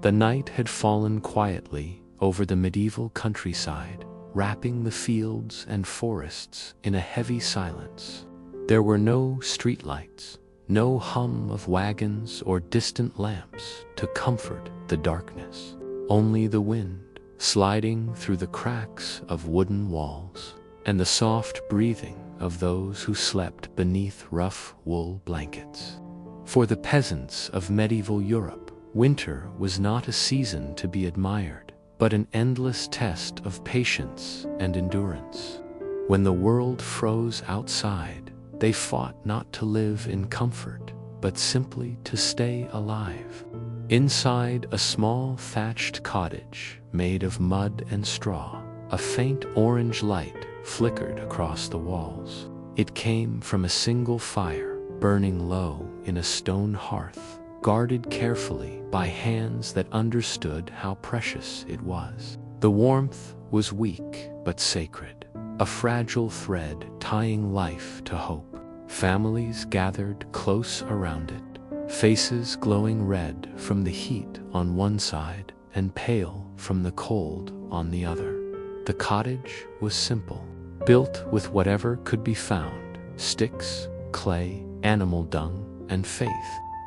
The night had fallen quietly over the medieval countryside, wrapping the fields and forests in a heavy silence. There were no streetlights, no hum of wagons or distant lamps to comfort the darkness. Only the wind, sliding through the cracks of wooden walls, and the soft breathing of those who slept beneath rough wool blankets. For the peasants of medieval Europe, winter was not a season to be admired, but an endless test of patience and endurance. When the world froze outside, they fought not to live in comfort, but simply to stay alive. Inside a small thatched cottage made of mud and straw, a faint orange light flickered across the walls. It came from a single fire, burning low in a stone hearth, guarded carefully by hands that understood how precious it was. The warmth was weak but sacred, a fragile thread tying life to hope. Families gathered close around it, faces glowing red from the heat on one side and pale from the cold on the other. The cottage was simple, built with whatever could be found: sticks, clay, animal dung, and faith.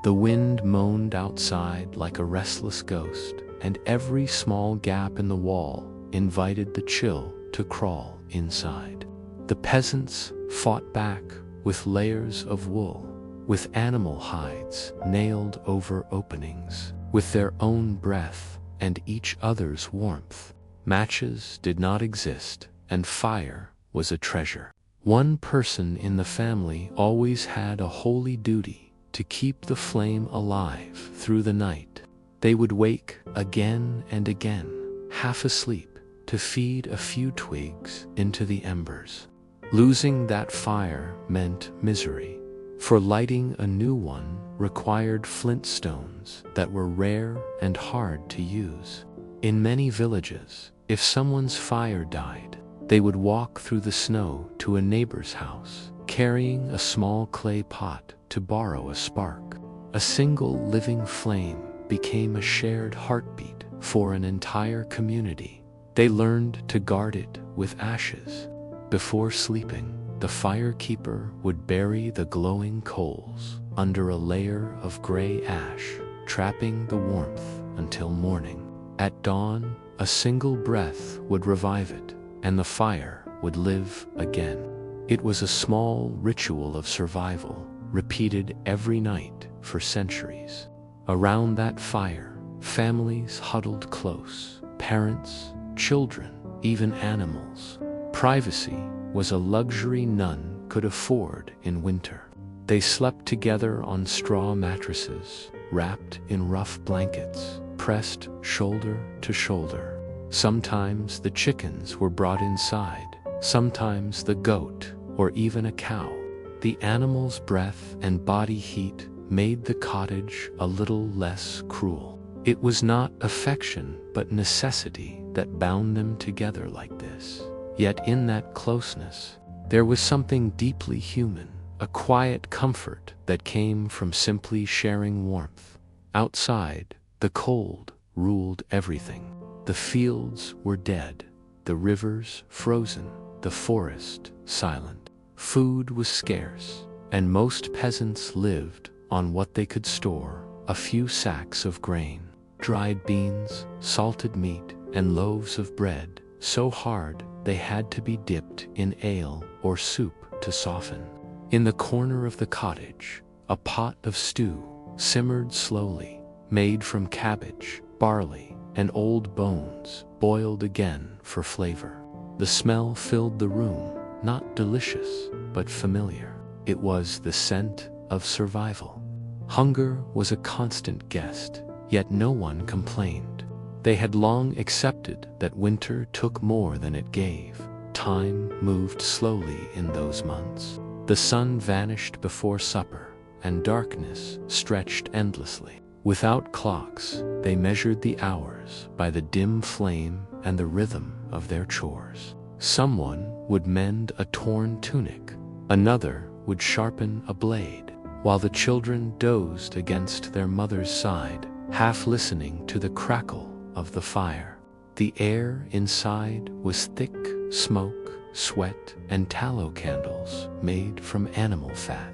The wind moaned outside like a restless ghost, and every small gap in the wall invited the chill to crawl inside. The peasants fought back with layers of wool, with animal hides nailed over openings, with their own breath and each other's warmth. Matches did not exist, and fire was a treasure. One person in the family always had a holy duty: to keep the flame alive through the night. They would wake again and again, half asleep, to feed a few twigs into the embers. Losing that fire meant misery, for lighting a new one required flint stones that were rare and hard to use. In many villages, if someone's fire died, they would walk through the snow to a neighbor's house, carrying a small clay pot to borrow a spark. A single living flame became a shared heartbeat for an entire community. They learned to guard it with ashes. Before sleeping, the firekeeper would bury the glowing coals under a layer of gray ash, trapping the warmth until morning. At dawn, a single breath would revive it, and the fire would live again. It was a small ritual of survival, repeated every night for centuries. Around that fire, families huddled close: parents, children, even animals. Privacy was a luxury none could afford in winter. They slept together on straw mattresses, wrapped in rough blankets, pressed shoulder to shoulder. Sometimes the chickens were brought inside, sometimes the goat, or even a cow. The animal's breath and body heat made the cottage a little less cruel. It was not affection but necessity that bound them together like this. Yet in that closeness, there was something deeply human, a quiet comfort that came from simply sharing warmth. Outside, the cold ruled everything. The fields were dead, the rivers frozen, the forest silent. Food was scarce, and most peasants lived on what they could store: a few sacks of grain, dried beans, salted meat, and loaves of bread, so hard they had to be dipped in ale or soup to soften. In the corner of the cottage, a pot of stew simmered slowly, made from cabbage, barley, and old bones, boiled again for flavor. The smell filled the room, not delicious, but familiar. It was the scent of survival. Hunger was a constant guest, yet no one complained. They had long accepted that winter took more than it gave. Time moved slowly in those months. The sun vanished before supper, and darkness stretched endlessly. Without clocks, they measured the hours by the dim flame and the rhythm of their chores. Someone would mend a torn tunic, another would sharpen a blade. While the children dozed against their mother's side, half listening to the crackle of the fire. The air inside was thick smoke, sweat, and tallow candles made from animal fat.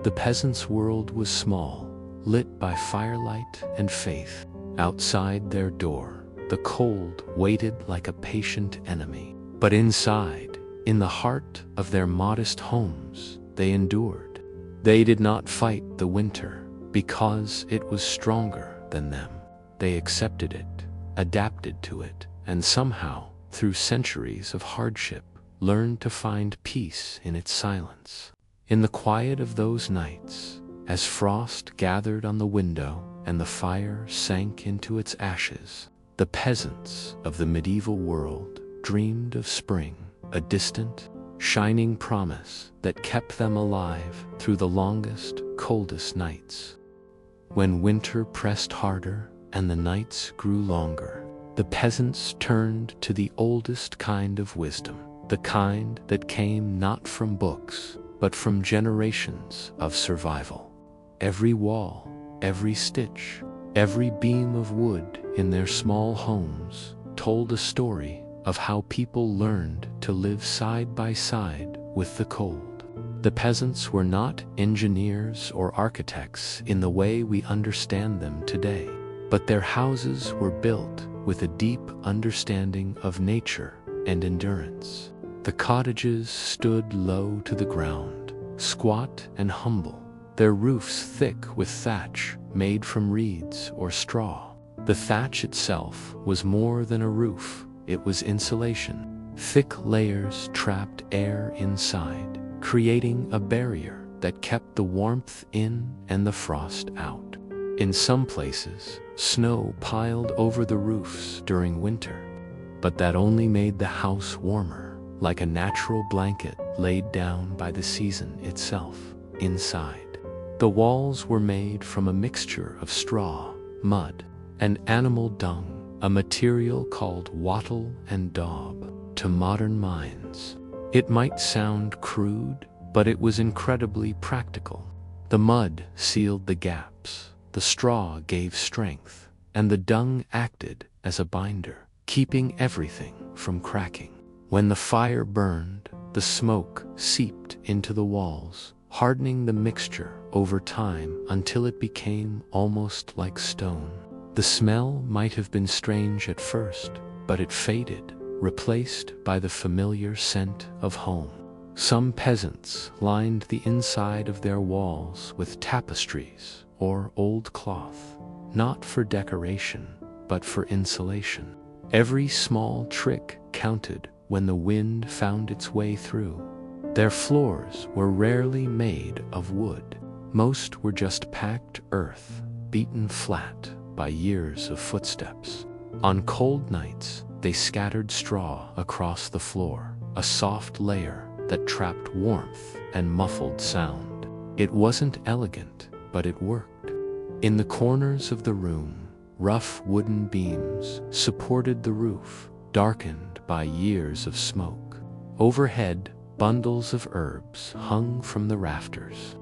The peasants' world was small, lit by firelight and faith. Outside their door, the cold waited like a patient enemy. But inside, in the heart of their modest homes, they endured. They did not fight the winter because it was stronger than them. They accepted it, adapted to it, and somehow, through centuries of hardship, learned to find peace in its silence. In the quiet of those nights, as frost gathered on the window and the fire sank into its ashes, the peasants of the medieval world dreamed of spring, a distant, shining promise that kept them alive through the longest, coldest nights. When winter pressed harder and the nights grew longer, the peasants turned to the oldest kind of wisdom, the kind that came not from books, but from generations of survival. Every wall, every stitch, every beam of wood in their small homes told a story of how people learned to live side by side with the cold. The peasants were not engineers or architects in the way we understand them today, but their houses were built with a deep understanding of nature and endurance. The cottages stood low to the ground, squat and humble, their roofs thick with thatch made from reeds or straw. The thatch itself was more than a roof, it was insulation. Thick layers trapped air inside, creating a barrier that kept the warmth in and the frost out. In some places, snow piled over the roofs during winter, but that only made the house warmer, like a natural blanket laid down by the season itself. Inside, the walls were made from a mixture of straw, mud, and animal dung, a material called wattle and daub. To modern minds, it might sound crude, but it was incredibly practical. The mud sealed the gaps, the straw gave strength, and the dung acted as a binder, keeping everything from cracking. When the fire burned, the smoke seeped into the walls, hardening the mixture over time until it became almost like stone. The smell might have been strange at first, but it faded, replaced by the familiar scent of home. Some peasants lined the inside of their walls with tapestries or old cloth, not for decoration, but for insulation. Every small trick counted when the wind found its way through. Their floors were rarely made of wood. Most were just packed earth, beaten flat by years of footsteps. On cold nights, they scattered straw across the floor, a soft layer that trapped warmth and muffled sound. It wasn't elegant, but it worked. In the corners of the room, rough wooden beams supported the roof, darkened by years of smoke. Overhead, bundles of herbs hung from the rafters,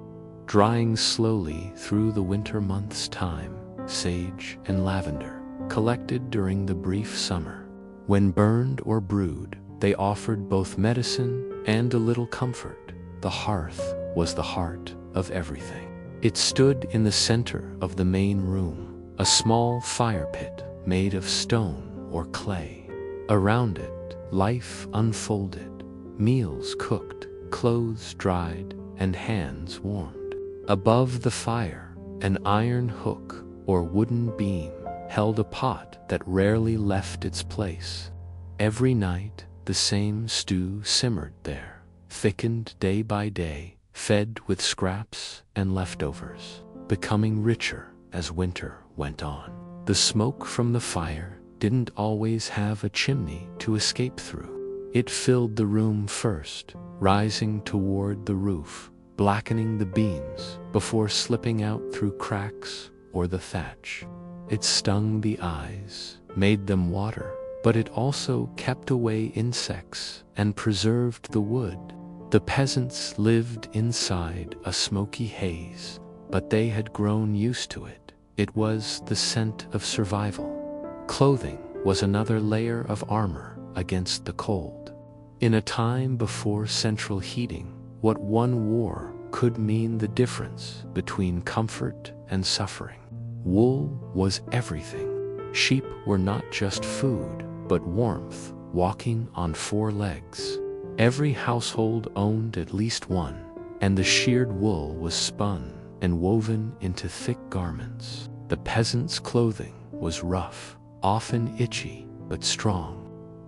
drying slowly through the winter months' time. Sage and lavender, collected during the brief summer. When burned or brewed, they offered both medicine and a little comfort. The hearth was the heart of everything. It stood in the center of the main room, a small fire pit made of stone or clay. Around it, life unfolded, meals cooked, clothes dried, and hands warmed. Above the fire, an iron hook or wooden beam held a pot that rarely left its place. Every night, the same stew simmered there, thickened day by day, fed with scraps and leftovers, becoming richer as winter went on. The smoke from the fire didn't always have a chimney to escape through. It filled the room first, rising toward the roof, blackening the beams before slipping out through cracks or the thatch. It stung the eyes, made them water, but it also kept away insects and preserved the wood. The peasants lived inside a smoky haze, but they had grown used to it. it was the scent of survival. Clothing was another layer of armor against the cold. In a time before central heating, what one wore could mean the difference between comfort and suffering. Wool was everything. Sheep were not just food, but warmth, walking on four legs. Every household owned at least one, and the sheared wool was spun and woven into thick garments. The peasants' clothing was rough, often itchy, but strong.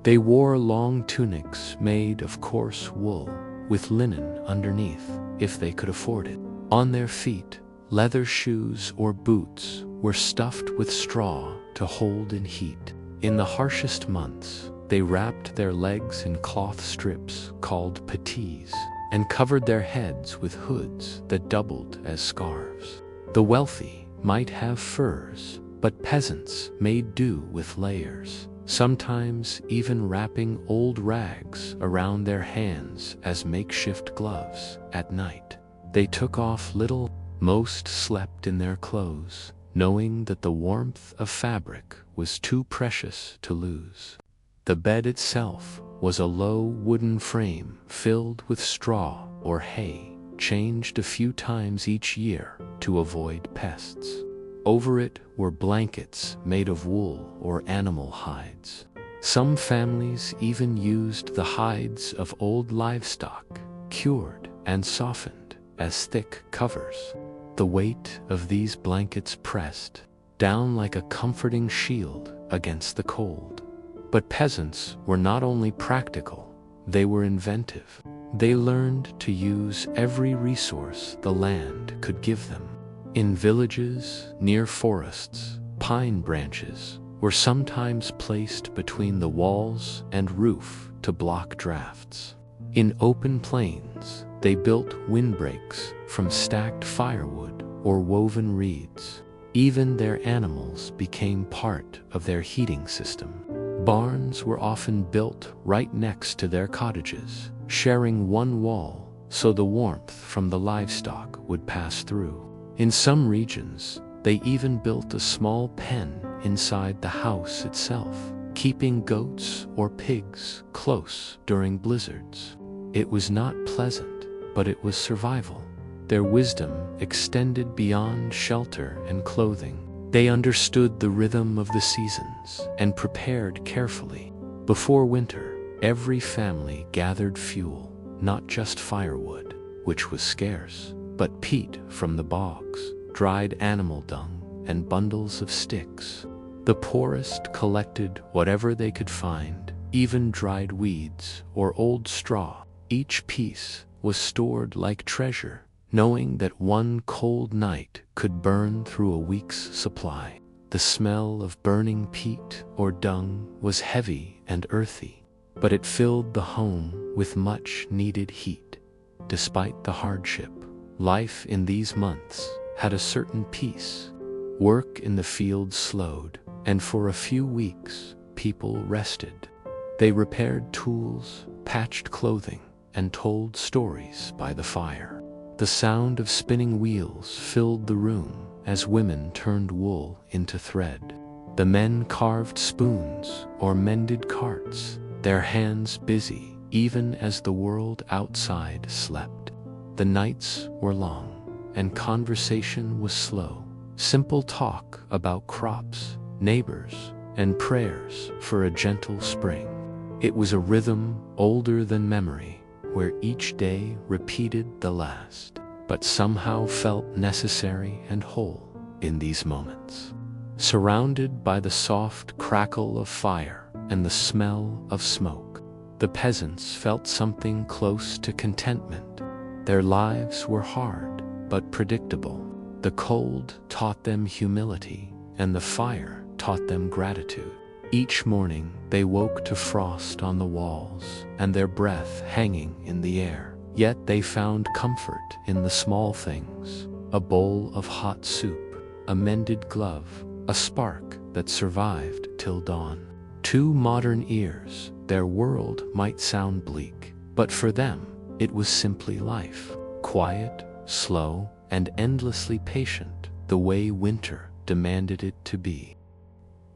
They wore long tunics made of coarse wool, with linen underneath, if they could afford it. On their feet, leather shoes or boots were stuffed with straw to hold in heat. In the harshest months, they wrapped their legs in cloth strips called puttees and covered their heads with hoods that doubled as scarves. The wealthy might have furs, but peasants made do with layers, sometimes even wrapping old rags around their hands as makeshift gloves. At night, they took off little. Most slept in their clothes, knowing that the warmth of fabric was too precious to lose. The bed itself was a low wooden frame filled with straw or hay, changed a few times each year to avoid pests. Over it were blankets made of wool or animal hides. Some families even used the hides of old livestock, cured and softened, as thick covers. The weight of these blankets pressed down like a comforting shield against the cold. But peasants were not only practical, they were inventive. They learned to use every resource the land could give them. In villages near forests, pine branches were sometimes placed between the walls and roof to block drafts. In open plains, they built windbreaks from stacked firewood or woven reeds. Even their animals became part of their heating system. Barns were often built right next to their cottages, sharing one wall so the warmth from the livestock would pass through. In some regions, they even built a small pen inside the house itself, keeping goats or pigs close during blizzards. It was not pleasant, but it was survival. Their wisdom extended beyond shelter and clothing. They understood the rhythm of the seasons and prepared carefully. Before winter, every family gathered fuel, not just firewood, which was scarce, but peat from the bogs, dried animal dung, and bundles of sticks. The poorest collected whatever they could find, even dried weeds or old straw. Each piece was stored like treasure, knowing that one cold night could burn through a week's supply. The smell of burning peat or dung was heavy and earthy, but it filled the home with much needed heat. Despite the hardship, life in these months had a certain peace. Work in the fields slowed, and for a few weeks, people rested. They repaired tools, patched clothing, and told stories by the fire. The sound of spinning wheels filled the room as women turned wool into thread. The men carved spoons or mended carts, their hands busy even as the world outside slept. The nights were long, and conversation was slow. Simple talk about crops, neighbors, and prayers for a gentle spring. It was a rhythm older than memory, where each day repeated the last, but somehow felt necessary and whole in these moments. Surrounded by the soft crackle of fire and the smell of smoke, the peasants felt something close to contentment. Their lives were hard, but predictable. The cold taught them humility, and the fire taught them gratitude. Each morning they woke to frost on the walls and their breath hanging in the air. Yet they found comfort in the small things: a bowl of hot soup, a mended glove, a spark that survived till dawn. To modern ears, their world might sound bleak, but for them, it was simply life. Quiet, slow, and endlessly patient, the way winter demanded it to be.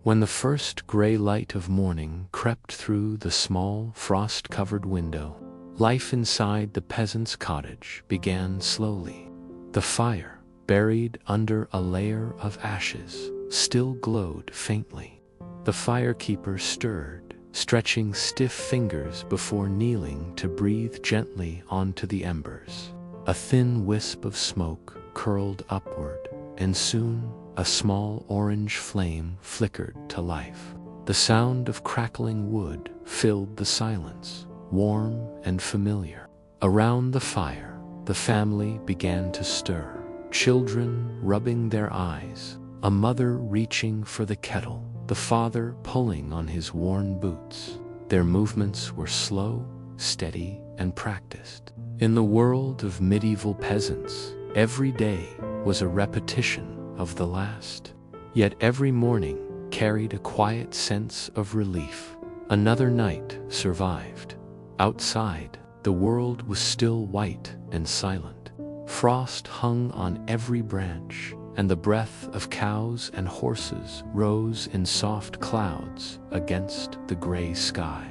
When the first gray light of morning crept through the small, frost-covered window, life inside the peasant's cottage began slowly. The fire, buried under a layer of ashes, still glowed faintly. The firekeeper stirred, stretching stiff fingers before kneeling to breathe gently onto the embers. A thin wisp of smoke curled upward, and soon a small orange flame flickered to life. The sound of crackling wood filled the silence, warm and familiar. Around the fire, the family began to stir, children rubbing their eyes, a mother reaching for the kettle, the father pulling on his worn boots. Their movements were slow, steady, and practiced. In the world of medieval peasants, every day was a repetition of the last. Yet every morning carried a quiet sense of relief. Another night survived. Outside, the world was still white and silent. Frost hung on every branch, and the breath of cows and horses rose in soft clouds against the gray sky.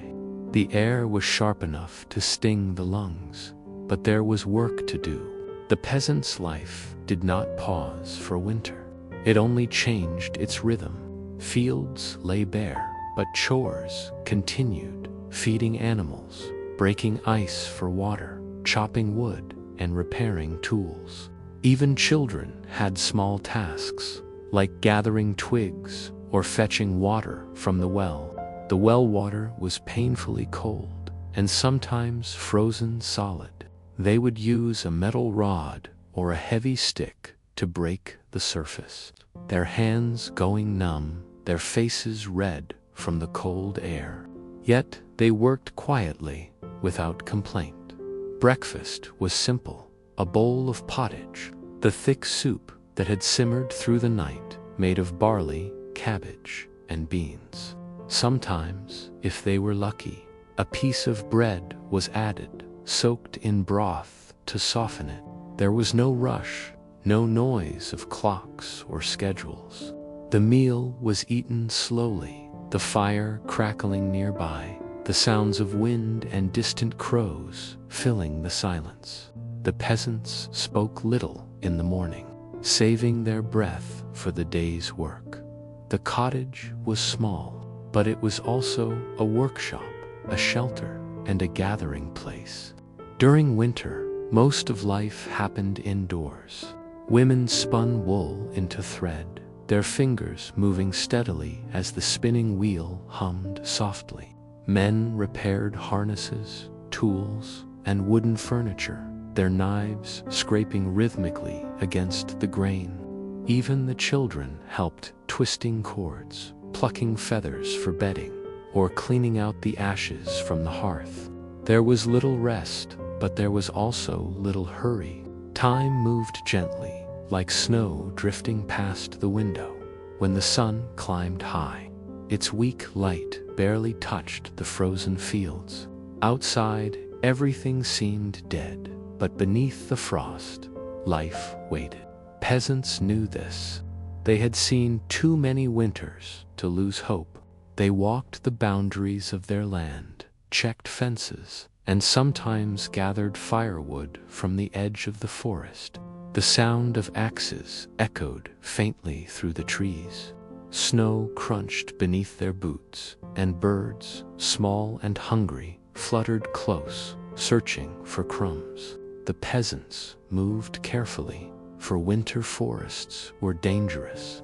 The air was sharp enough to sting the lungs, but there was work to do. The peasant's life did not pause for winter. It only changed its rhythm. Fields lay bare, but chores continued, feeding animals, breaking ice for water, chopping wood, and repairing tools. Even children had small tasks, like gathering twigs or fetching water from the well. The well water was painfully cold, and sometimes frozen solid. They would use a metal rod or a heavy stick to break the surface, their hands going numb, their faces red from the cold air. Yet they worked quietly, without complaint. Breakfast was simple, a bowl of pottage, the thick soup that had simmered through the night, made of barley, cabbage, and beans. Sometimes, if they were lucky, a piece of bread was added, soaked in broth to soften it. There was no rush, no noise of clocks or schedules. The meal was eaten slowly, the fire crackling nearby, the sounds of wind and distant crows filling the silence. The peasants spoke little in the morning, saving their breath for the day's work. The cottage was small, but it was also a workshop, a shelter, and a gathering place. During winter, most of life happened indoors. Women spun wool into thread, their fingers moving steadily as the spinning wheel hummed softly. Men repaired harnesses, tools, and wooden furniture, their knives scraping rhythmically against the grain. Even the children helped, twisting cords, plucking feathers for bedding, or cleaning out the ashes from the hearth. There was little rest, but there was also little hurry. Time moved gently, like snow drifting past the window. When the sun climbed high, its weak light barely touched the frozen fields. Outside, everything seemed dead, but beneath the frost, life waited. Peasants knew this. They had seen too many winters to lose hope. They walked the boundaries of their land, checked fences, and sometimes gathered firewood from the edge of the forest. The sound of axes echoed faintly through the trees. Snow crunched beneath their boots, and birds, small and hungry, fluttered close, searching for crumbs. The peasants moved carefully, for winter forests were dangerous.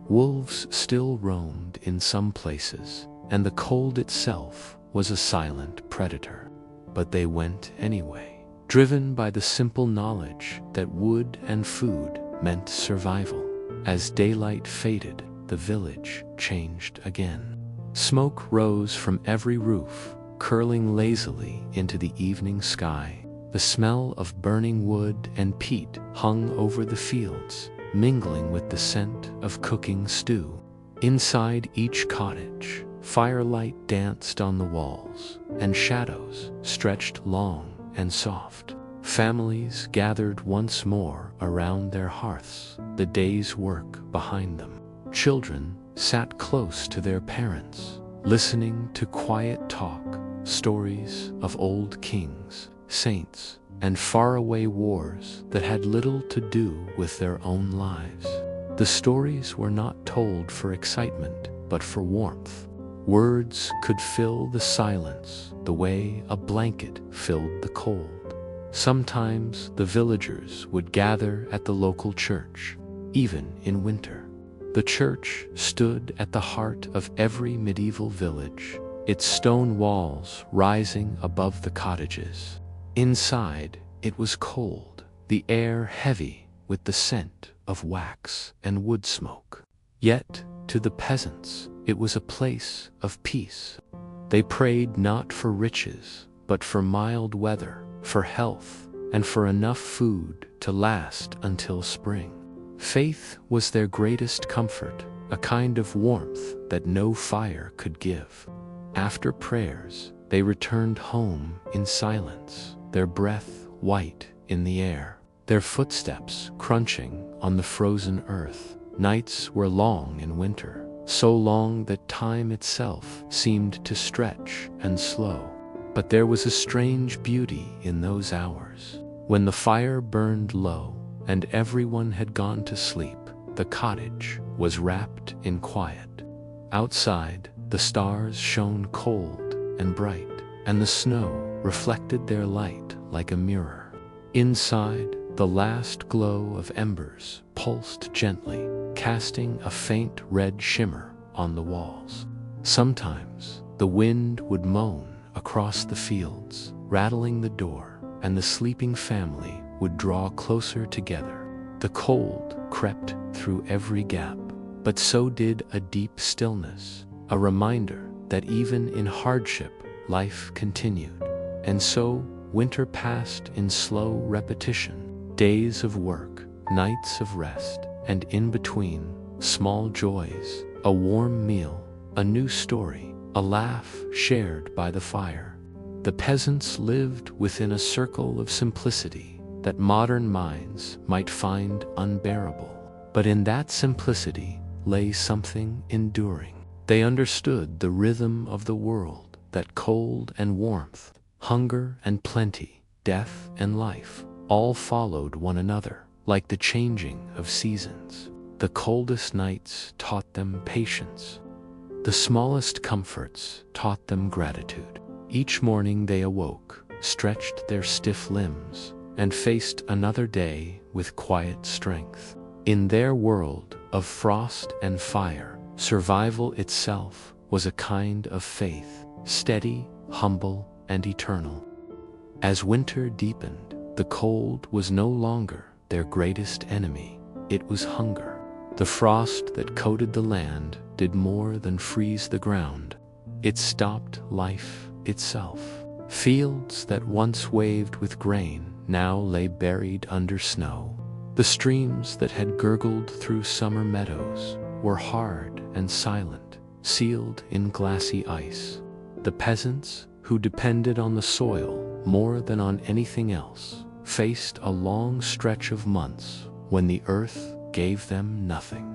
Wolves still roamed in some places, and the cold itself was a silent predator. But they went anyway, driven by the simple knowledge that wood and food meant survival. As daylight faded, the village changed again. Smoke rose from every roof, curling lazily into the evening sky. The smell of burning wood and peat hung over the fields, mingling with the scent of cooking stew. Inside each cottage, firelight danced on the walls, and shadows stretched long and soft. Families gathered once more around their hearths, the day's work behind them. Children sat close to their parents, listening to quiet talk, stories of old kings, saints, and faraway wars that had little to do with their own lives. The stories were not told for excitement, but for warmth. Words could fill the silence the way a blanket filled the cold. Sometimes the villagers would gather at the local church, even in winter. The church stood at the heart of every medieval village, its stone walls rising above the cottages. Inside, it was cold, the air heavy with the scent of wax and wood smoke. Yet, to the peasants, it was a place of peace. They prayed not for riches, but for mild weather, for health, and for enough food to last until spring. Faith was their greatest comfort, a kind of warmth that no fire could give. After prayers, they returned home in silence, their breath white in the air, their footsteps crunching on the frozen earth. Nights were long in winter, so long that time itself seemed to stretch and slow. But there was a strange beauty in those hours. When the fire burned low and everyone had gone to sleep, the cottage was wrapped in quiet. Outside, the stars shone cold and bright, and the snow reflected their light like a mirror. Inside, the last glow of embers pulsed gently, casting a faint red shimmer on the walls. Sometimes, the wind would moan across the fields, rattling the door, and the sleeping family would draw closer together. The cold crept through every gap, but so did a deep stillness, a reminder that even in hardship, life continued. And so, winter passed in slow repetition, days of work, nights of rest, and in between, small joys, a warm meal, a new story, a laugh shared by the fire. The peasants lived within a circle of simplicity that modern minds might find unbearable. But in that simplicity lay something enduring. They understood the rhythm of the world, that cold and warmth, hunger and plenty, death and life, all followed one another, like the changing of seasons. The coldest nights taught them patience. The smallest comforts taught them gratitude. Each morning they awoke, stretched their stiff limbs, and faced another day with quiet strength. In their world of frost and fire, survival itself was a kind of faith, steady, humble, and eternal. As winter deepened, the cold was no longer their greatest enemy. It was hunger. The frost that coated the land did more than freeze the ground. It stopped life itself. Fields that once waved with grain now lay buried under snow. The streams that had gurgled through summer meadows were hard and silent, sealed in glassy ice. The peasants, who depended on the soil more than on anything else, faced a long stretch of months when the earth gave them nothing.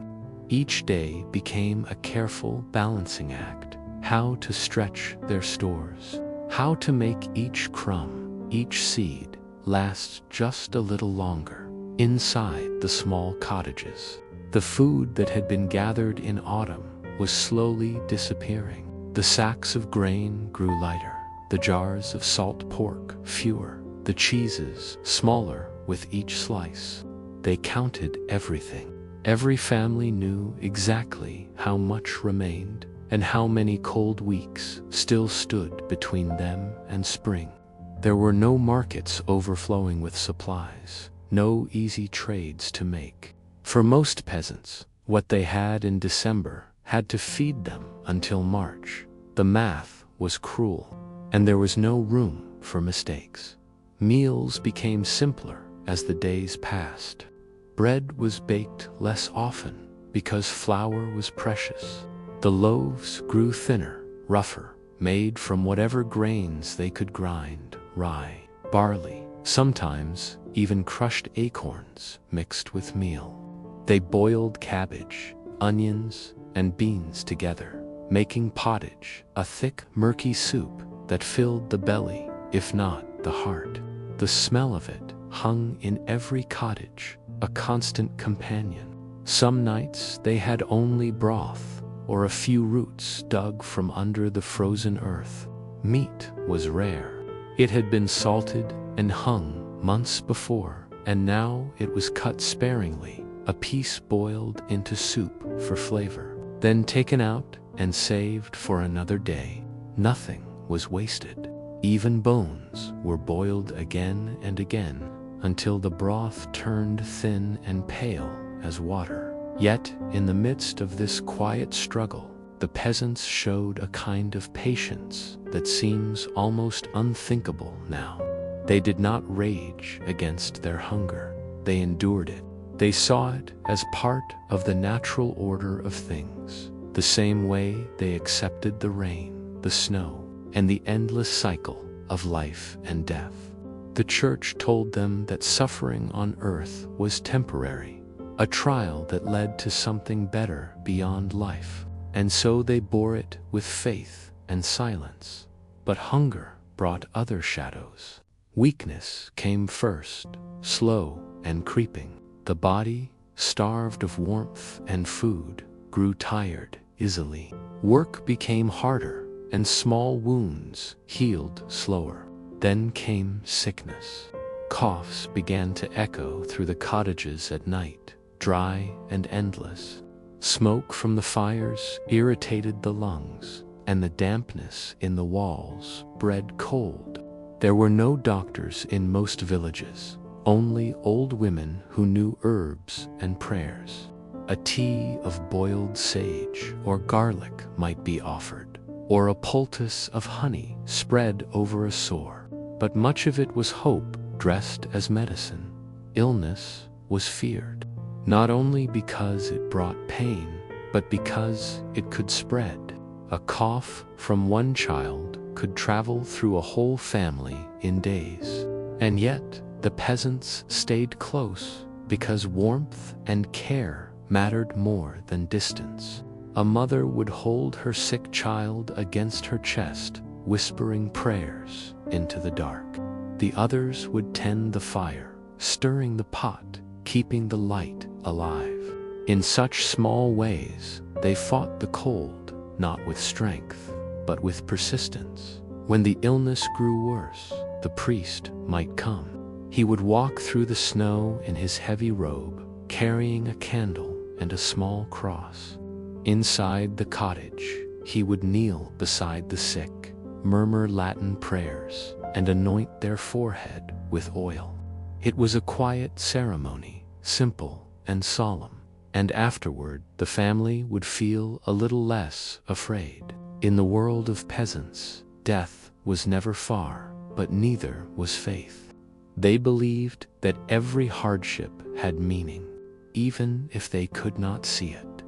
Each day became a careful balancing act, how to stretch their stores, how to make each crumb, each seed, last just a little longer. Inside the small cottages, the food that had been gathered in autumn was slowly disappearing. The sacks of grain grew lighter, the jars of salt pork fewer, the cheeses smaller with each slice. They counted everything. Every family knew exactly how much remained and how many cold weeks still stood between them and spring. There were no markets overflowing with supplies, no easy trades to make. For most peasants, what they had in December had to feed them until March. The math was cruel, and there was no room for mistakes. Meals became simpler as the days passed. Bread was baked less often because flour was precious. The loaves grew thinner, rougher, made from whatever grains they could grind: rye, barley, sometimes even crushed acorns mixed with meal. They boiled cabbage, onions, and beans together, making pottage, a thick, murky soup that filled the belly, if not the heart. The smell of it hung in every cottage, a constant companion. Some nights they had only broth, or a few roots dug from under the frozen earth. Meat was rare. It had been salted and hung months before, and now it was cut sparingly, a piece boiled into soup for flavor, then taken out and saved for another day. Nothing was wasted. Even bones were boiled again and again until the broth turned thin and pale as water. Yet, in the midst of this quiet struggle, the peasants showed a kind of patience that seems almost unthinkable now. They did not rage against their hunger. They endured it. They saw it as part of the natural order of things, the same way they accepted the rain, the snow, and the endless cycle of life and death. The church told them that suffering on earth was temporary, a trial that led to something better beyond life, and so they bore it with faith and silence. But hunger brought other shadows. Weakness came first, slow and creeping. The body, starved of warmth and food, grew tired easily. Work became harder, and small wounds healed slower. Then came sickness. Coughs began to echo through the cottages at night, dry and endless. Smoke from the fires irritated the lungs, and the dampness in the walls bred cold. There were no doctors in most villages, only old women who knew herbs and prayers. A tea of boiled sage or garlic might be offered, or a poultice of honey spread over a sore. But much of it was hope dressed as medicine. Illness was feared, not only because it brought pain, but because it could spread. A cough from one child could travel through a whole family in days. And yet, the peasants stayed close because warmth and care mattered more than distance. A mother would hold her sick child against her chest, whispering prayers into the dark. The others would tend the fire, stirring the pot, keeping the light alive. In such small ways, they fought the cold, not with strength, but with persistence. When the illness grew worse, the priest might come. He would walk through the snow in his heavy robe, carrying a candle and a small cross. Inside the cottage, he would kneel beside the sick, murmur Latin prayers, and anoint their forehead with oil. It was a quiet ceremony, simple and solemn, and afterward the family would feel a little less afraid. In the world of peasants, death was never far, but neither was faith. They believed that every hardship had meaning, even if they could not see it.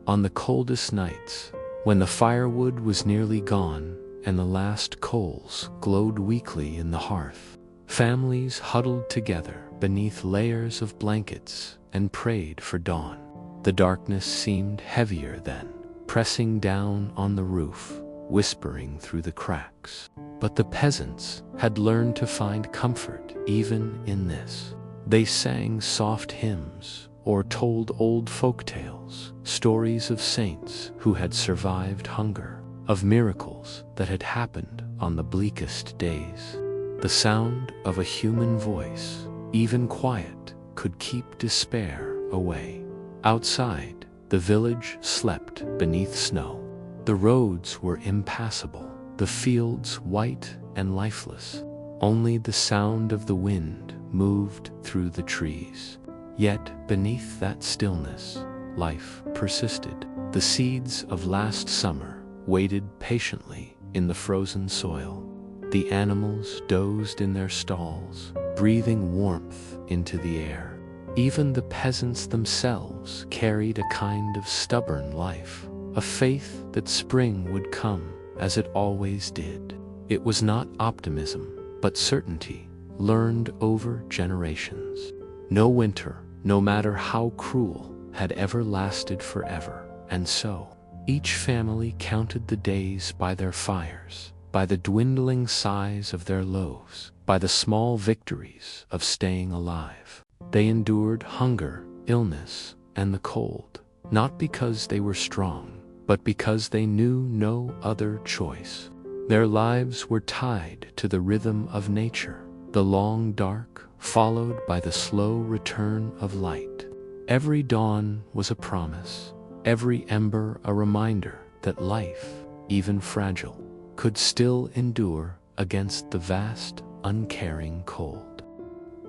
On the coldest nights, when the firewood was nearly gone and the last coals glowed weakly in the hearth, families huddled together beneath layers of blankets and prayed for dawn. The darkness seemed heavier then, pressing down on the roof, whispering through the cracks. But the peasants had learned to find comfort even in this. They sang soft hymns or told old folk tales, stories of saints who had survived hunger, of miracles that had happened on the bleakest days. The sound of a human voice, even quiet, could keep despair away. Outside, the village slept beneath snow. The roads were impassable, the fields white and lifeless. Only the sound of the wind moved through the trees. Yet beneath that stillness, life persisted. The seeds of last summer waited patiently in the frozen soil. The animals dozed in their stalls, breathing warmth into the air. Even the peasants themselves carried a kind of stubborn life, a faith that spring would come as it always did. It was not optimism, but certainty, learned over generations. No winter, no matter how cruel, had ever lasted forever, and so each family counted the days by their fires, by the dwindling size of their loaves, by the small victories of staying alive. They endured hunger, illness, and the cold, not because they were strong, but because they knew no other choice. Their lives were tied to the rhythm of nature, the long dark followed by the slow return of light. Every dawn was a promise, every ember a reminder that life, even fragile, could still endure against the vast, uncaring cold.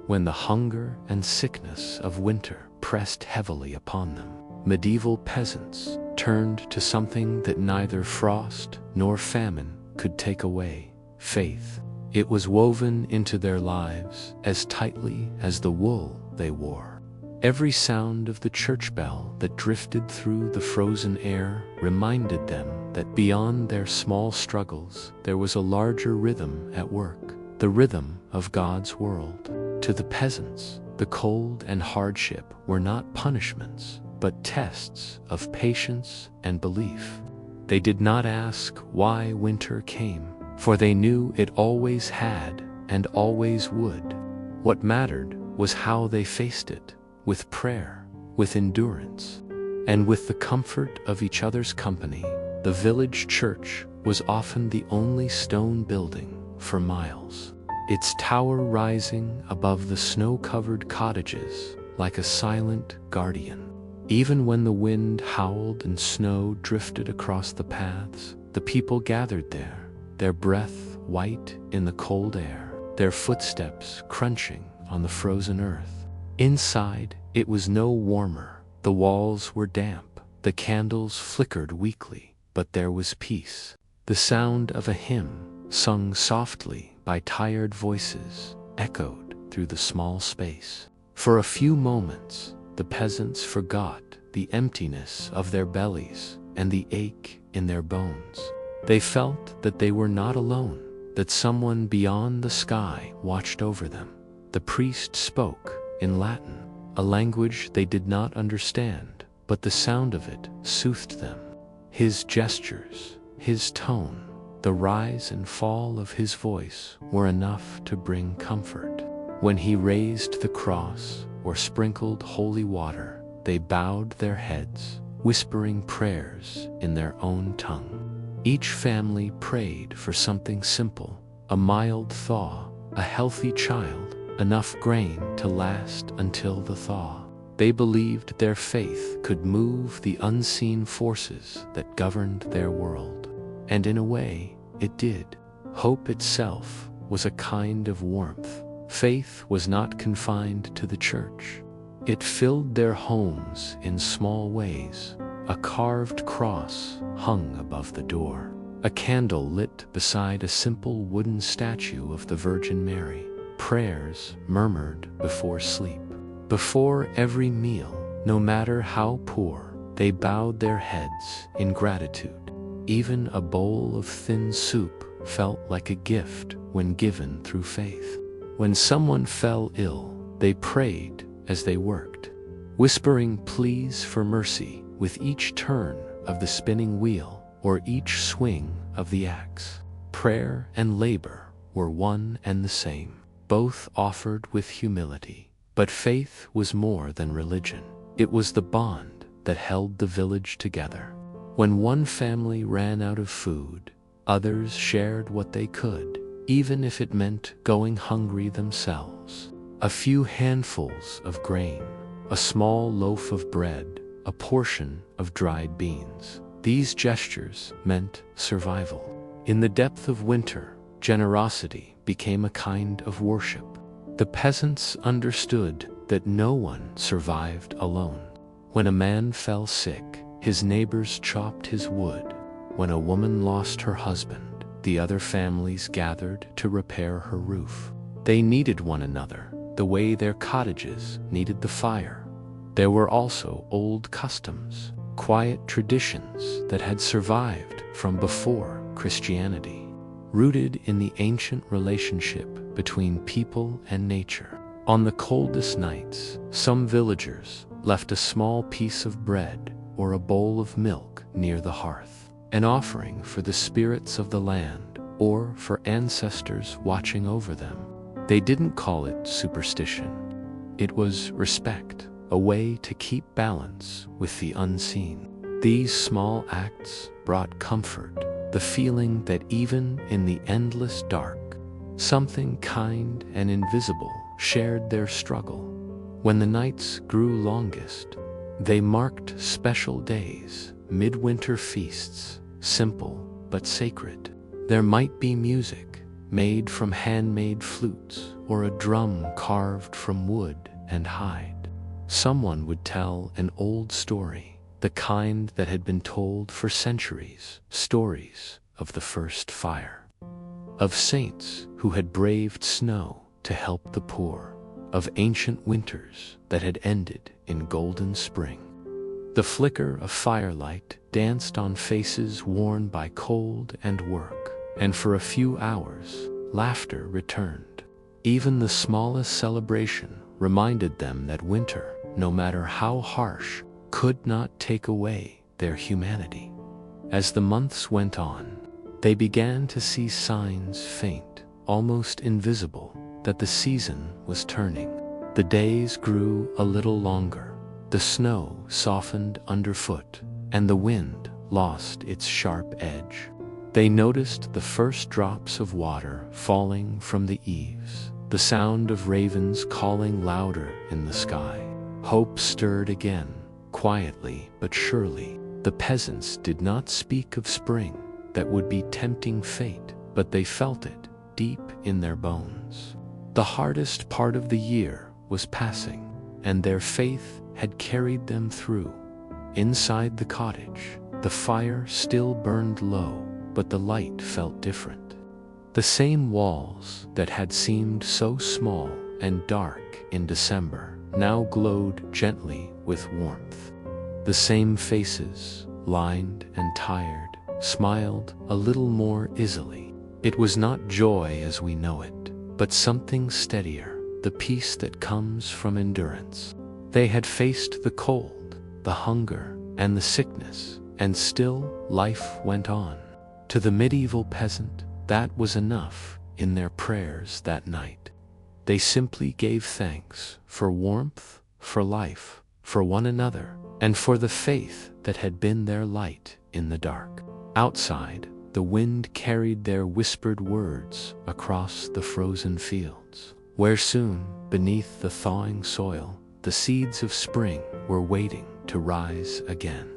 When the hunger and sickness of winter pressed heavily upon them, medieval peasants turned to something that neither frost nor famine could take away: faith. It was woven into their lives as tightly as the wool they wore. Every sound of the church bell that drifted through the frozen air reminded them that beyond their small struggles there was a larger rhythm at work, the rhythm of God's world. To the peasants, the cold and hardship were not punishments, but tests of patience and belief. They did not ask why winter came, for they knew it always had and always would. What mattered was how they faced it, with prayer, with endurance, and with the comfort of each other's company. The village church was often the only stone building for miles, its tower rising above the snow-covered cottages like a silent guardian. Even when the wind howled and snow drifted across the paths, the people gathered there, their breath white in the cold air, their footsteps crunching on the frozen earth. Inside, it was no warmer. The walls were damp, the candles flickered weakly, but there was peace. The sound of a hymn, sung softly by tired voices, echoed through the small space. For a few moments, the peasants forgot the emptiness of their bellies and the ache in their bones. They felt that they were not alone, that someone beyond the sky watched over them. The priest spoke in Latin, a language they did not understand, but the sound of it soothed them. His gestures, his tone, the rise and fall of his voice were enough to bring comfort. When he raised the cross or sprinkled holy water, they bowed their heads, whispering prayers in their own tongue. Each family prayed for something simple: a mild thaw, a healthy child, enough grain to last until the thaw. They believed their faith could move the unseen forces that governed their world. And in a way, it did. Hope itself was a kind of warmth. Faith was not confined to the church. It filled their homes in small ways. A carved cross hung above the door, a candle lit beside a simple wooden statue of the Virgin Mary, prayers murmured before sleep. Before every meal, no matter how poor, they bowed their heads in gratitude. Even a bowl of thin soup felt like a gift when given through faith. When someone fell ill, they prayed as they worked, whispering pleas for mercy with each turn of the spinning wheel or each swing of the axe. Prayer and labor were one and the same, both offered with humility. But faith was more than religion. It was the bond that held the village together. When one family ran out of food, others shared what they could, even if it meant going hungry themselves. A few handfuls of grain, a small loaf of bread, a portion of dried beans. These gestures meant survival. In the depth of winter, generosity became a kind of worship. The peasants understood that no one survived alone. When a man fell sick, his neighbors chopped his wood. When a woman lost her husband, the other families gathered to repair her roof. They needed one another, the way their cottages needed the fire. There were also old customs, quiet traditions that had survived from before Christianity. rooted in the ancient relationship between people and nature. On the coldest nights, some villagers left a small piece of bread or a bowl of milk near the hearth, an offering for the spirits of the land or for ancestors watching over them. They didn't call it superstition. It was respect, a way to keep balance with the unseen. These small acts brought comfort, the feeling that even in the endless dark, something kind and invisible shared their struggle. When the nights grew longest, they marked special days, midwinter feasts, simple but sacred. There might be music made from handmade flutes or a drum carved from wood and hide. Someone would tell an old story, the kind that had been told for centuries, stories of the first fire, of saints who had braved snow to help the poor, of ancient winters that had ended in golden spring. The flicker of firelight danced on faces worn by cold and work, and for a few hours, laughter returned. Even the smallest celebration reminded them that winter, no matter how harsh, could not take away their humanity. As the months went on, they began to see signs faint, almost invisible, that the season was turning. The days grew a little longer, the snow softened underfoot, and the wind lost its sharp edge. They noticed the first drops of water falling from the eaves, the sound of ravens calling louder in the sky. Hope stirred again, quietly but surely. The peasants did not speak of spring that would be tempting fate, but they felt it deep in their bones. The hardest part of the year was passing, and their faith had carried them through. Inside the cottage, the fire still burned low, but the light felt different. The same walls that had seemed so small and dark in December now glowed gently with warmth. The same faces, lined and tired, smiled a little more easily. It was not joy as we know it, but something steadier, the peace that comes from endurance. They had faced the cold, the hunger, and the sickness, and still life went on. To the medieval peasant, that was enough in their prayers that night. They simply gave thanks for warmth, for life, for one another, and for the faith that had been their light in the dark. Outside, the wind carried their whispered words across the frozen fields, where soon, beneath the thawing soil, the seeds of spring were waiting to rise again.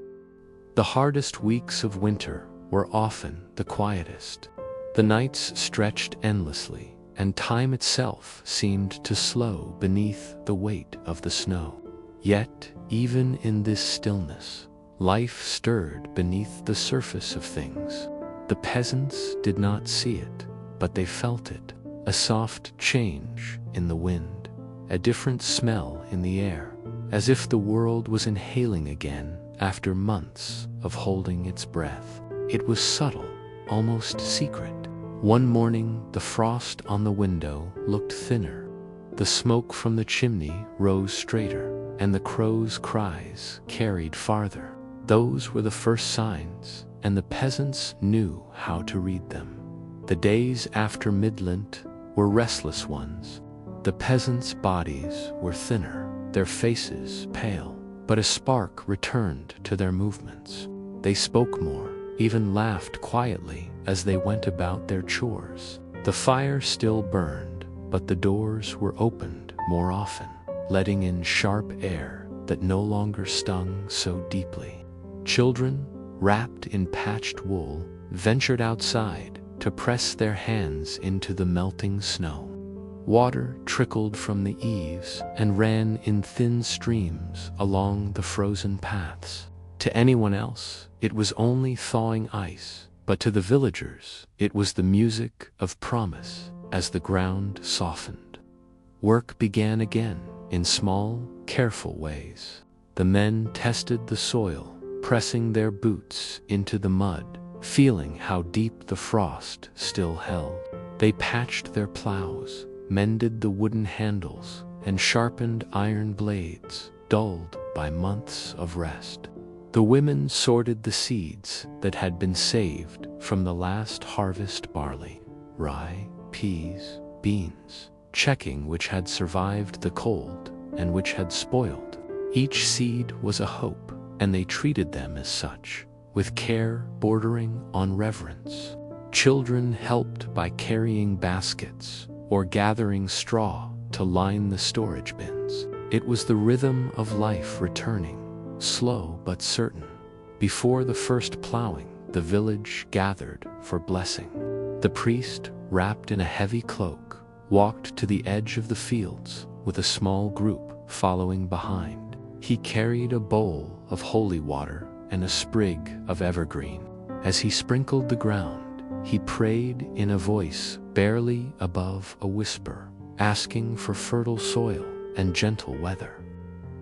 The hardest weeks of winter were often the quietest. The nights stretched endlessly, and time itself seemed to slow beneath the weight of the snow. Yet, even in this stillness, life stirred beneath the surface of things. The peasants did not see it, but they felt it, a soft change in the wind, a different smell in the air, as if the world was inhaling again after months of holding its breath. It was subtle, almost secret. One morning, the frost on the window looked thinner. The smoke from the chimney rose straighter, and the crows' cries carried farther. Those were the first signs, and the peasants knew how to read them. The days after Midland were restless ones. The peasants' bodies were thinner, their faces pale, but a spark returned to their movements. They spoke more, even laughed quietly as they went about their chores. The fire still burned, but the doors were opened more often, letting in sharp air that no longer stung so deeply. Children, wrapped in patched wool, ventured outside to press their hands into the melting snow. Water trickled from the eaves and ran in thin streams along the frozen paths. To anyone else, it was only thawing ice, but to the villagers, it was the music of promise as the ground softened. Work began again in small, careful ways. The men tested the soil, pressing their boots into the mud, feeling how deep the frost still held. They patched their plows, mended the wooden handles, and sharpened iron blades, dulled by months of rest. The women sorted the seeds that had been saved from the last harvest: barley, rye, peas, beans, checking which had survived the cold and which had spoiled. Each seed was a hope, and they treated them as such, with care bordering on reverence. Children helped by carrying baskets or gathering straw to line the storage bins. It was the rhythm of life returning, slow but certain. Before the first plowing, the village gathered for blessing. The priest, wrapped in a heavy cloak, walked to the edge of the fields with a small group following behind. He carried a bowl of holy water and a sprig of evergreen. As he sprinkled the ground, he prayed in a voice barely above a whisper, asking for fertile soil and gentle weather.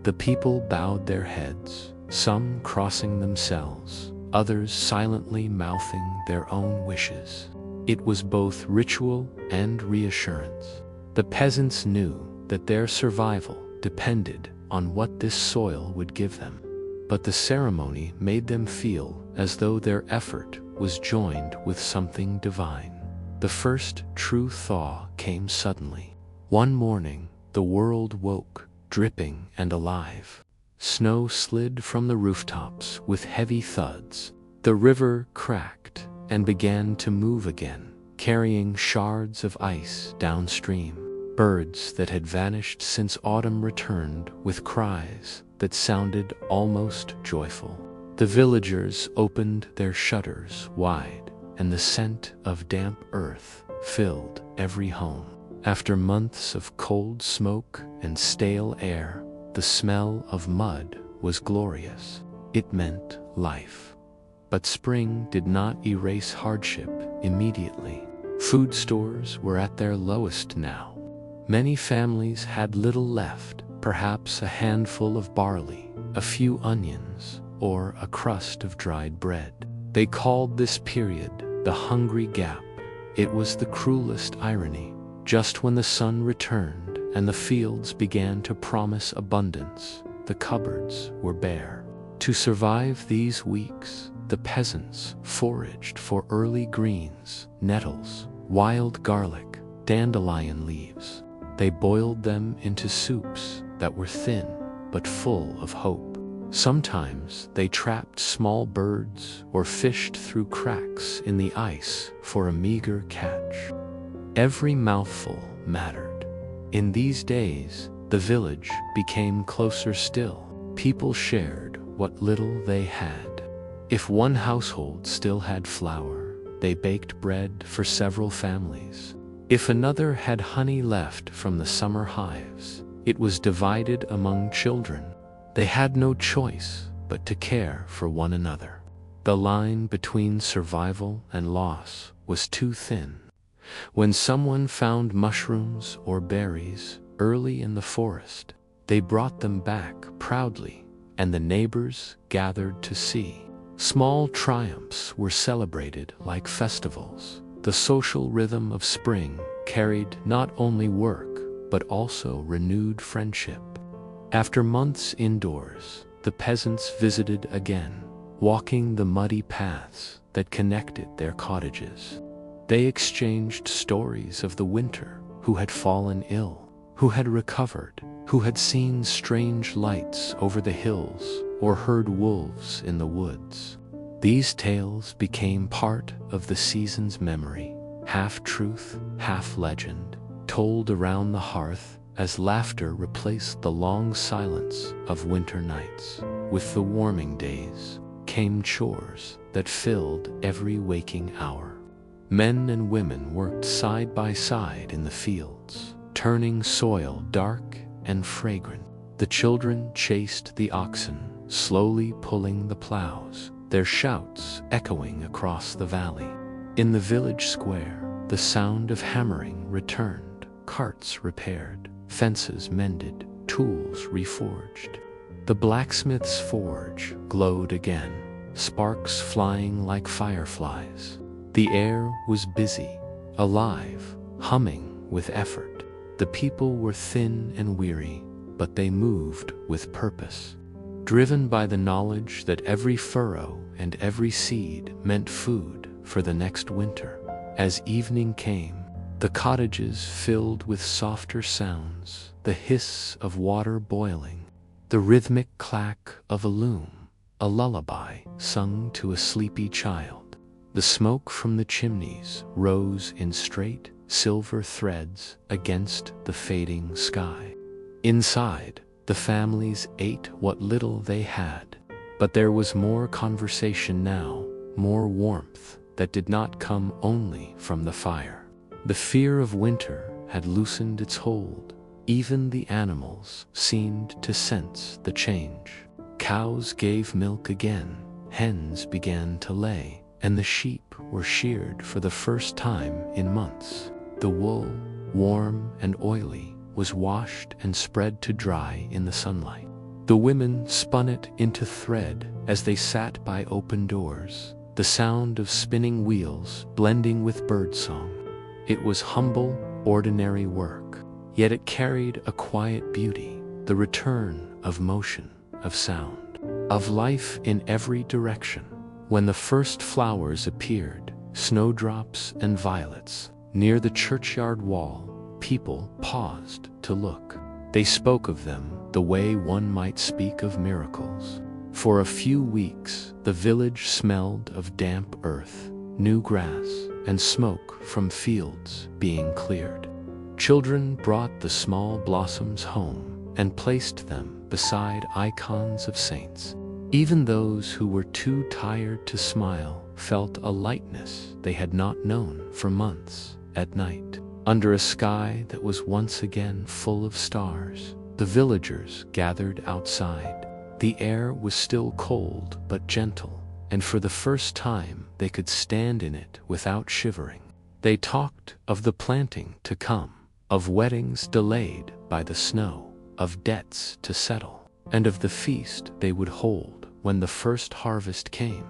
The people bowed their heads, some crossing themselves, others silently mouthing their own wishes. It was both ritual and reassurance. The peasants knew that their survival depended on what this soil would give them. But the ceremony made them feel as though their effort was joined with something divine. The first true thaw came suddenly. One morning, the world woke, dripping and alive. Snow slid from the rooftops with heavy thuds. The river cracked and began to move again, carrying shards of ice downstream. Birds that had vanished since autumn returned with cries that sounded almost joyful. The villagers opened their shutters wide, and the scent of damp earth filled every home. After months of cold smoke and stale air, the smell of mud was glorious. It meant life. But spring did not erase hardship immediately. Food stores were at their lowest now. Many families had little left, perhaps a handful of barley, a few onions, or a crust of dried bread. They called this period the hungry gap. It was the cruelest irony. Just when the sun returned and the fields began to promise abundance, the cupboards were bare. To survive these weeks, the peasants foraged for early greens, nettles, wild garlic, dandelion leaves. They boiled them into soups that were thin but full of hope. Sometimes they trapped small birds or fished through cracks in the ice for a meager catch. Every mouthful mattered. In these days, the village became closer still. People shared what little they had. If one household still had flour, they baked bread for several families. If another had honey left from the summer hives, it was divided among children. They had no choice but to care for one another. The line between survival and loss was too thin. When someone found mushrooms or berries early in the forest, they brought them back proudly, and the neighbors gathered to see. Small triumphs were celebrated like festivals. The social rhythm of spring carried not only work, but also renewed friendship. After months indoors, the peasants visited again, walking the muddy paths that connected their cottages. They exchanged stories of the winter, who had fallen ill, who had recovered, who had seen strange lights over the hills or heard wolves in the woods. These tales became part of the season's memory, half truth, half legend, told around the hearth as laughter replaced the long silence of winter nights. With the warming days came chores that filled every waking hour. Men and women worked side by side in the fields, turning soil dark and fragrant. The children chased the oxen, slowly pulling the plows, their shouts echoing across the valley. In the village square, the sound of hammering returned, carts repaired, fences mended, tools reforged. The blacksmith's forge glowed again, sparks flying like fireflies. The air was busy, alive, humming with effort. The people were thin and weary, but they moved with purpose, driven by the knowledge that every furrow and every seed meant food for the next winter. As evening came, the cottages filled with softer sounds, the hiss of water boiling, the rhythmic clack of a loom, a lullaby sung to a sleepy child. The smoke from the chimneys rose in straight, silver threads against the fading sky. Inside, the families ate what little they had, but there was more conversation now, more warmth that did not come only from the fire. The fear of winter had loosened its hold. Even the animals seemed to sense the change. Cows gave milk again, hens began to lay, and the sheep were sheared for the first time in months. The wool, warm and oily, was washed and spread to dry in the sunlight. The women spun it into thread as they sat by open doors, the sound of spinning wheels blending with birdsong. It was humble, ordinary work, yet it carried a quiet beauty, the return of motion, of sound, of life in every direction. When the first flowers appeared, snowdrops and violets, near the churchyard wall, people paused to look. They spoke of them the way one might speak of miracles. For a few weeks, the village smelled of damp earth, new grass, and smoke from fields being cleared. Children brought the small blossoms home and placed them beside icons of saints. Even those who were too tired to smile felt a lightness they had not known for months. At night, under a sky that was once again full of stars, the villagers gathered outside. The air was still cold but gentle, and for the first time they could stand in it without shivering. They talked of the planting to come, of weddings delayed by the snow, of debts to settle, and of the feast they would hold when the first harvest came.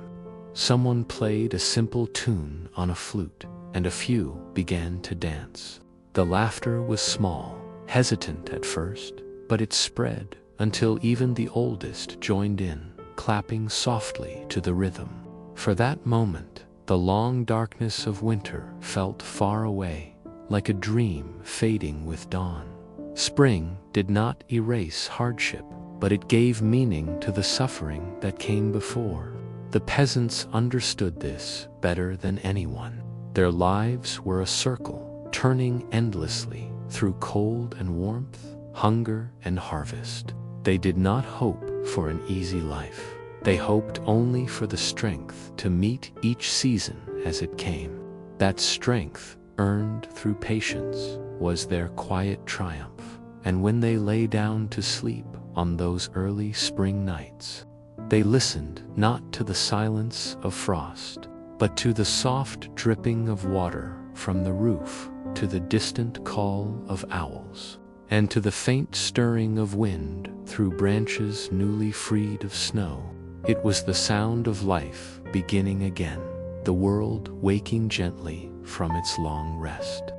Someone played a simple tune on a flute, and a few began to dance. The laughter was small, hesitant at first, but it spread until even the oldest joined in, clapping softly to the rhythm. For that moment, the long darkness of winter felt far away, like a dream fading with dawn. Spring did not erase hardship, but it gave meaning to the suffering that came before. The peasants understood this better than anyone. Their lives were a circle, turning endlessly through cold and warmth, hunger and harvest. They did not hope for an easy life. They hoped only for the strength to meet each season as it came. That strength, earned through patience, was their quiet triumph. And when they lay down to sleep on those early spring nights, they listened not to the silence of frost, but to the soft dripping of water from the roof, to the distant call of owls, and to the faint stirring of wind through branches newly freed of snow. It was the sound of life beginning again, the world waking gently from its long rest.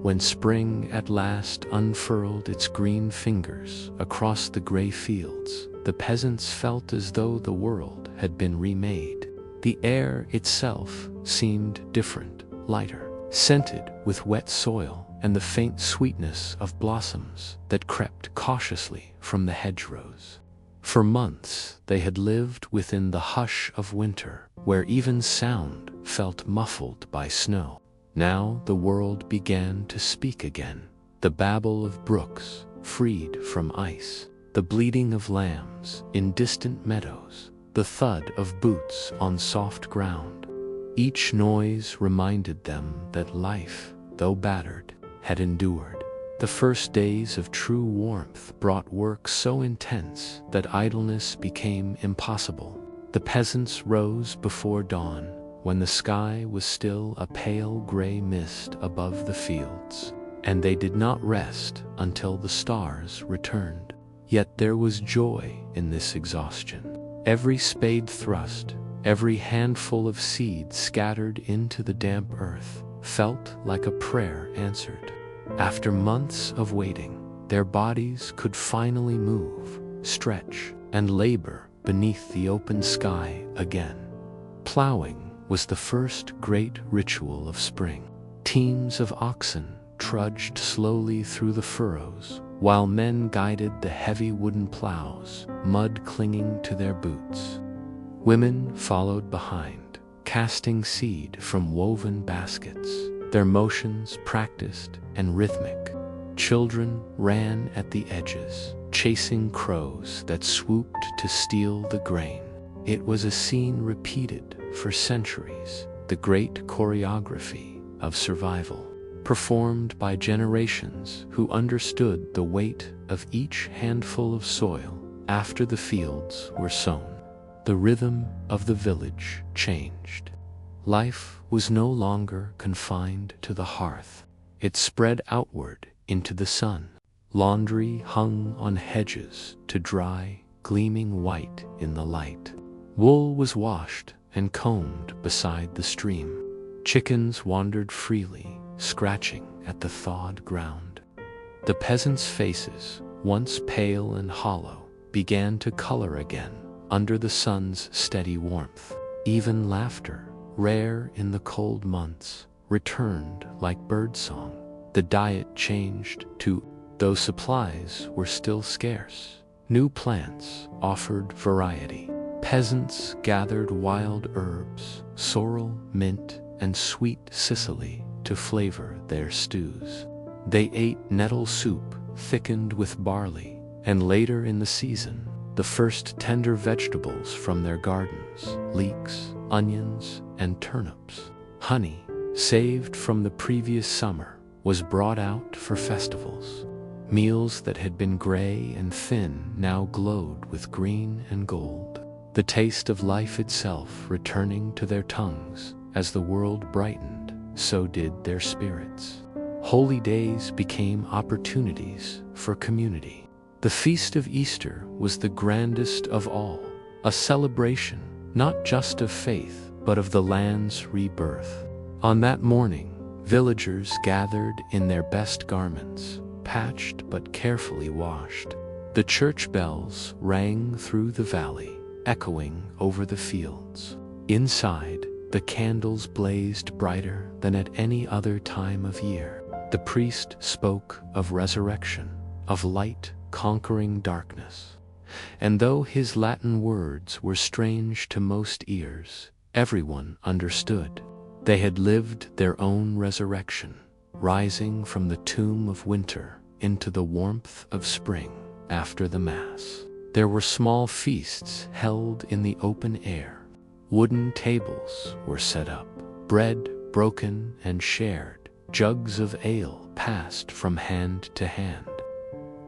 When spring at last unfurled its green fingers across the gray fields, the peasants felt as though the world had been remade. The air itself seemed different, lighter, scented with wet soil and the faint sweetness of blossoms that crept cautiously from the hedgerows. For months they had lived within the hush of winter, where even sound felt muffled by snow. Now the world began to speak again. The babble of brooks, freed from ice, the bleating of lambs in distant meadows, the thud of boots on soft ground. Each noise reminded them that life, though battered, had endured. The first days of true warmth brought work so intense that idleness became impossible. The peasants rose before dawn, when the sky was still a pale gray mist above the fields, and they did not rest until the stars returned. Yet there was joy in this exhaustion. Every spade thrust, Every handful of seed scattered into the damp earth felt like a prayer answered. After months of waiting, their bodies could finally move, stretch, and labor beneath the open sky again. Plowing was the first great ritual of spring. Teams of oxen trudged slowly through the furrows, while men guided the heavy wooden plows, mud clinging to their boots. Women followed behind, casting seed from woven baskets, their motions practiced and rhythmic. Children ran at the edges, chasing crows that swooped to steal the grain. It was a scene repeated for centuries, the great choreography of survival, performed by generations who understood the weight of each handful of soil after the fields were sown. The rhythm of the village changed. Life was no longer confined to the hearth. It spread outward into the sun. Laundry hung on hedges to dry, gleaming white in the light. Wool was washed and combed beside the stream. Chickens wandered freely, scratching at the thawed ground. The peasants' faces, once pale and hollow, began to color again under the sun's steady warmth. Even laughter, rare in the cold months, returned like birdsong. The diet changed too, though supplies were still scarce. New plants offered variety. Peasants gathered wild herbs, sorrel, mint, and sweet cicely to flavor their stews. They ate nettle soup thickened with barley, and later in the season, the first tender vegetables from their gardens, leeks, onions, and turnips. Honey, saved from the previous summer, was brought out for festivals. Meals that had been gray and thin now glowed with green and gold. The taste of life itself returning to their tongues. As the world brightened, so did their spirits. Holy days became opportunities for community. The Feast of Easter was the grandest of all, a celebration not just of faith, but of the land's rebirth. On that morning, villagers gathered in their best garments, patched but carefully washed. The church bells rang through the valley, echoing over the fields. Inside, the candles blazed brighter than at any other time of year. The priest spoke of resurrection, of light conquering darkness. And though his Latin words were strange to most ears, everyone understood. They had lived their own resurrection, rising from the tomb of winter into the warmth of spring. After the Mass, there were small feasts held in the open air. Wooden tables were set up, bread broken and shared, jugs of ale passed from hand to hand.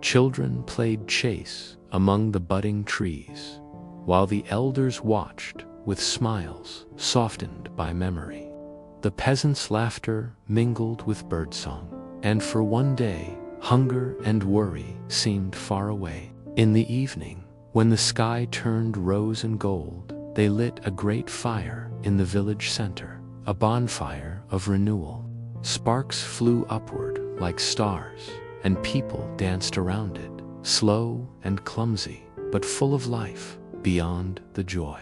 Children played chase among the budding trees, while the elders watched with smiles softened by memory. The peasants' laughter mingled with birdsong, and for one day, hunger and worry seemed far away. In the evening, when the sky turned rose and gold, they lit a great fire in the village center, a bonfire of renewal. Sparks flew upward like stars, and people danced around it, slow and clumsy, but full of life beyond the joy.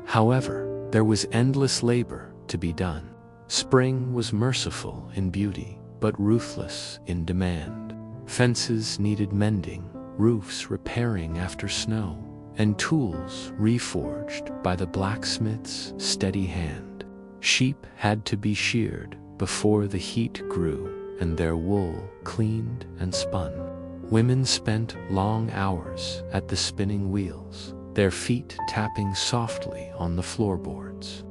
However, there was endless labor to be done. Spring was merciful in beauty, but ruthless in demand. Fences needed mending, roofs repairing after snow, and tools reforged by the blacksmith's steady hand. Sheep had to be sheared before the heat grew, and their wool cleaned and spun. Women spent long hours at the spinning wheels, their feet tapping softly on the floorboards.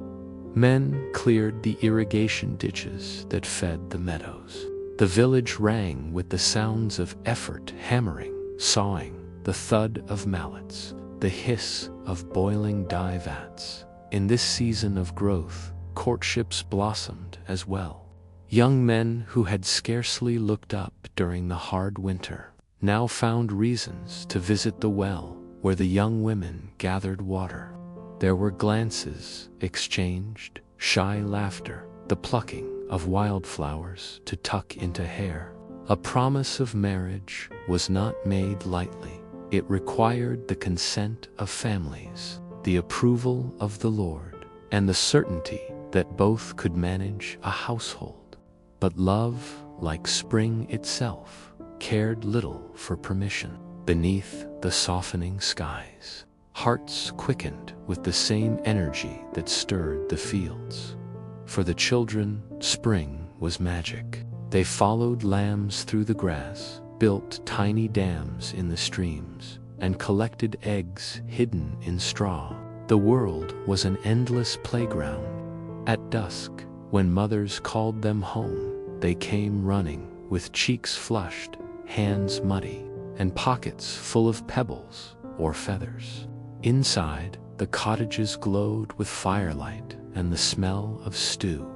Men cleared the irrigation ditches that fed the meadows. The village rang with the sounds of effort, hammering, sawing, the thud of mallets, the hiss of boiling dye vats. In this season of growth, courtships blossomed as well. Young men who had scarcely looked up during the hard winter now found reasons to visit the well where the young women gathered water. There were glances exchanged, shy laughter, the plucking of wildflowers to tuck into hair. A promise of marriage was not made lightly. It required the consent of families, the approval of the Lord, and the certainty that both could manage a household. But love, like spring itself, cared little for permission. Beneath the softening skies, hearts quickened with the same energy that stirred the fields. For the children, spring was magic. They followed lambs through the grass, built tiny dams in the streams, and collected eggs hidden in straw. The world was an endless playground. At dusk, when mothers called them home, they came running, with cheeks flushed, hands muddy, and pockets full of pebbles or feathers. Inside, the cottages glowed with firelight and the smell of stew.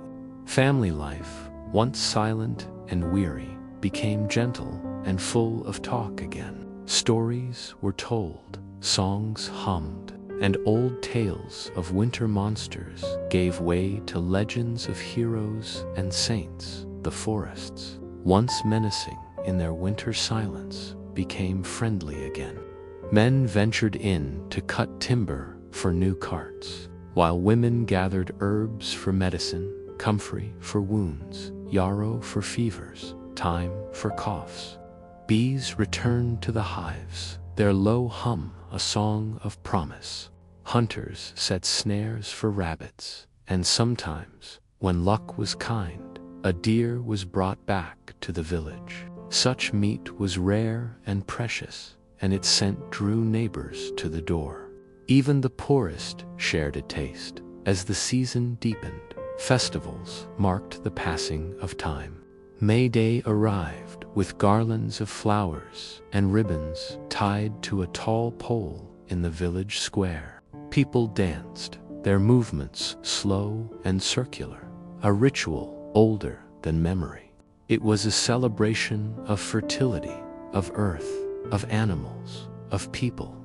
Family life, once silent and weary, became gentle and full of talk again. Stories were told, songs hummed, and old tales of winter monsters gave way to legends of heroes and saints. The forests, once menacing in their winter silence, became friendly again. Men ventured in to cut timber for new carts, while women gathered herbs for medicine, comfrey for wounds, yarrow for fevers, thyme for coughs. Bees returned to the hives, their low hum a song of promise. Hunters set snares for rabbits, and sometimes, when luck was kind, a deer was brought back to the village. Such meat was rare and precious, and its scent drew neighbors to the door. Even the poorest shared a taste. As the season deepened, festivals marked the passing of time. May Day arrived with garlands of flowers and ribbons tied to a tall pole in the village square. People danced, their movements slow and circular, a ritual older than memory. It was a celebration of fertility, of earth, of animals, of people.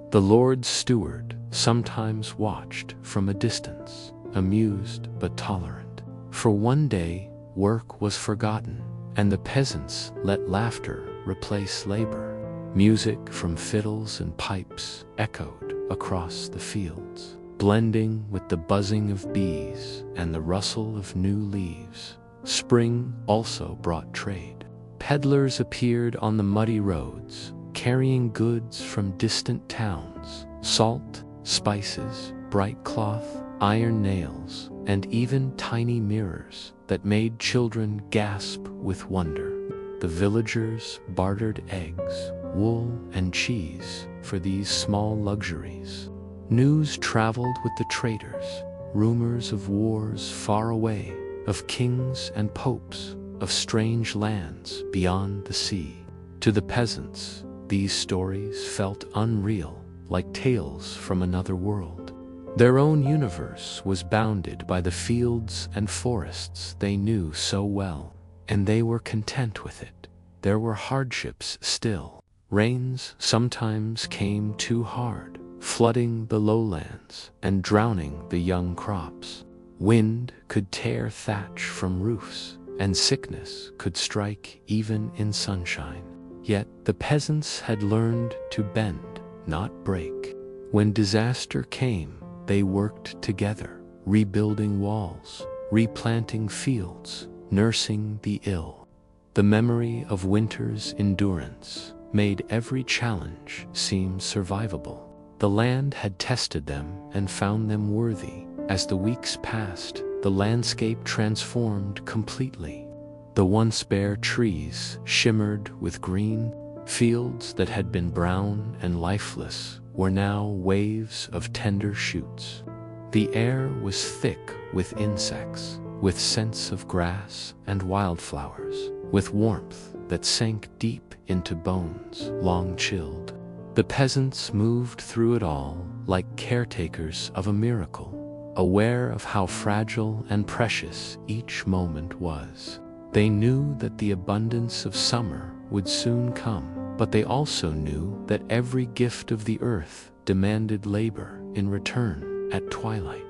The Lord's steward sometimes watched from a distance, amused but tolerant. For one day, work was forgotten, and the peasants let laughter replace labor. Music from fiddles and pipes echoed across the fields, blending with the buzzing of bees and the rustle of new leaves. Spring also brought trade. Peddlers appeared on the muddy roads, carrying goods from distant towns, salt, spices, bright cloth, iron nails, and even tiny mirrors that made children gasp with wonder. The villagers bartered eggs, wool, and cheese for these small luxuries. News traveled with the traders, rumors of wars far away, of kings and popes, of strange lands beyond the sea. To the peasants, these stories felt unreal, like tales from another world. Their own universe was bounded by the fields and forests they knew so well, and they were content with it. There were hardships still. Rains sometimes came too hard, flooding the lowlands and drowning the young crops. Wind could tear thatch from roofs, and sickness could strike even in sunshine. Yet the peasants had learned to bend, not break. When disaster came, they worked together, rebuilding walls, replanting fields, nursing the ill. The memory of winter's endurance made every challenge seem survivable. The land had tested them and found them worthy. As the weeks passed, the landscape transformed completely. The once bare trees shimmered with green. Fields that had been brown and lifeless were now waves of tender shoots. The air was thick with insects, with scents of grass and wildflowers, with warmth that sank deep into bones long chilled. The peasants moved through it all like caretakers of a miracle, aware of how fragile and precious each moment was. They knew that the abundance of summer would soon come, but they also knew that every gift of the earth demanded labor in return at twilight.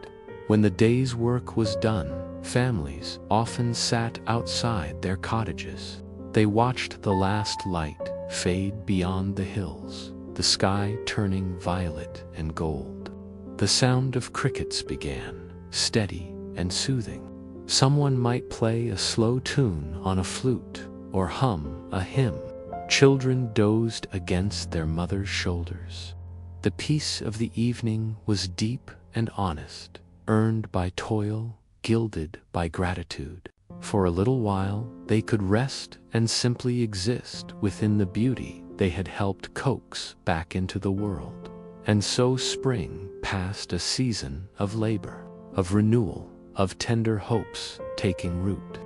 When the day's work was done, families often sat outside their cottages. They watched the last light fade beyond the hills, the sky turning violet and gold. The sound of crickets began, steady and soothing. Someone might play a slow tune on a flute or hum a hymn. Children dozed against their mothers' shoulders. The peace of the evening was deep and honest, earned by toil, gilded by gratitude. For a little while, they could rest and simply exist within the beauty they had helped coax back into the world. And so spring passed, a season of labor, of renewal, of tender hopes taking root.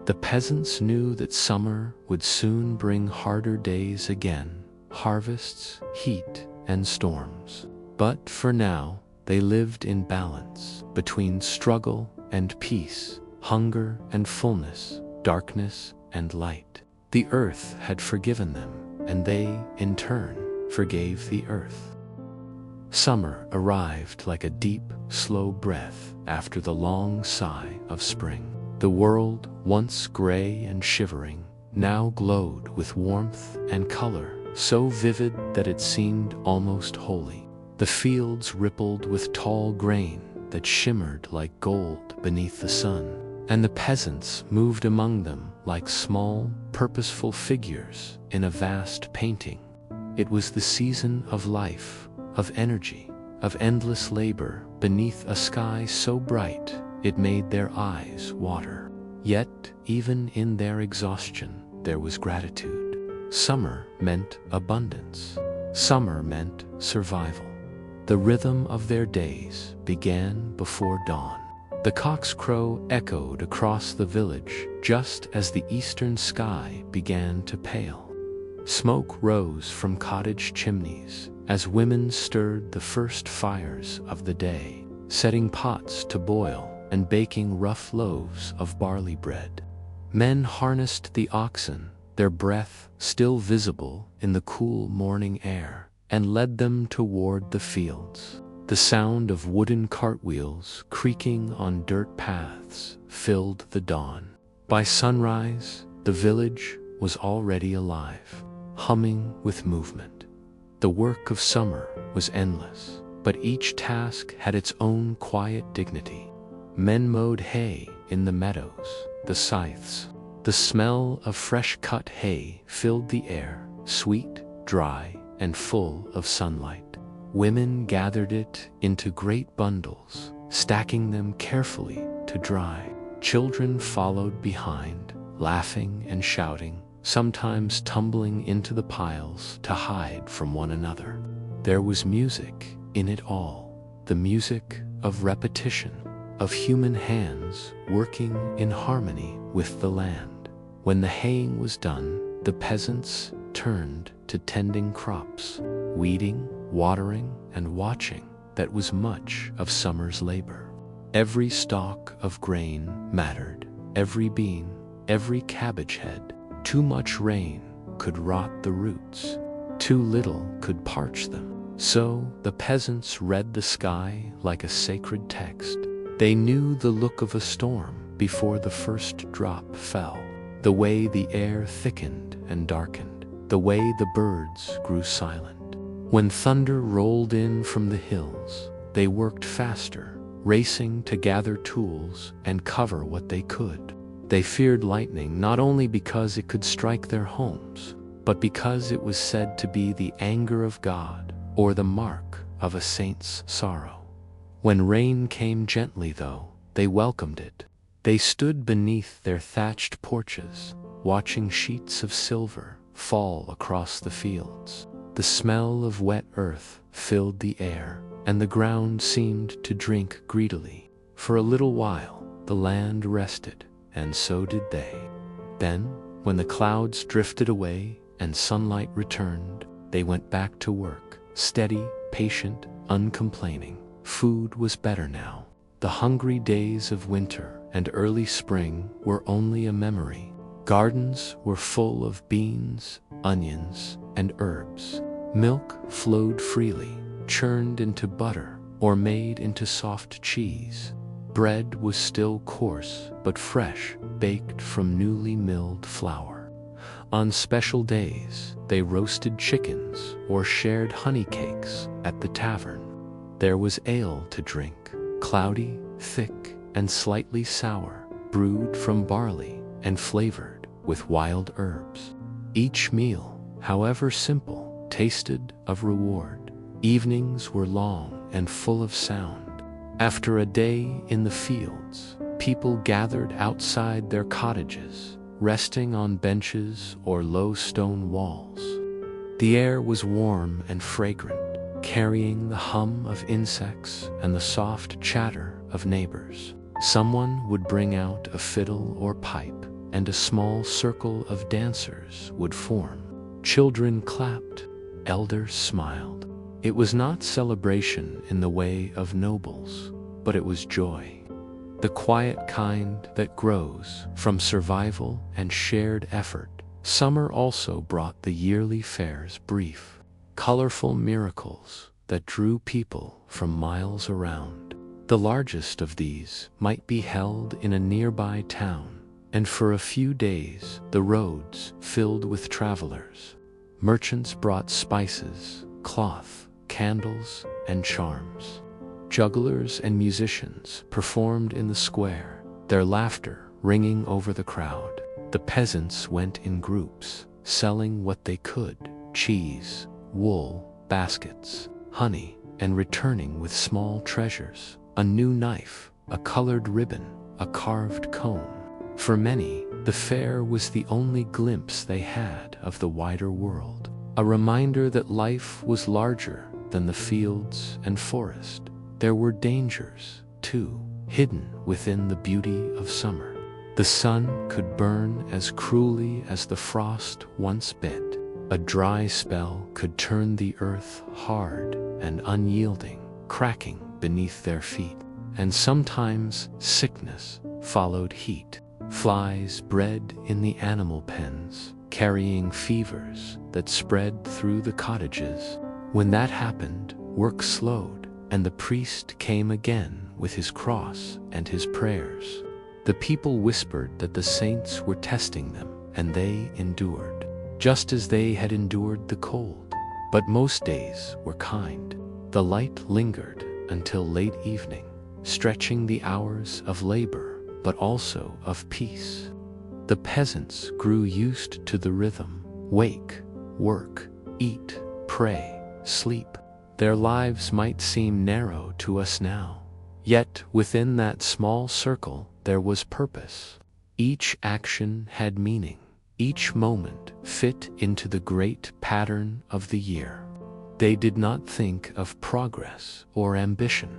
The peasants knew that summer would soon bring harder days again, harvests, heat, and storms. But for now, they lived in balance between struggle and peace, hunger and fullness, darkness and light. The earth had forgiven them, and they, in turn, forgave the earth. Summer arrived like a deep, slow breath after the long sigh of spring. The world, once gray and shivering, now glowed with warmth and color, so vivid that it seemed almost holy. The fields rippled with tall grain that shimmered like gold beneath the sun, and the peasants moved among them like small, purposeful figures in a vast painting. It was the season of life, of energy, of endless labor beneath a sky so bright it made their eyes water. Yet, even in their exhaustion, there was gratitude. Summer meant abundance. Summer meant survival. The rhythm of their days began before dawn. The cock's crow echoed across the village just as the eastern sky began to pale. Smoke rose from cottage chimneys as women stirred the first fires of the day, setting pots to boil and baking rough loaves of barley bread. Men harnessed the oxen, their breath still visible in the cool morning air, and led them toward the fields. The sound of wooden cartwheels creaking on dirt paths filled the dawn. By sunrise, the village was already alive, humming with movement. The work of summer was endless, but each task had its own quiet dignity. Men mowed hay in the meadows, the scythes. The smell of fresh-cut hay filled the air, sweet, dry, and full of sunlight. Women gathered it into great bundles, stacking them carefully to dry. Children followed behind, laughing and shouting, sometimes tumbling into the piles to hide from one another. There was music in it all, the music of repetition, of human hands working in harmony with the land. When the haying was done, the peasants turned to tending crops, weeding, watering, and watching. That was much of summer's labor. Every stalk of grain mattered, every bean, every cabbage head. Too much rain could rot the roots, too little could parch them. So the peasants read the sky like a sacred text. They knew the look of a storm before the first drop fell, the way the air thickened and darkened, the way the birds grew silent. When thunder rolled in from the hills, they worked faster, racing to gather tools and cover what they could. They feared lightning not only because it could strike their homes, but because it was said to be the anger of God or the mark of a saint's sorrow. When rain came gently, though, they welcomed it. They stood beneath their thatched porches, watching sheets of silver fall across the fields. The smell of wet earth filled the air, and the ground seemed to drink greedily. For a little while, the land rested, and so did they. Then, when the clouds drifted away and sunlight returned, they went back to work, steady, patient, uncomplaining. Food was better now. The hungry days of winter and early spring were only a memory. Gardens were full of beans, onions, and herbs. Milk flowed freely, churned into butter or made into soft cheese. Bread was still coarse but fresh, baked from newly milled flour. On special days, they roasted chickens or shared honey cakes at the tavern. There was ale to drink, cloudy, thick, and slightly sour, brewed from barley and flavored with wild herbs. Each meal, however simple, tasted of reward. Evenings were long and full of sound. After a day in the fields, people gathered outside their cottages, resting on benches or low stone walls. The air was warm and fragrant, carrying the hum of insects and the soft chatter of neighbors. Someone would bring out a fiddle or pipe, and a small circle of dancers would form. Children clapped, elders smiled. It was not celebration in the way of nobles, but it was joy. The quiet kind that grows from survival and shared effort. Summer also brought the yearly fairs, brief, colorful miracles that drew people from miles around. The largest of these might be held in a nearby town, and for a few days the roads filled with travelers. Merchants brought spices, cloth, candles, and charms. Jugglers and musicians performed in the square, their laughter ringing over the crowd. The peasants went in groups, selling what they could: cheese, wool, baskets, honey, and returning with small treasures: a new knife, a colored ribbon, a carved comb. For many, the fair was the only glimpse they had of the wider world, a reminder that life was larger than the fields and forest. There were dangers, too, hidden within the beauty of summer. The sun could burn as cruelly as the frost once bit. A dry spell could turn the earth hard and unyielding, cracking beneath their feet. And sometimes sickness followed heat. Flies bred in the animal pens, carrying fevers that spread through the cottages. When that happened, work slowed, and the priest came again with his cross and his prayers. The people whispered that the saints were testing them, and they endured, just as they had endured the cold. But most days were kind. The light lingered until late evening, stretching the hours of labor, but also of peace. The peasants grew used to the rhythm: wake, work, eat, pray, sleep. Their lives might seem narrow to us now, yet within that small circle there was purpose. Each action had meaning, each moment fit into the great pattern of the year. They did not think of progress or ambition.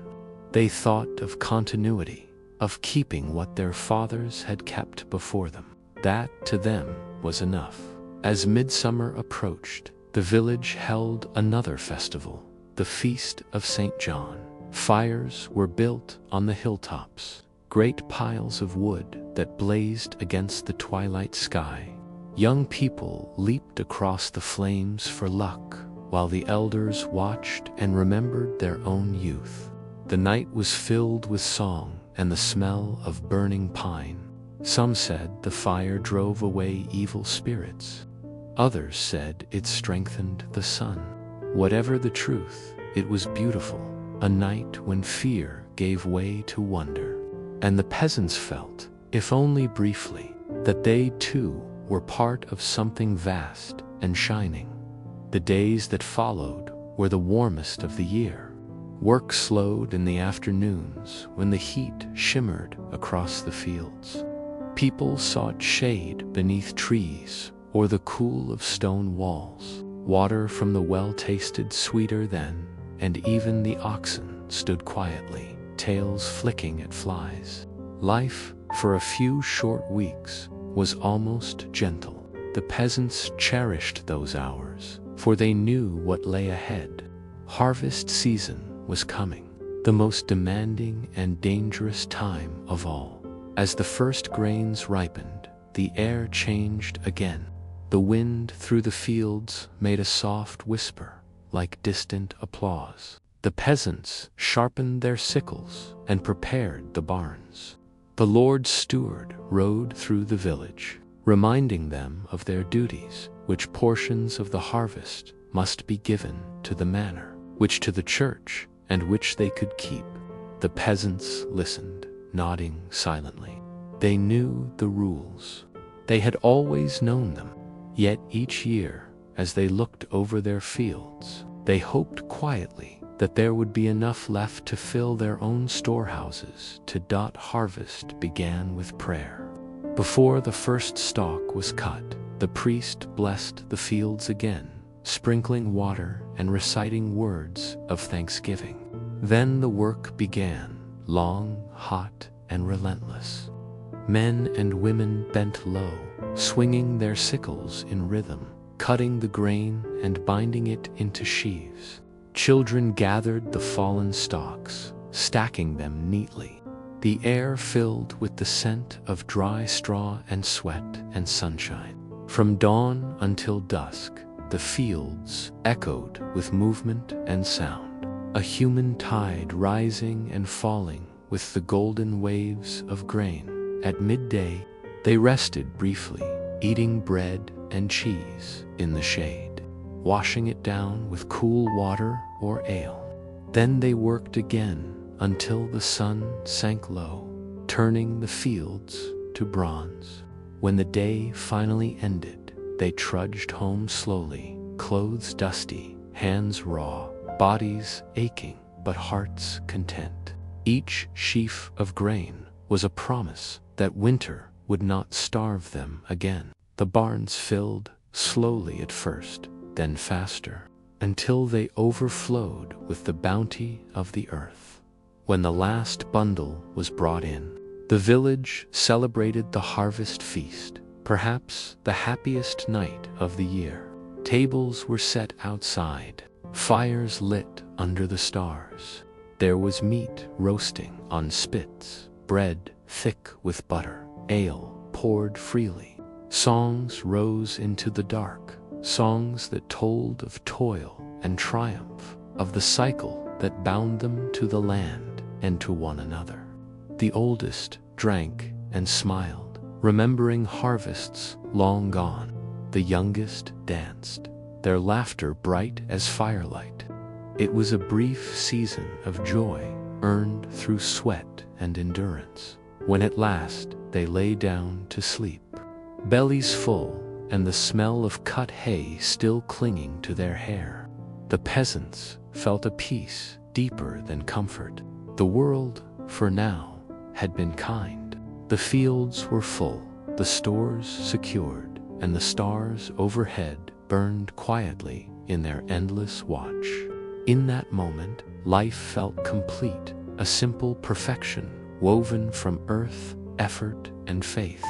They thought of continuity, of keeping what their fathers had kept before them. That, to them, was enough. As midsummer approached, the village held another festival, the Feast of St. John. Fires were built on the hilltops, great piles of wood that blazed against the twilight sky. Young people leaped across the flames for luck, while the elders watched and remembered their own youth. The night was filled with song and the smell of burning pine. Some said the fire drove away evil spirits. Others said it strengthened the sun. Whatever the truth, it was beautiful, a night when fear gave way to wonder. And the peasants felt, if only briefly, that they too were part of something vast and shining. The days that followed were the warmest of the year. Work slowed in the afternoons when the heat shimmered across the fields. People sought shade beneath trees or the cool of stone walls. Water from the well tasted sweeter then, and even the oxen stood quietly, tails flicking at flies. Life, for a few short weeks, was almost gentle. The peasants cherished those hours, for they knew what lay ahead. Harvest season was coming, the most demanding and dangerous time of all. As the first grains ripened, the air changed again. The wind through the fields made a soft whisper, like distant applause. The peasants sharpened their sickles and prepared the barns. The Lord's steward rode through the village, reminding them of their duties, which portions of the harvest must be given to the manor, which to the church, and which they could keep. The peasants listened, nodding silently. They knew the rules. They had always known them. Yet each year, as they looked over their fields, they hoped quietly that there would be enough left to fill their own storehouses. Harvest began with prayer. Before the first stalk was cut, the priest blessed the fields again, sprinkling water and reciting words of thanksgiving. Then the work began, long, hot, and relentless. Men and women bent low, swinging their sickles in rhythm, cutting the grain and binding it into sheaves. Children gathered the fallen stalks, stacking them neatly. The air filled with the scent of dry straw and sweat and sunshine. From dawn until dusk, the fields echoed with movement and sound, a human tide rising and falling with the golden waves of grain. At midday, they rested briefly, eating bread and cheese in the shade, washing it down with cool water or ale. Then they worked again until the sun sank low, turning the fields to bronze. When the day finally ended, they trudged home slowly, clothes dusty, hands raw, bodies aching, but hearts content. Each sheaf of grain was a promise that winter would not starve them again. The barns filled, slowly at first, then faster, until they overflowed with the bounty of the earth. When the last bundle was brought in, the village celebrated the harvest feast, perhaps the happiest night of the year. Tables were set outside, fires lit under the stars. There was meat roasting on spits, bread thick with butter, ale poured freely. Songs rose into the dark, songs that told of toil and triumph, of the cycle that bound them to the land and to one another. The oldest drank and smiled, remembering harvests long gone. The youngest danced, their laughter bright as firelight. It was a brief season of joy, earned through sweat and endurance, when at last they lay down to sleep, bellies full and the smell of cut hay still clinging to their hair. The peasants felt a peace deeper than comfort. The world, for now, had been kind. The fields were full, the stores secured, and the stars overhead burned quietly in their endless watch. In that moment, life felt complete, a simple perfection woven from earth, effort, and faith.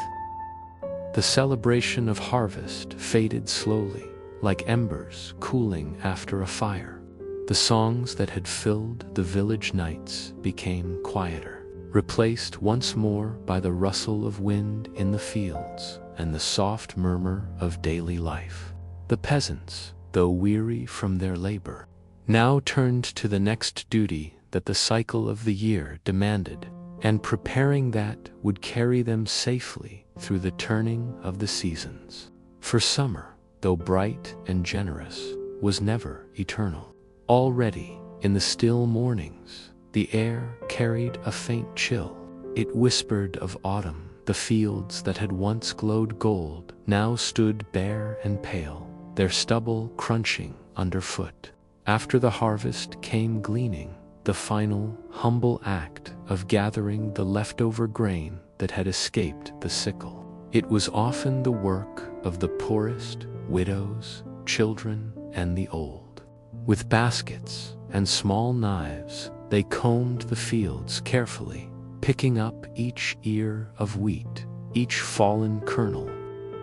The celebration of harvest faded slowly, like embers cooling after a fire. The songs that had filled the village nights became quieter, replaced once more by the rustle of wind in the fields and the soft murmur of daily life. The peasants, though weary from their labor, now turned to the next duty that the cycle of the year demanded, and preparing that would carry them safely through the turning of the seasons. For summer, though bright and generous, was never eternal. Already, in the still mornings, the air carried a faint chill. It whispered of autumn. The fields that had once glowed gold now stood bare and pale, their stubble crunching underfoot. After the harvest came gleaning, the final, humble act of gathering the leftover grain that had escaped the sickle. It was often the work of the poorest, widows, children, and the old. With baskets and small knives, they combed the fields carefully, picking up each ear of wheat, each fallen kernel.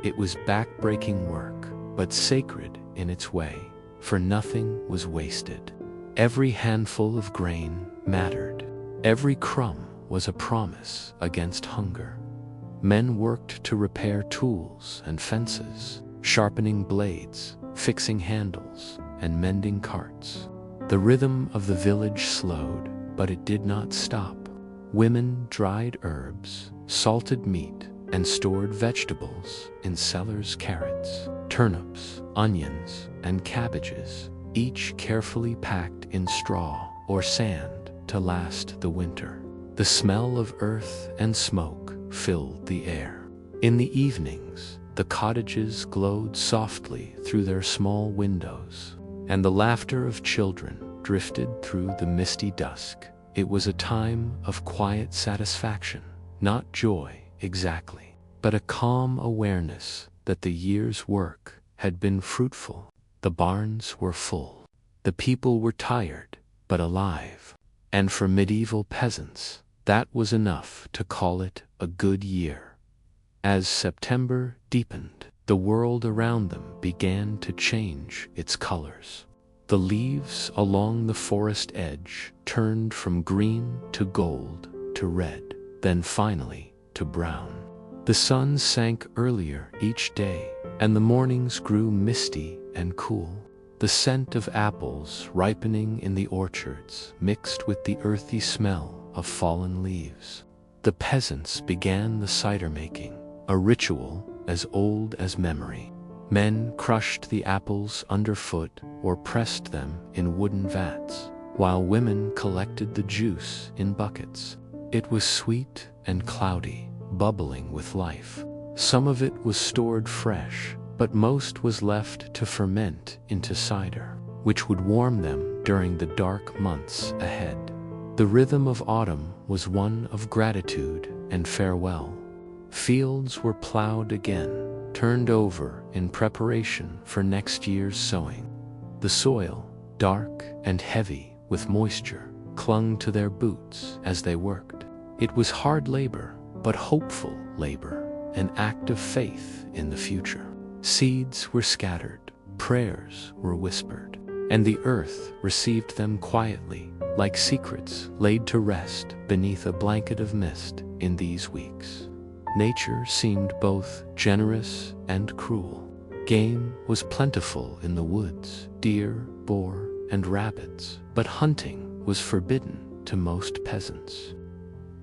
It was back-breaking work, but sacred in its way, for nothing was wasted. Every handful of grain mattered. Every crumb was a promise against hunger. Men worked to repair tools and fences, sharpening blades, fixing handles, and mending carts. The rhythm of the village slowed, but it did not stop. Women dried herbs, salted meat, and stored vegetables in cellars: carrots, turnips, onions, and cabbages, each carefully packed in straw or sand to last the winter. The smell of earth and smoke filled the air. In the evenings, the cottages glowed softly through their small windows, and the laughter of children drifted through the misty dusk. It was a time of quiet satisfaction, not joy exactly, but a calm awareness that the year's work had been fruitful. The barns were full. The people were tired, but alive. And for medieval peasants, that was enough to call it a good year. As September deepened, the world around them began to change its colors. The leaves along the forest edge turned from green to gold to red, then finally to brown. The sun sank earlier each day, and the mornings grew misty and cool. The scent of apples ripening in the orchards mixed with the earthy smell of fallen leaves. The peasants began the cider making, a ritual as old as memory. Men crushed the apples underfoot or pressed them in wooden vats, while women collected the juice in buckets. It was sweet and cloudy, bubbling with life. Some of it was stored fresh, but most was left to ferment into cider, which would warm them during the dark months ahead. The rhythm of autumn was one of gratitude and farewell. Fields were plowed again, turned over in preparation for next year's sowing. The soil, dark and heavy with moisture, clung to their boots as they worked. It was hard labor, but hopeful labor, an act of faith in the future. Seeds were scattered, prayers were whispered, and the earth received them quietly, like secrets laid to rest beneath a blanket of mist. In these weeks, nature seemed both generous and cruel. Game was plentiful in the woods, deer, boar, and rabbits, but hunting was forbidden to most peasants.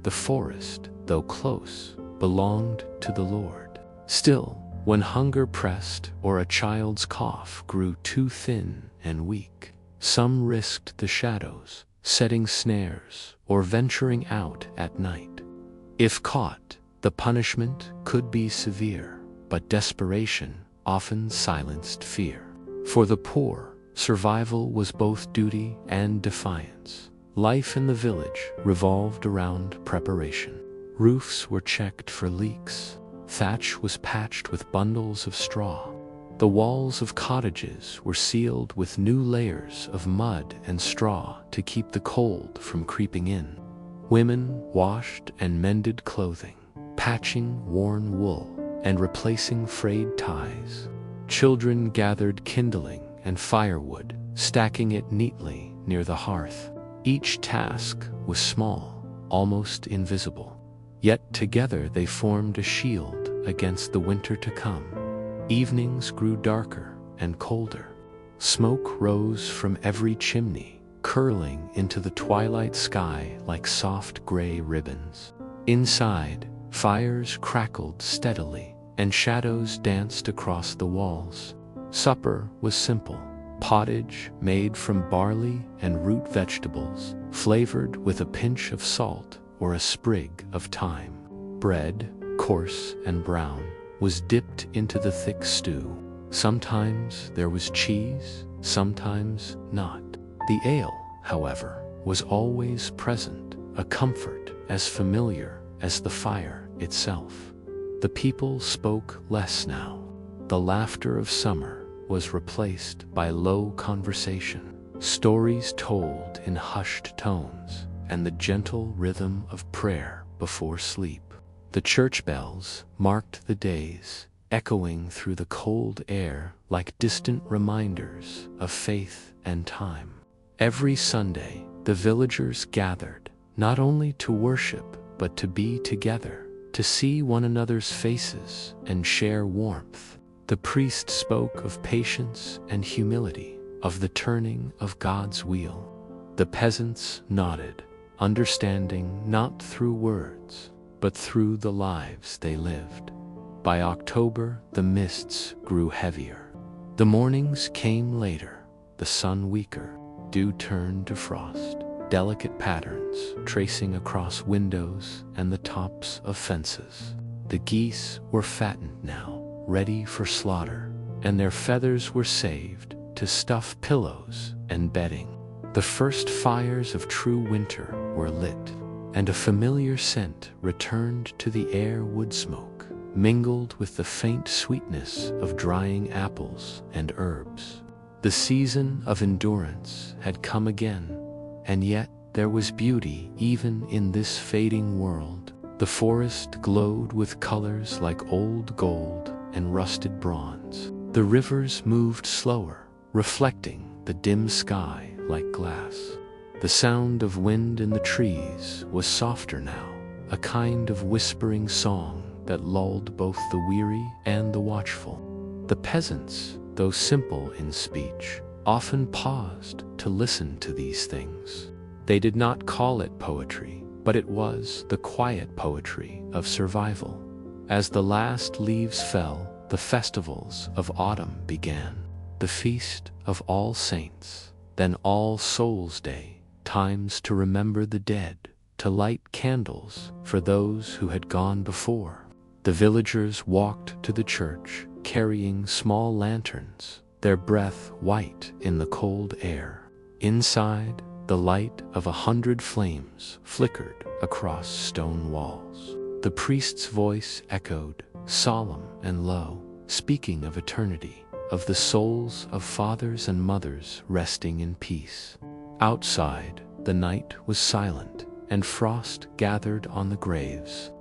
The forest, though close, belonged to the Lord. Still, when hunger pressed or a child's cough grew too thin and weak, some risked the shadows, setting snares or venturing out at night. If caught, the punishment could be severe, but desperation often silenced fear. For the poor, survival was both duty and defiance. Life in the village revolved around preparation. Roofs were checked for leaks. Thatch was patched with bundles of straw. The walls of cottages were sealed with new layers of mud and straw to keep the cold from creeping in. Women washed and mended clothing, patching worn wool and replacing frayed ties. Children gathered kindling and firewood, stacking it neatly near the hearth. Each task was small, almost invisible, yet together they formed a shield against the winter to come. Evenings grew darker and colder. Smoke rose from every chimney, curling into the twilight sky like soft gray ribbons. Inside, fires crackled steadily, and shadows danced across the walls. Supper was simple: pottage made from barley and root vegetables, flavored with a pinch of salt or a sprig of thyme. Bread, coarse and brown, was dipped into the thick stew. Sometimes there was cheese, sometimes not. The ale, however, was always present, a comfort as familiar as the fire itself. The people spoke less now. The laughter of summer was replaced by low conversation, stories told in hushed tones, and the gentle rhythm of prayer before sleep. The church bells marked the days, echoing through the cold air like distant reminders of faith and time. Every Sunday, the villagers gathered, not only to worship, but to be together, to see one another's faces and share warmth. The priest spoke of patience and humility, of the turning of God's wheel. The peasants nodded, understanding not through words, but through the lives they lived. By October, the mists grew heavier. The mornings came later, the sun weaker, dew turned to frost, delicate patterns tracing across windows and the tops of fences. The geese were fattened now, ready for slaughter, and their feathers were saved to stuff pillows and bedding. The first fires of true winter were lit, and a familiar scent returned to the air, wood smoke, mingled with the faint sweetness of drying apples and herbs. The season of endurance had come again, and yet there was beauty even in this fading world. The forest glowed with colors like old gold and rusted bronze. The rivers moved slower, reflecting the dim sky like glass. The sound of wind in the trees was softer now, a kind of whispering song that lulled both the weary and the watchful. The peasants, though simple in speech, often paused to listen to these things. They did not call it poetry, but it was the quiet poetry of survival. As the last leaves fell, the festivals of autumn began. The feast of All Saints, then All Souls' Day, times to remember the dead, to light candles for those who had gone before. The villagers walked to the church, carrying small lanterns, their breath white in the cold air. Inside, the light of 100 flames flickered across stone walls. The priest's voice echoed, solemn and low, speaking of eternity, of the souls of fathers and mothers resting in peace. Outside, the night was silent, and frost gathered on the graves.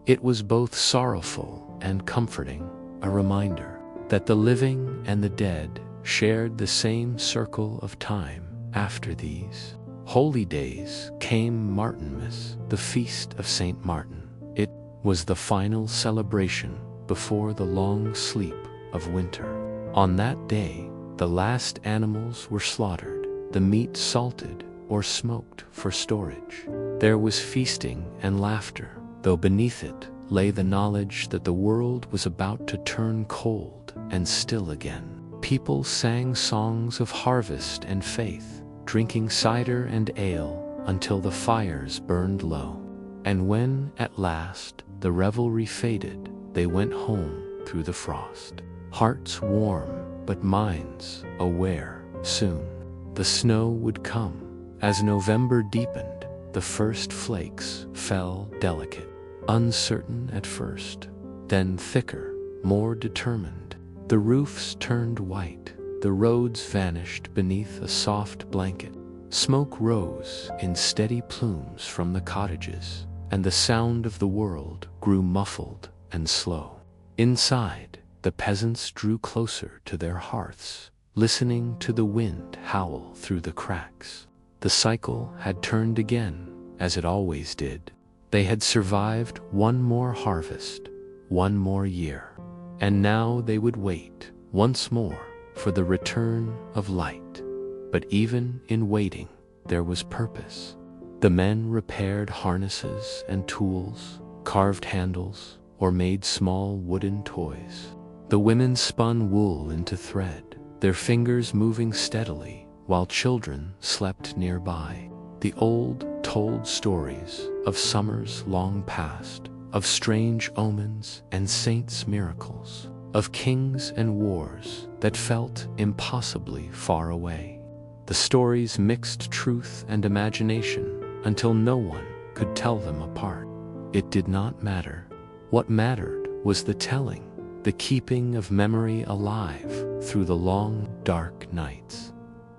It was both sorrowful and comforting, a reminder that the living and the dead shared the same circle of time. After these holy days came Martinmas, the feast of Saint Martin. It was the final celebration before the long sleep of winter. On that day, the last animals were slaughtered, the meat salted or smoked for storage. There was feasting and laughter, though beneath it lay the knowledge that the world was about to turn cold and still again. People sang songs of harvest and faith, drinking cider and ale until the fires burned low. And when, at last, the revelry faded, they went home through the frost. Hearts warm, but minds aware. Soon, the snow would come. As November deepened, the first flakes fell delicate, uncertain at first, then thicker, more determined. The roofs turned white, the roads vanished beneath a soft blanket. Smoke rose in steady plumes from the cottages, and the sound of the world grew muffled and slow. Inside, the peasants drew closer to their hearths, listening to the wind howl through the cracks. The cycle had turned again, as it always did. They had survived one more harvest, one more year, and now they would wait once more for the return of light. But even in waiting, there was purpose. The men repaired harnesses and tools, carved handles, or made small wooden toys. The women spun wool into thread, their fingers moving steadily, while children slept nearby. The old told stories of summers long past, of strange omens and saints' miracles, of kings and wars that felt impossibly far away. The stories mixed truth and imagination until no one could tell them apart. It did not matter. What mattered was the telling, the keeping of memory alive through the long, dark nights.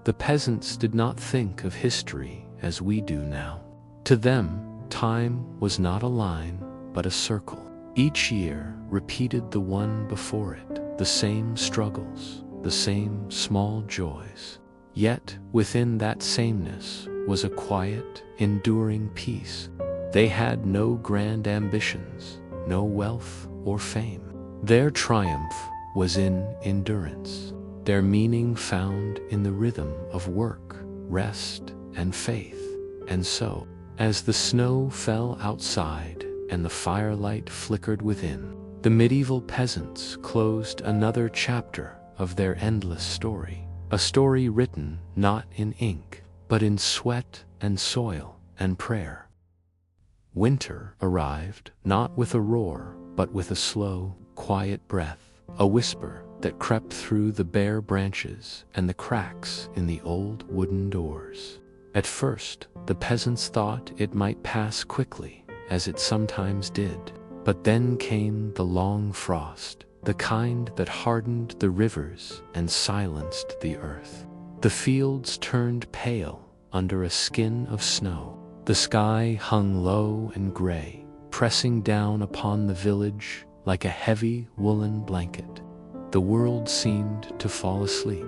The peasants did not think of history as we do now. To them, time was not a line, but a circle. Each year repeated the one before it, the same struggles, the same small joys. Yet within that sameness was a quiet, enduring peace. They had no grand ambitions, no wealth or fame. Their triumph was in endurance. their meaning found in the rhythm of work, rest, and faith. And so, as the snow fell outside and the firelight flickered within, the medieval peasants closed another chapter of their endless story. A story written not in ink, but in sweat and soil and prayer. Winter arrived, not with a roar, but with a slow, quiet breath, a whisper that crept through the bare branches and the cracks in the old wooden doors. At first, the peasants thought it might pass quickly, as it sometimes did. But then came the long frost, the kind that hardened the rivers and silenced the earth. The fields turned pale under a skin of snow. The sky hung low and gray, pressing down upon the village like a heavy woolen blanket. The world seemed to fall asleep,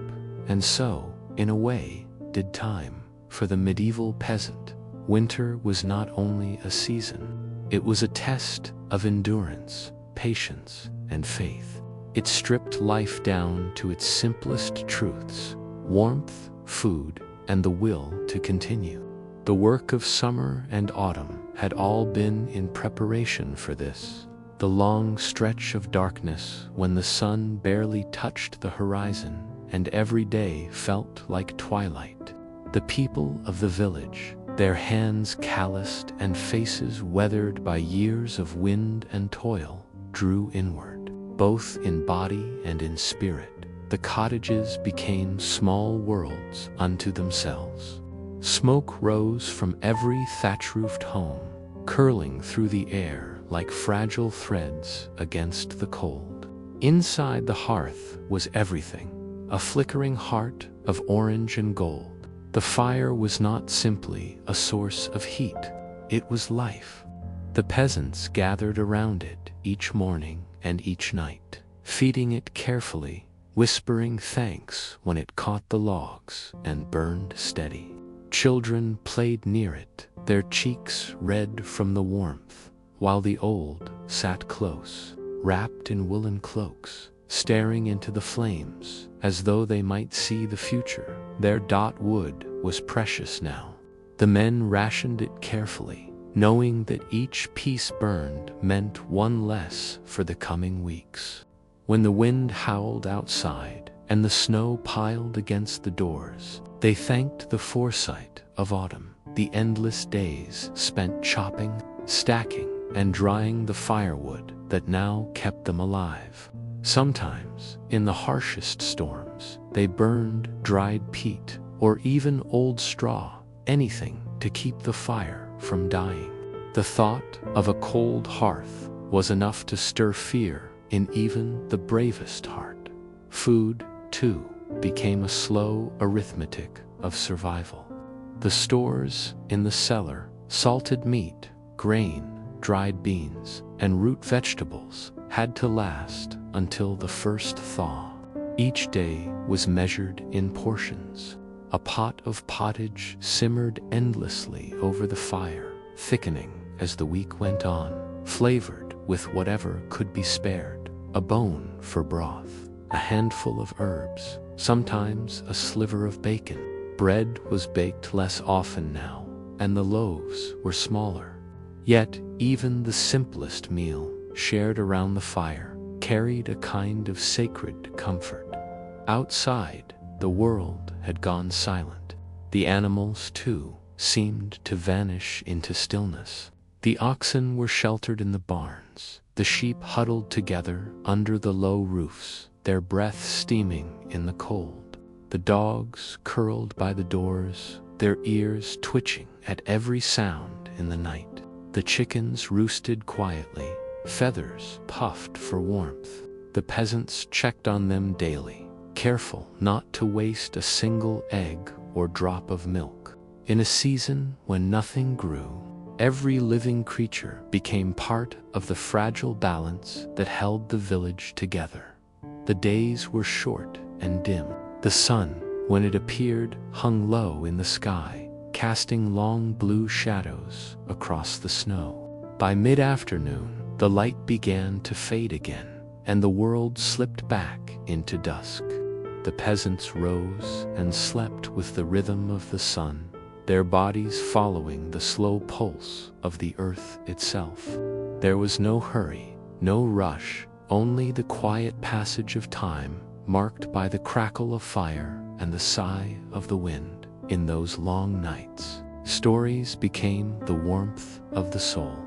and so, in a way, did time. For the medieval peasant, winter was not only a season, it was a test of endurance, patience, and faith. It stripped life down to its simplest truths: warmth, food, and the will to continue. The work of summer and autumn had all been in preparation for this. The long stretch of darkness when the sun barely touched the horizon and every day felt like twilight. The people of the village, their hands calloused and faces weathered by years of wind and toil, drew inward, both in body and in spirit. The cottages became small worlds unto themselves. Smoke rose from every thatch-roofed home, curling through the air like fragile threads against the cold. Inside the hearth was everything, a flickering heart of orange and gold. The fire was not simply a source of heat, it was life. The peasants gathered around it each morning and each night, feeding it carefully, whispering thanks when it caught the logs and burned steady. Children played near it, their cheeks red from the warmth, while the old sat close, wrapped in woolen cloaks, staring into the flames as though they might see the future. Their wood was precious now. The men rationed it carefully, knowing that each piece burned meant one less for the coming weeks. When the wind howled outside and the snow piled against the doors, they thanked the foresight of autumn, the endless days spent chopping, stacking, and drying the firewood that now kept them alive. Sometimes, in the harshest storms, they burned dried peat or even old straw, anything to keep the fire from dying. The thought of a cold hearth was enough to stir fear in even the bravest heart. Food, too, became a slow arithmetic of survival. The stores in the cellar, salted meat, grain, dried beans, and root vegetables had to last until the first thaw. Each day was measured in portions. A pot of pottage simmered endlessly over the fire, thickening as the week went on, flavored with whatever could be spared. A bone for broth, a handful of herbs, sometimes a sliver of bacon. Bread was baked less often now, and the loaves were smaller. Yet even the simplest meal, shared around the fire, carried a kind of sacred comfort. Outside, the world had gone silent. The animals, too, seemed to vanish into stillness. The oxen were sheltered in the barns, the sheep huddled together under the low roofs, their breath steaming in the cold. The dogs curled by the doors, their ears twitching at every sound in the night. The chickens roosted quietly, feathers puffed for warmth. The peasants checked on them daily, careful not to waste a single egg or drop of milk. In a season when nothing grew, every living creature became part of the fragile balance that held the village together. The days were short and dim. The sun, when it appeared, hung low in the sky, casting long blue shadows across the snow. By mid-afternoon, the light began to fade again, and the world slipped back into dusk. the peasants rose and slept with the rhythm of the sun, their bodies following the slow pulse of the earth itself. There was no hurry, no rush, only the quiet passage of time, marked by the crackle of fire and the sigh of the wind. In those long nights, stories became the warmth of the soul.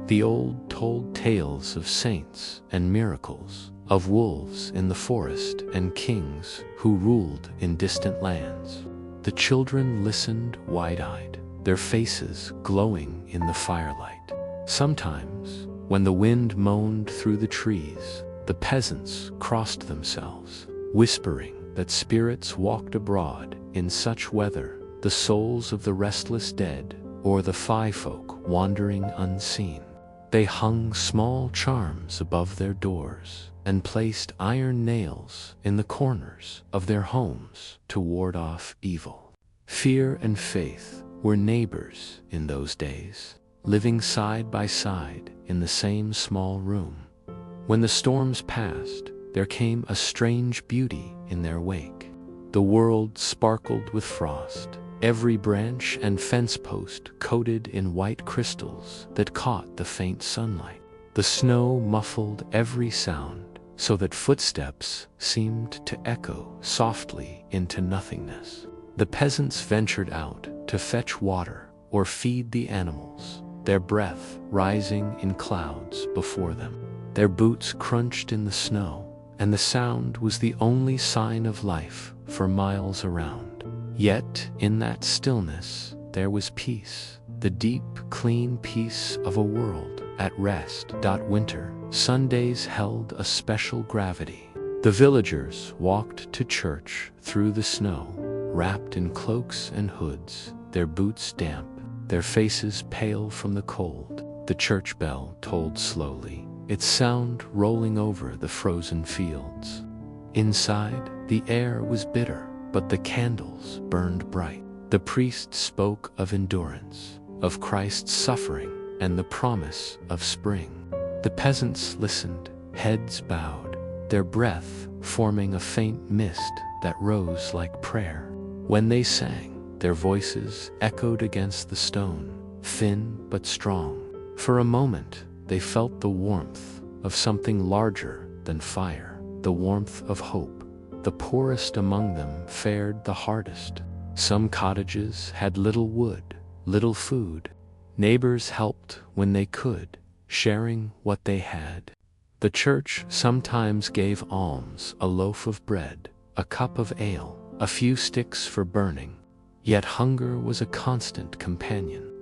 The old told tales of saints and miracles, of wolves in the forest and kings who ruled in distant lands. The children listened wide-eyed, their faces glowing in the firelight. Sometimes, when the wind moaned through the trees, the peasants crossed themselves, whispering that spirits walked abroad in such weather, the souls of the restless dead, or the folk wandering unseen. They hung small charms above their doors and placed iron nails in the corners of their homes to ward off evil. Fear and faith were neighbors in those days, living side by side in the same small room. When the storms passed, there came a strange beauty in their wake. The world sparkled with frost, every branch and fence post coated in white crystals that caught the faint sunlight. The snow muffled every sound, so that footsteps seemed to echo softly into nothingness. The peasants ventured out to fetch water or feed the animals, their breath rising in clouds before them. Their boots crunched in the snow, and the sound was the only sign of life for miles around. Yet, in that stillness, there was peace, the deep, clean peace of a world at rest. Winter Sundays held a special gravity. The villagers walked to church through the snow, wrapped in cloaks and hoods, their boots damp, their faces pale from the cold. The church bell tolled slowly, its sound rolling over the frozen fields. Inside, the air was bitter, but the candles burned bright. The priest spoke of endurance, of Christ's suffering, and the promise of spring. The peasants listened, heads bowed, their breath forming a faint mist that rose like prayer. When they sang, their voices echoed against the stone, thin but strong. For a moment, they felt the warmth of something larger than fire, the warmth of hope. The poorest among them fared the hardest. Some cottages had little wood, little food. Neighbors helped when they could, sharing what they had. The church sometimes gave alms, a loaf of bread, a cup of ale, a few sticks for burning. Yet hunger was a constant companion.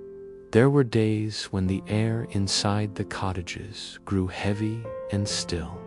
There were days when the air inside the cottages grew heavy and still,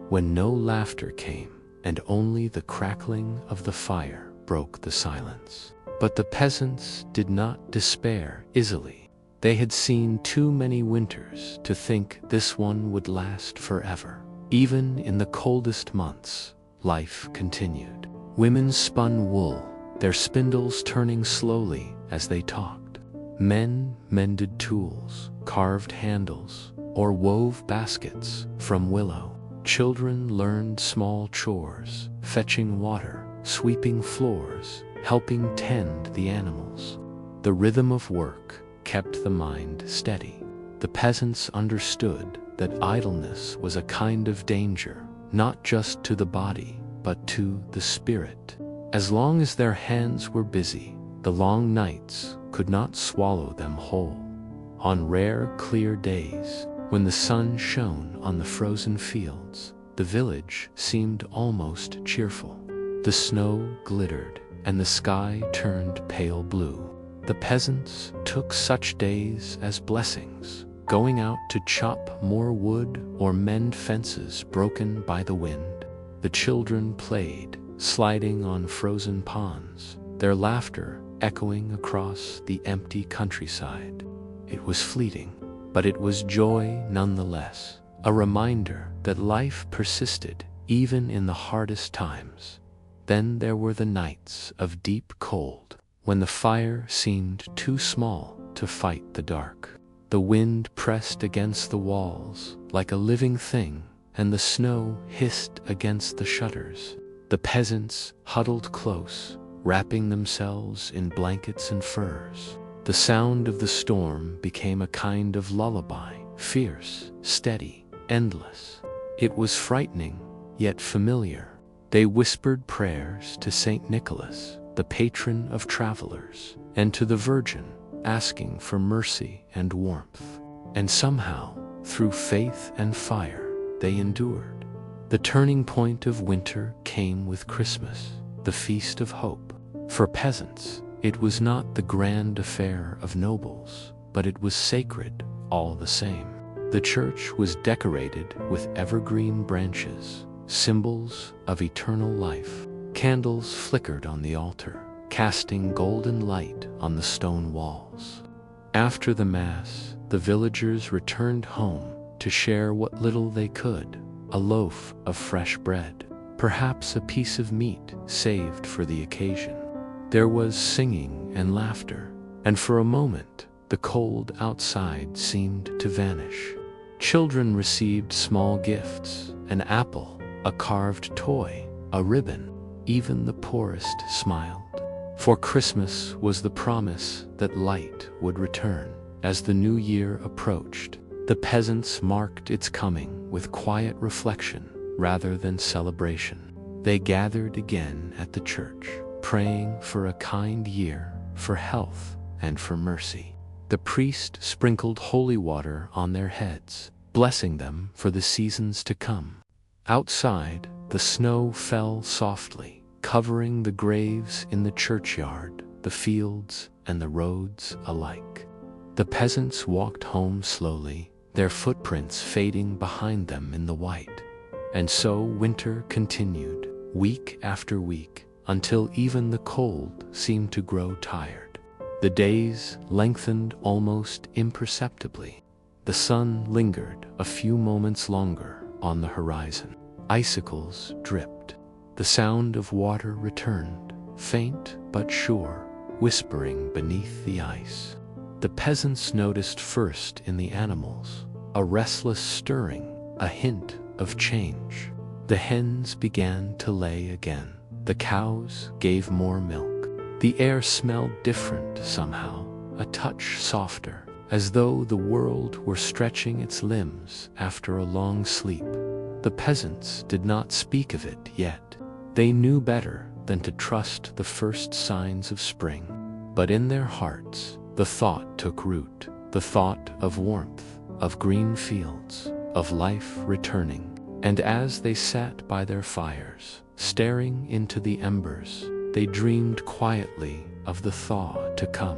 when no laughter came, and only the crackling of the fire broke the silence. But the peasants did not despair easily. They had seen too many winters to think this one would last forever. Even in the coldest months, life continued. Women spun wool, their spindles turning slowly as they talked. Men mended tools, carved handles, or wove baskets from willow. Children learned small chores, fetching water, sweeping floors, helping tend the animals. The rhythm of work kept the mind steady. The peasants understood that idleness was a kind of danger, not just to the body, but to the spirit. As long as their hands were busy, the long nights could not swallow them whole. On rare, clear days, when the sun shone on the frozen fields, the village seemed almost cheerful. The snow glittered, and the sky turned pale blue. The peasants took such days as blessings, going out to chop more wood or mend fences broken by the wind. The children played, sliding on frozen ponds, their laughter echoing across the empty countryside. It was fleeting, but it was joy nonetheless, a reminder that life persisted even in the hardest times. Then there were the nights of deep cold, when the fire seemed too small to fight the dark. The wind pressed against the walls like a living thing, and the snow hissed against the shutters. The peasants huddled close, wrapping themselves in blankets and furs. The sound of the storm became a kind of lullaby, fierce, steady, endless. It was frightening, yet familiar. They whispered prayers to Saint Nicholas, the patron of travelers, and to the Virgin, asking for mercy and warmth. And somehow, through faith and fire, they endured. The turning point of winter came with Christmas, the feast of hope. For peasants, it was not the grand affair of nobles, but it was sacred all the same. The church was decorated with evergreen branches, symbols of eternal life. Candles flickered on the altar, casting golden light on the stone walls. After the Mass, the villagers returned home to share what little they could, a loaf of fresh bread, perhaps a piece of meat saved for the occasion. There was singing and laughter, and for a moment, the cold outside seemed to vanish. Children received small gifts, an apple, a carved toy, a ribbon. Even the poorest smiled. For Christmas was the promise that light would return. As the new year approached, the peasants marked its coming with quiet reflection rather than celebration. They gathered again at the church, praying for a kind year, for health, and for mercy. The priest sprinkled holy water on their heads, blessing them for the seasons to come. Outside, the snow fell softly, covering the graves in the churchyard, the fields, and the roads alike. The peasants walked home slowly, their footprints fading behind them in the white. And so winter continued, week after week, until even the cold seemed to grow tired. The days lengthened almost imperceptibly. The sun lingered a few moments longer on the horizon. Icicles dripped. The sound of water returned, faint but sure, whispering beneath the ice. The peasants noticed first in the animals, a restless stirring, a hint of change. The hens began to lay again. The cows gave more milk. The air smelled different somehow, a touch softer, as though the world were stretching its limbs after a long sleep. The peasants did not speak of it yet. They knew better than to trust the first signs of spring. But in their hearts, the thought took root, the thought of warmth, of green fields, of life returning. And as they sat by their fires, staring into the embers, they dreamed quietly of the thaw to come.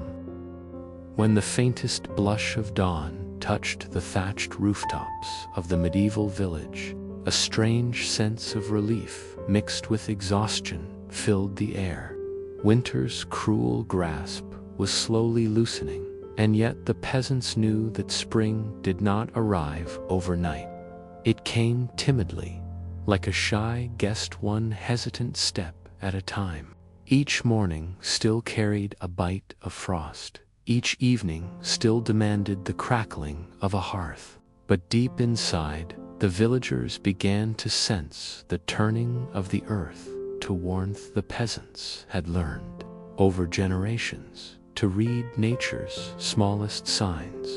When the faintest blush of dawn touched the thatched rooftops of the medieval village, a strange sense of relief mixed with exhaustion filled the air. Winter's cruel grasp was slowly loosening, and yet the peasants knew that spring did not arrive overnight. It came timidly, like a shy guest, one hesitant step at a time. Each morning still carried a bite of frost. Each evening still demanded the crackling of a hearth. But deep inside, the villagers began to sense the turning of the earth to warmth. The peasants had learned, over generations, to read nature's smallest signs.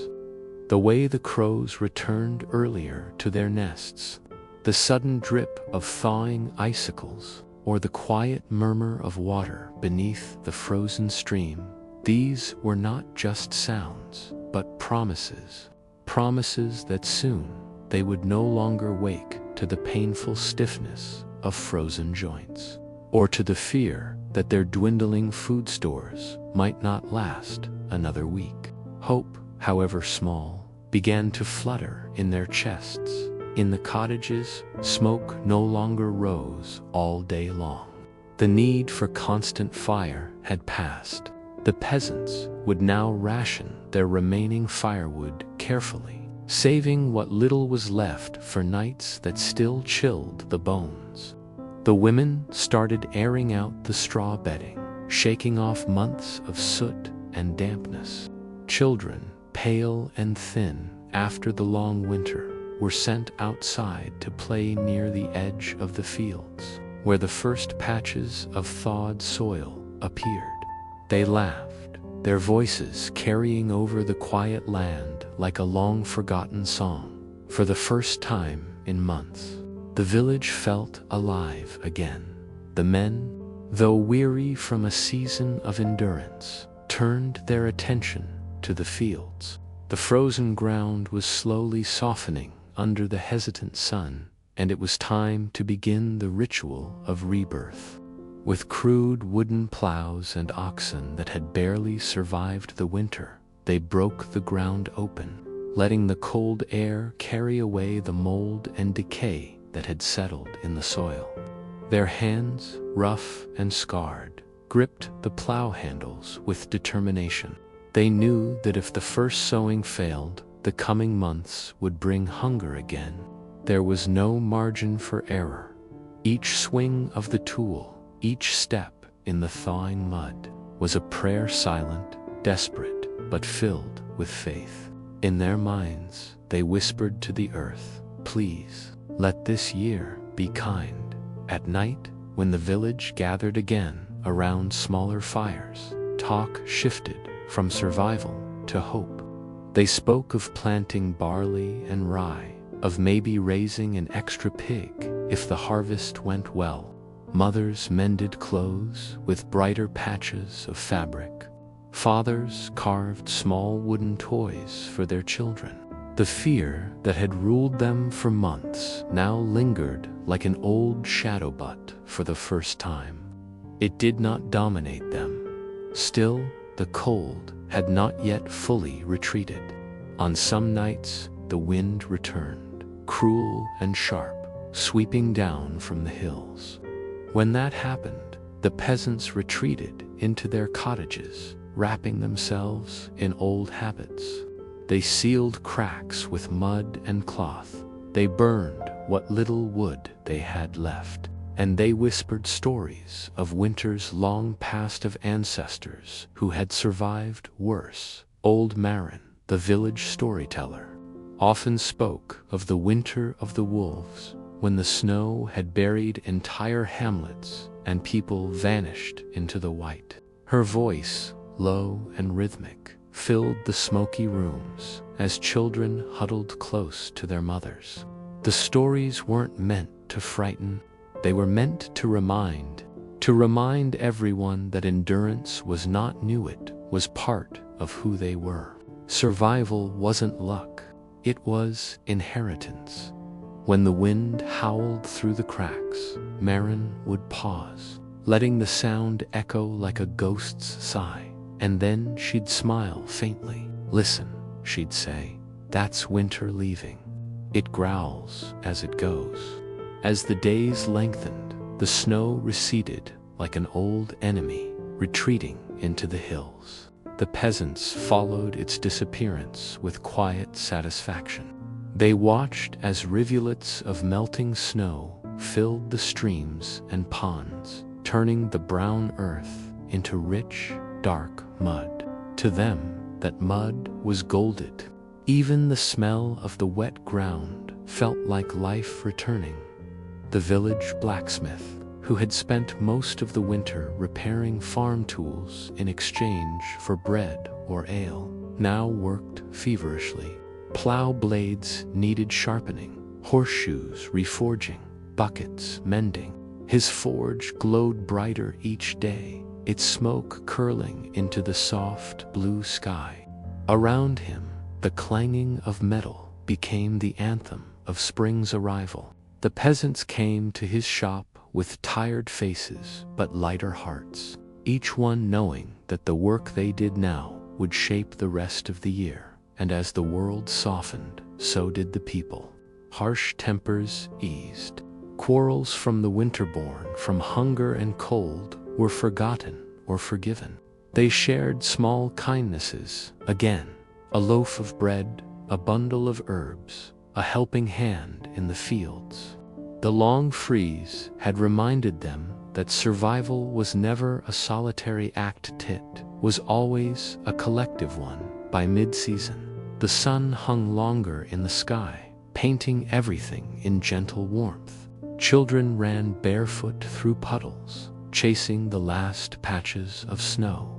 The way the crows returned earlier to their nests, the sudden drip of thawing icicles, or the quiet murmur of water beneath the frozen stream. These were not just sounds, but promises. Promises that soon they would no longer wake to the painful stiffness of frozen joints, or to the fear that their dwindling food stores might not last another week. Hope, however small, began to flutter in their chests. In the cottages, smoke no longer rose all day long. The need for constant fire had passed. The peasants would now ration their remaining firewood carefully, saving what little was left for nights that still chilled the bones. The women started airing out the straw bedding, shaking off months of soot and dampness. Children, pale and thin after the long winter, were sent outside to play near the edge of the fields, where the first patches of thawed soil appeared. They laughed, their voices carrying over the quiet land like a long-forgotten song. For the first time in months, the village felt alive again. The men, though weary from a season of endurance, turned their attention to the fields. The frozen ground was slowly softening under the hesitant sun, and it was time to begin the ritual of rebirth. With crude wooden plows and oxen that had barely survived the winter, they broke the ground open, letting the cold air carry away the mold and decay that had settled in the soil. Their hands, rough and scarred, gripped the plow handles with determination. They knew that if the first sowing failed, the coming months would bring hunger again. There was no margin for error. Each swing of the tool, each step in the thawing mud, was a prayer, silent, desperate, but filled with faith. In their minds, they whispered to the earth, "Please, let this year be kind." At night, when the village gathered again around smaller fires, talk shifted from survival to hope. They spoke of planting barley and rye, of maybe raising an extra pig if the harvest went well. Mothers mended clothes with brighter patches of fabric. Fathers carved small wooden toys for their children. The fear that had ruled them for months now lingered like an old shadow but for the first time. It did not dominate them. Still, the cold had not yet fully retreated. On some nights, the wind returned, cruel and sharp, sweeping down from the hills. When that happened, the peasants retreated into their cottages, wrapping themselves in old habits. They sealed cracks with mud and cloth. They burned what little wood they had left, and they whispered stories of winters long past of ancestors who had survived worse. Old Marin, the village storyteller, often spoke of the winter of the wolves, when the snow had buried entire hamlets and people vanished into the white. Her voice, low and rhythmic, filled the smoky rooms as children huddled close to their mothers. The stories weren't meant to frighten, they were meant to remind everyone that endurance was not new, it was part of who they were. Survival wasn't luck, it was inheritance. When the wind howled through the cracks, Marin would pause, letting the sound echo like a ghost's sigh, and then she'd smile faintly. "Listen," she'd say, "that's winter leaving. It growls as it goes." As the days lengthened, the snow receded like an old enemy, retreating into the hills. The peasants followed its disappearance with quiet satisfaction. They watched as rivulets of melting snow filled the streams and ponds, turning the brown earth into rich, dark mud. To them, that mud was golded. Even the smell of the wet ground felt like life returning. The village blacksmith, who had spent most of the winter repairing farm tools in exchange for bread or ale, now worked feverishly. Plow blades needed sharpening, horseshoes reforging, buckets mending. His forge glowed brighter each day, its smoke curling into the soft blue sky. Around him, the clanging of metal became the anthem of spring's arrival. The peasants came to his shop with tired faces but lighter hearts, each one knowing that the work they did now would shape the rest of the year. And as the world softened, so did the people. Harsh tempers eased. Quarrels from the winter-born, from hunger and cold, were forgotten or forgiven. They shared small kindnesses again: a loaf of bread, a bundle of herbs, a helping hand in the fields. The long freeze had reminded them that survival was never a solitary act, it was always a collective one. By mid-season, the sun hung longer in the sky, painting everything in gentle warmth. Children ran barefoot through puddles, chasing the last patches of snow.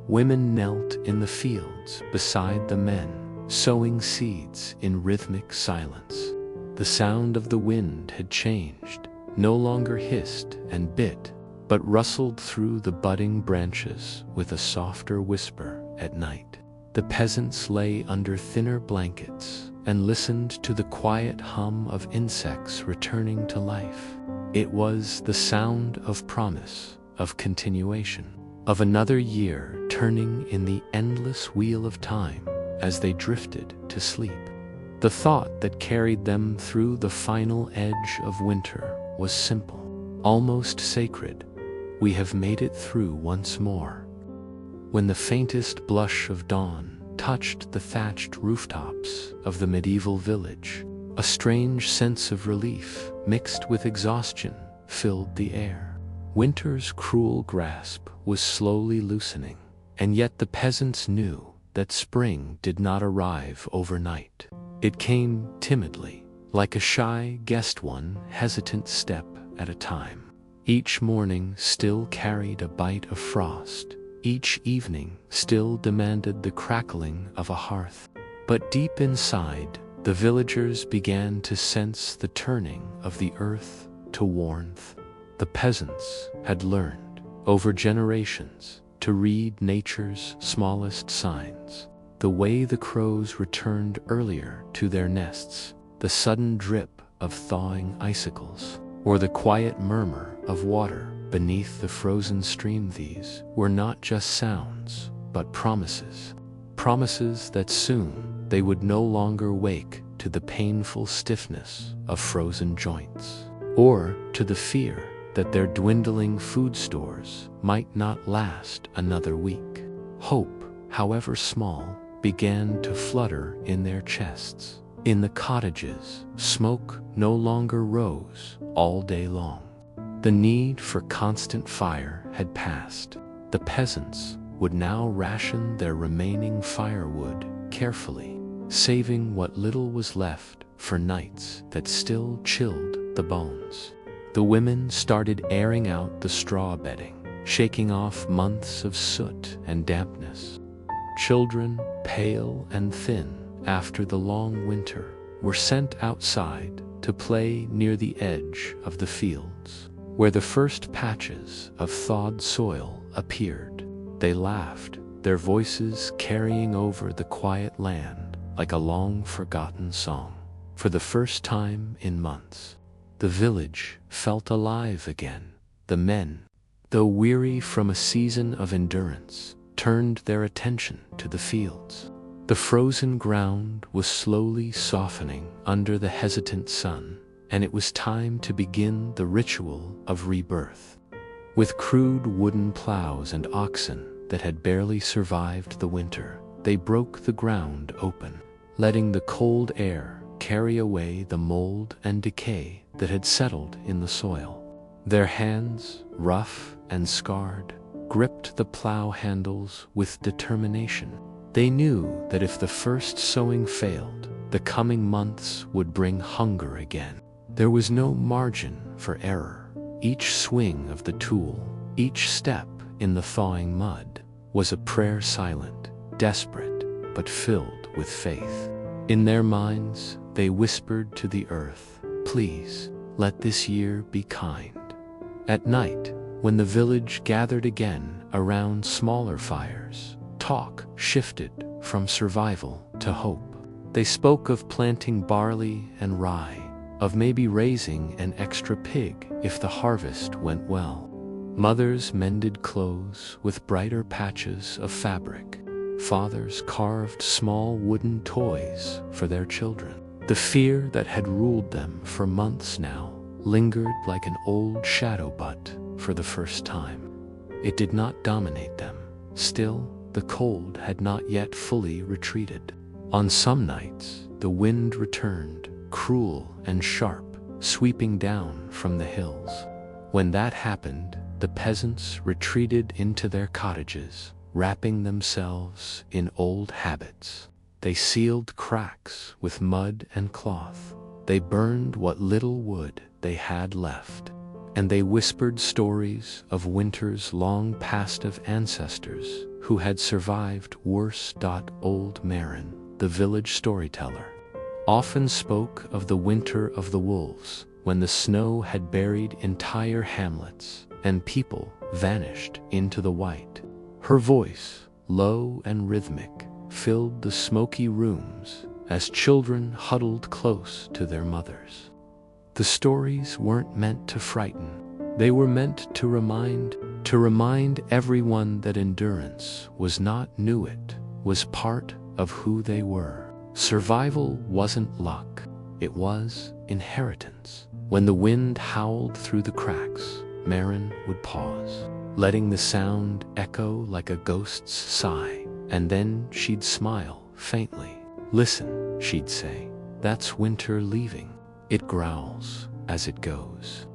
Women knelt in the fields beside the men, sowing seeds in rhythmic silence. The sound of the wind had changed, no longer hissed and bit, but rustled through the budding branches with a softer whisper at night. The peasants lay under thinner blankets and listened to the quiet hum of insects returning to life. It was the sound of promise, of continuation, of another year turning in the endless wheel of time as they drifted to sleep. The thought that carried them through the final edge of winter was simple, almost sacred. We have made it through once more. When the faintest blush of dawn touched the thatched rooftops of the medieval village, a strange sense of relief mixed with exhaustion filled the air. Winter's cruel grasp was slowly loosening, and yet the peasants knew that spring did not arrive overnight. It came timidly, like a shy guest, one hesitant step at a time. Each morning still carried a bite of frost. Each evening still demanded the crackling of a hearth. But deep inside, the villagers began to sense the turning of the earth to warmth. The peasants had learned, over generations, to read nature's smallest signs. The way the crows returned earlier to their nests, the sudden drip of thawing icicles, or the quiet murmur of water beneath the frozen stream. These were not just sounds, but promises. Promises that soon they would no longer wake to the painful stiffness of frozen joints, or to the fear that their dwindling food stores might not last another week. Hope, however small, began to flutter in their chests. In the cottages, smoke no longer rose all day long. The need for constant fire had passed. The peasants would now ration their remaining firewood carefully, saving what little was left for nights that still chilled the bones. The women started airing out the straw bedding, shaking off months of soot and dampness. Children, pale and thin after the long winter, were sent outside to play near the edge of the fields, where the first patches of thawed soil appeared. They laughed, their voices carrying over the quiet land like a long-forgotten song. For the first time in months, the village felt alive again. The men, though weary from a season of endurance, turned their attention to the fields. The frozen ground was slowly softening under the hesitant sun, and it was time to begin the ritual of rebirth. With crude wooden plows and oxen that had barely survived the winter, they broke the ground open, letting the cold air carry away the mold and decay that had settled in the soil. Their hands, rough and scarred, gripped the plow handles with determination. They knew that if the first sowing failed, the coming months would bring hunger again. There was no margin for error. Each swing of the tool, each step in the thawing mud, was a prayer, silent, desperate, but filled with faith. In their minds, they whispered to the earth, "Please, let this year be kind." At night, when the village gathered again around smaller fires, talk shifted from survival to hope. They spoke of planting barley and rye, of maybe raising an extra pig if the harvest went well. Mothers mended clothes with brighter patches of fabric. Fathers carved small wooden toys for their children. The fear that had ruled them for months now lingered like an old shadow, but for the first time, it did not dominate them. Still, the cold had not yet fully retreated. On some nights, the wind returned, cruel and sharp, sweeping down from the hills. When that happened, the peasants retreated into their cottages, wrapping themselves in old habits. They sealed cracks with mud and cloth. They burned what little wood they had left. And they whispered stories of winters long past of ancestors who had survived worse. Old Marin, the village storyteller, often spoke of the winter of the wolves, when the snow had buried entire hamlets and people vanished into the white. Her voice, low and rhythmic, filled the smoky rooms as children huddled close to their mothers. The stories weren't meant to frighten. They were meant to remind everyone that endurance was not new, it was part of who they were. Survival wasn't luck, it was inheritance. When the wind howled through the cracks, Marin would pause, letting the sound echo like a ghost's sigh, and then she'd smile faintly. "Listen," she'd say, "that's winter leaving. It growls as it goes."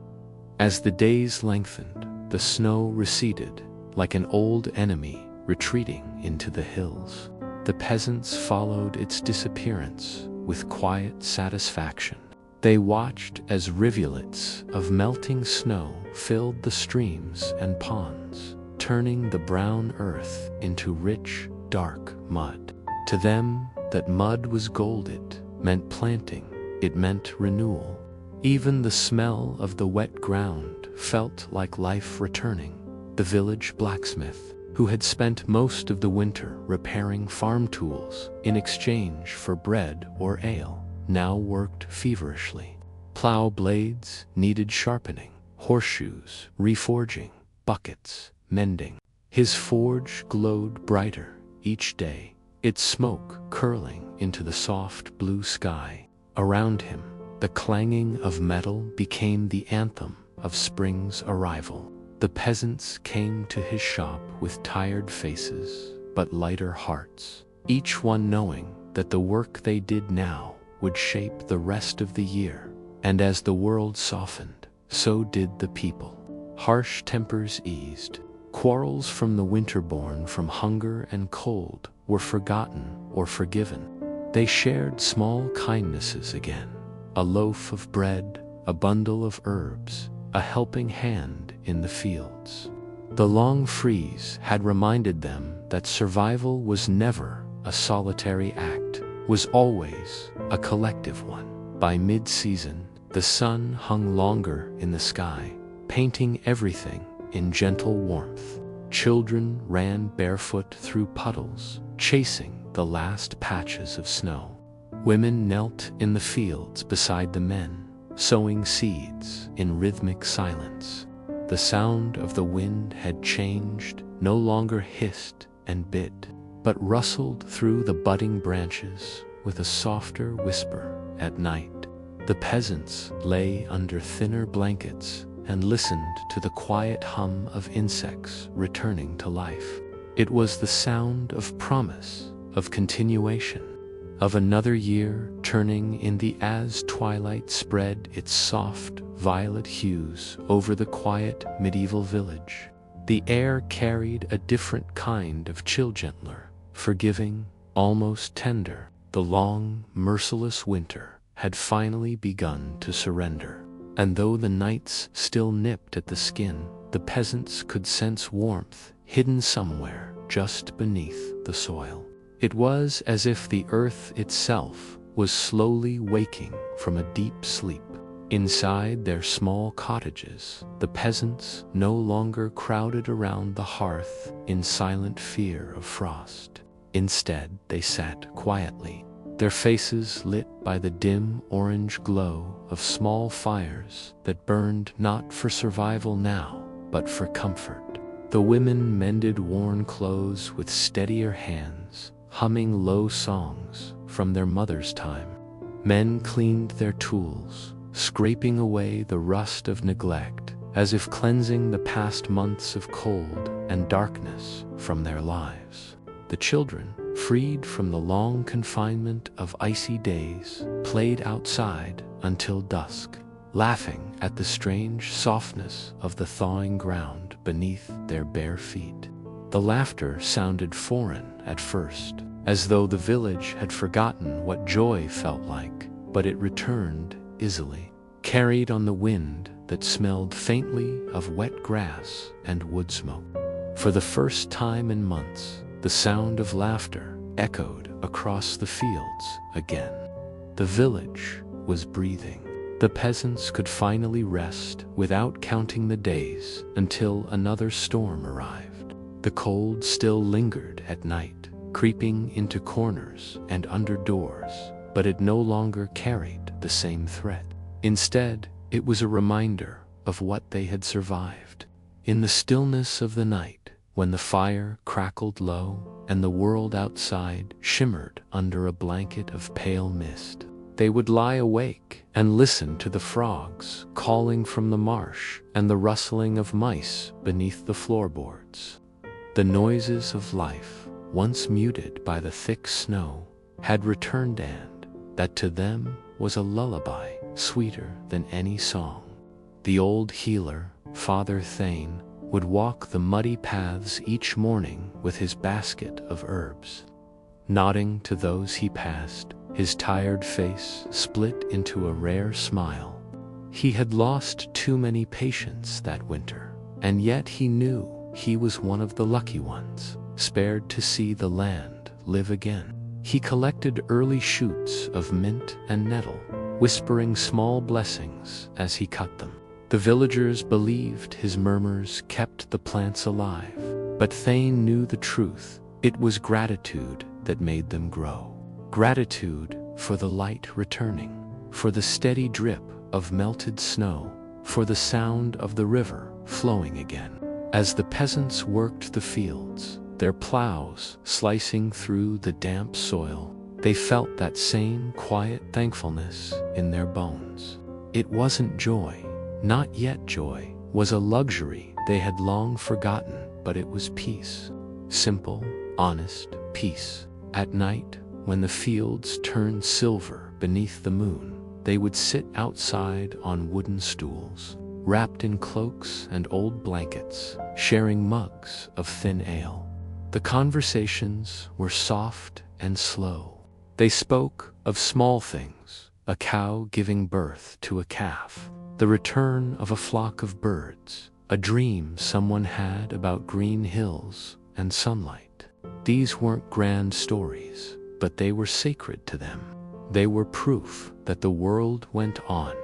As the days lengthened, the snow receded, like an old enemy retreating into the hills. The peasants followed its disappearance with quiet satisfaction. They watched as rivulets of melting snow filled the streams and ponds, turning the brown earth into rich, dark mud. To them, that mud was gold. It meant planting, it meant renewal. Even the smell of the wet ground felt like life returning. The village blacksmith, who had spent most of the winter repairing farm tools in exchange for bread or ale, now worked feverishly. Plow blades needed sharpening, horseshoes reforging, buckets mending. His forge glowed brighter each day, its smoke curling into the soft blue sky. Around him, the clanging of metal became the anthem of spring's arrival. The peasants came to his shop with tired faces but lighter hearts, each one knowing that the work they did now would shape the rest of the year. And as the world softened, so did the people. Harsh tempers eased. Quarrels from the winter born from hunger and cold were forgotten or forgiven. They shared small kindnesses again. A loaf of bread, a bundle of herbs, a helping hand in the fields. The long freeze had reminded them that survival was never a solitary act, was always a collective one. By mid-season, the sun hung longer in the sky, painting everything in gentle warmth. Children ran barefoot through puddles, chasing the last patches of snow. Women knelt in the fields beside the men, sowing seeds in rhythmic silence. The sound of the wind had changed, no longer hissed and bit, but rustled through the budding branches with a softer whisper at night. The peasants lay under thinner blankets and listened to the quiet hum of insects returning to life. It was the sound of promise, of continuation, of another year turning in as twilight spread its soft, violet hues over the quiet medieval village. The air carried a different kind of chill, gentler, forgiving, almost tender. The long, merciless winter had finally begun to surrender. And though the nights still nipped at the skin, the peasants could sense warmth hidden somewhere just beneath the soil. It was as if the earth itself was slowly waking from a deep sleep. Inside their small cottages, the peasants no longer crowded around the hearth in silent fear of frost. Instead, they sat quietly, their faces lit by the dim orange glow of small fires that burned not for survival now, but for comfort. The women mended worn clothes with steadier hands, humming low songs from their mother's time. Men cleaned their tools, scraping away the rust of neglect, as if cleansing the past months of cold and darkness from their lives. The children, freed from the long confinement of icy days, played outside until dusk, laughing at the strange softness of the thawing ground beneath their bare feet. The laughter sounded foreign at first, as though the village had forgotten what joy felt like, but it returned easily. carried on the wind that smelled faintly of wet grass and wood smoke. For the first time in months, the sound of laughter echoed across the fields again. The village was breathing. The peasants could finally rest without counting the days until another storm arrived. The cold still lingered at night, creeping into corners and under doors, but it no longer carried the same threat. Instead, it was a reminder of what they had survived. In the stillness of the night, when the fire crackled low and the world outside shimmered under a blanket of pale mist, they would lie awake and listen to the frogs calling from the marsh and the rustling of mice beneath the floorboards. The noises of life, once muted by the thick snow, had returned, and that to them was a lullaby sweeter than any song. The old healer, Father Thane, would walk the muddy paths each morning with his basket of herbs. Nodding to those he passed, his tired face split into a rare smile. He had lost too many patients that winter, and yet he knew he was one of the lucky ones, spared to see the land live again. He collected early shoots of mint and nettle, whispering small blessings as he cut them. The villagers believed his murmurs kept the plants alive, but Thane knew the truth. It was gratitude that made them grow. Gratitude for the light returning, for the steady drip of melted snow, for the sound of the river flowing again. As the peasants worked the fields, their plows slicing through the damp soil, they felt that same quiet thankfulness in their bones. It wasn't joy, not yet joy, was a luxury they had long forgotten, but it was peace. Simple, honest peace. At night, when the fields turned silver beneath the moon, they would sit outside on wooden stools, wrapped in cloaks and old blankets, sharing mugs of thin ale. The conversations were soft and slow. They spoke of small things, a cow giving birth to a calf, the return of a flock of birds, a dream someone had about green hills and sunlight. These weren't grand stories, but they were sacred to them. They were proof that the world went on.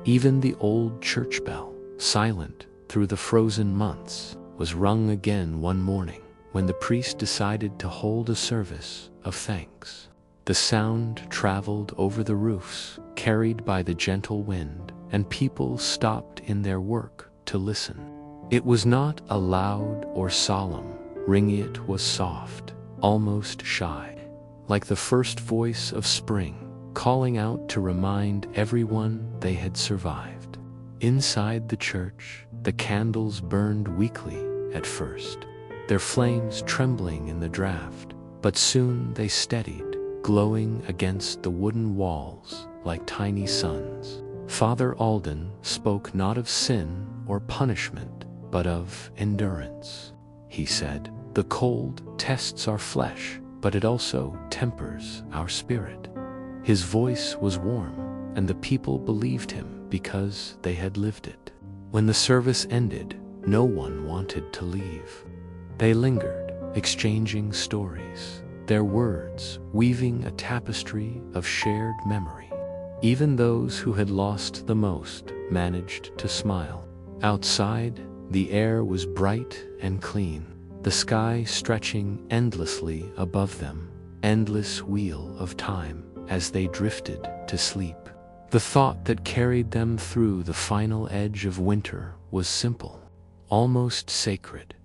Even the old church bell, silent through the frozen months, was rung again one morning when the priest decided to hold a service of thanks. The sound traveled over the roofs, carried by the gentle wind, and people stopped in their work to listen. It was not a loud or solemn ring, it was soft, almost shy, like the first voice of spring, calling out to remind everyone they had survived. Inside the church, the candles burned weakly at first, their flames trembling in the draught, but soon they steadied, glowing against the wooden walls like tiny suns. Father Alden spoke not of sin or punishment, but of endurance. He said, "The cold tests our flesh, but it also tempers our spirit." His voice was warm, and the people believed him because they had lived it. When the service ended, no one wanted to leave. They lingered, exchanging stories, their words weaving a tapestry of shared memory. Even those who had lost the most managed to smile. Outside, the air was bright and clean, the sky stretching endlessly above them, endless wheel of time as they drifted to sleep. The thought that carried them through the final edge of winter was simple, almost sacred.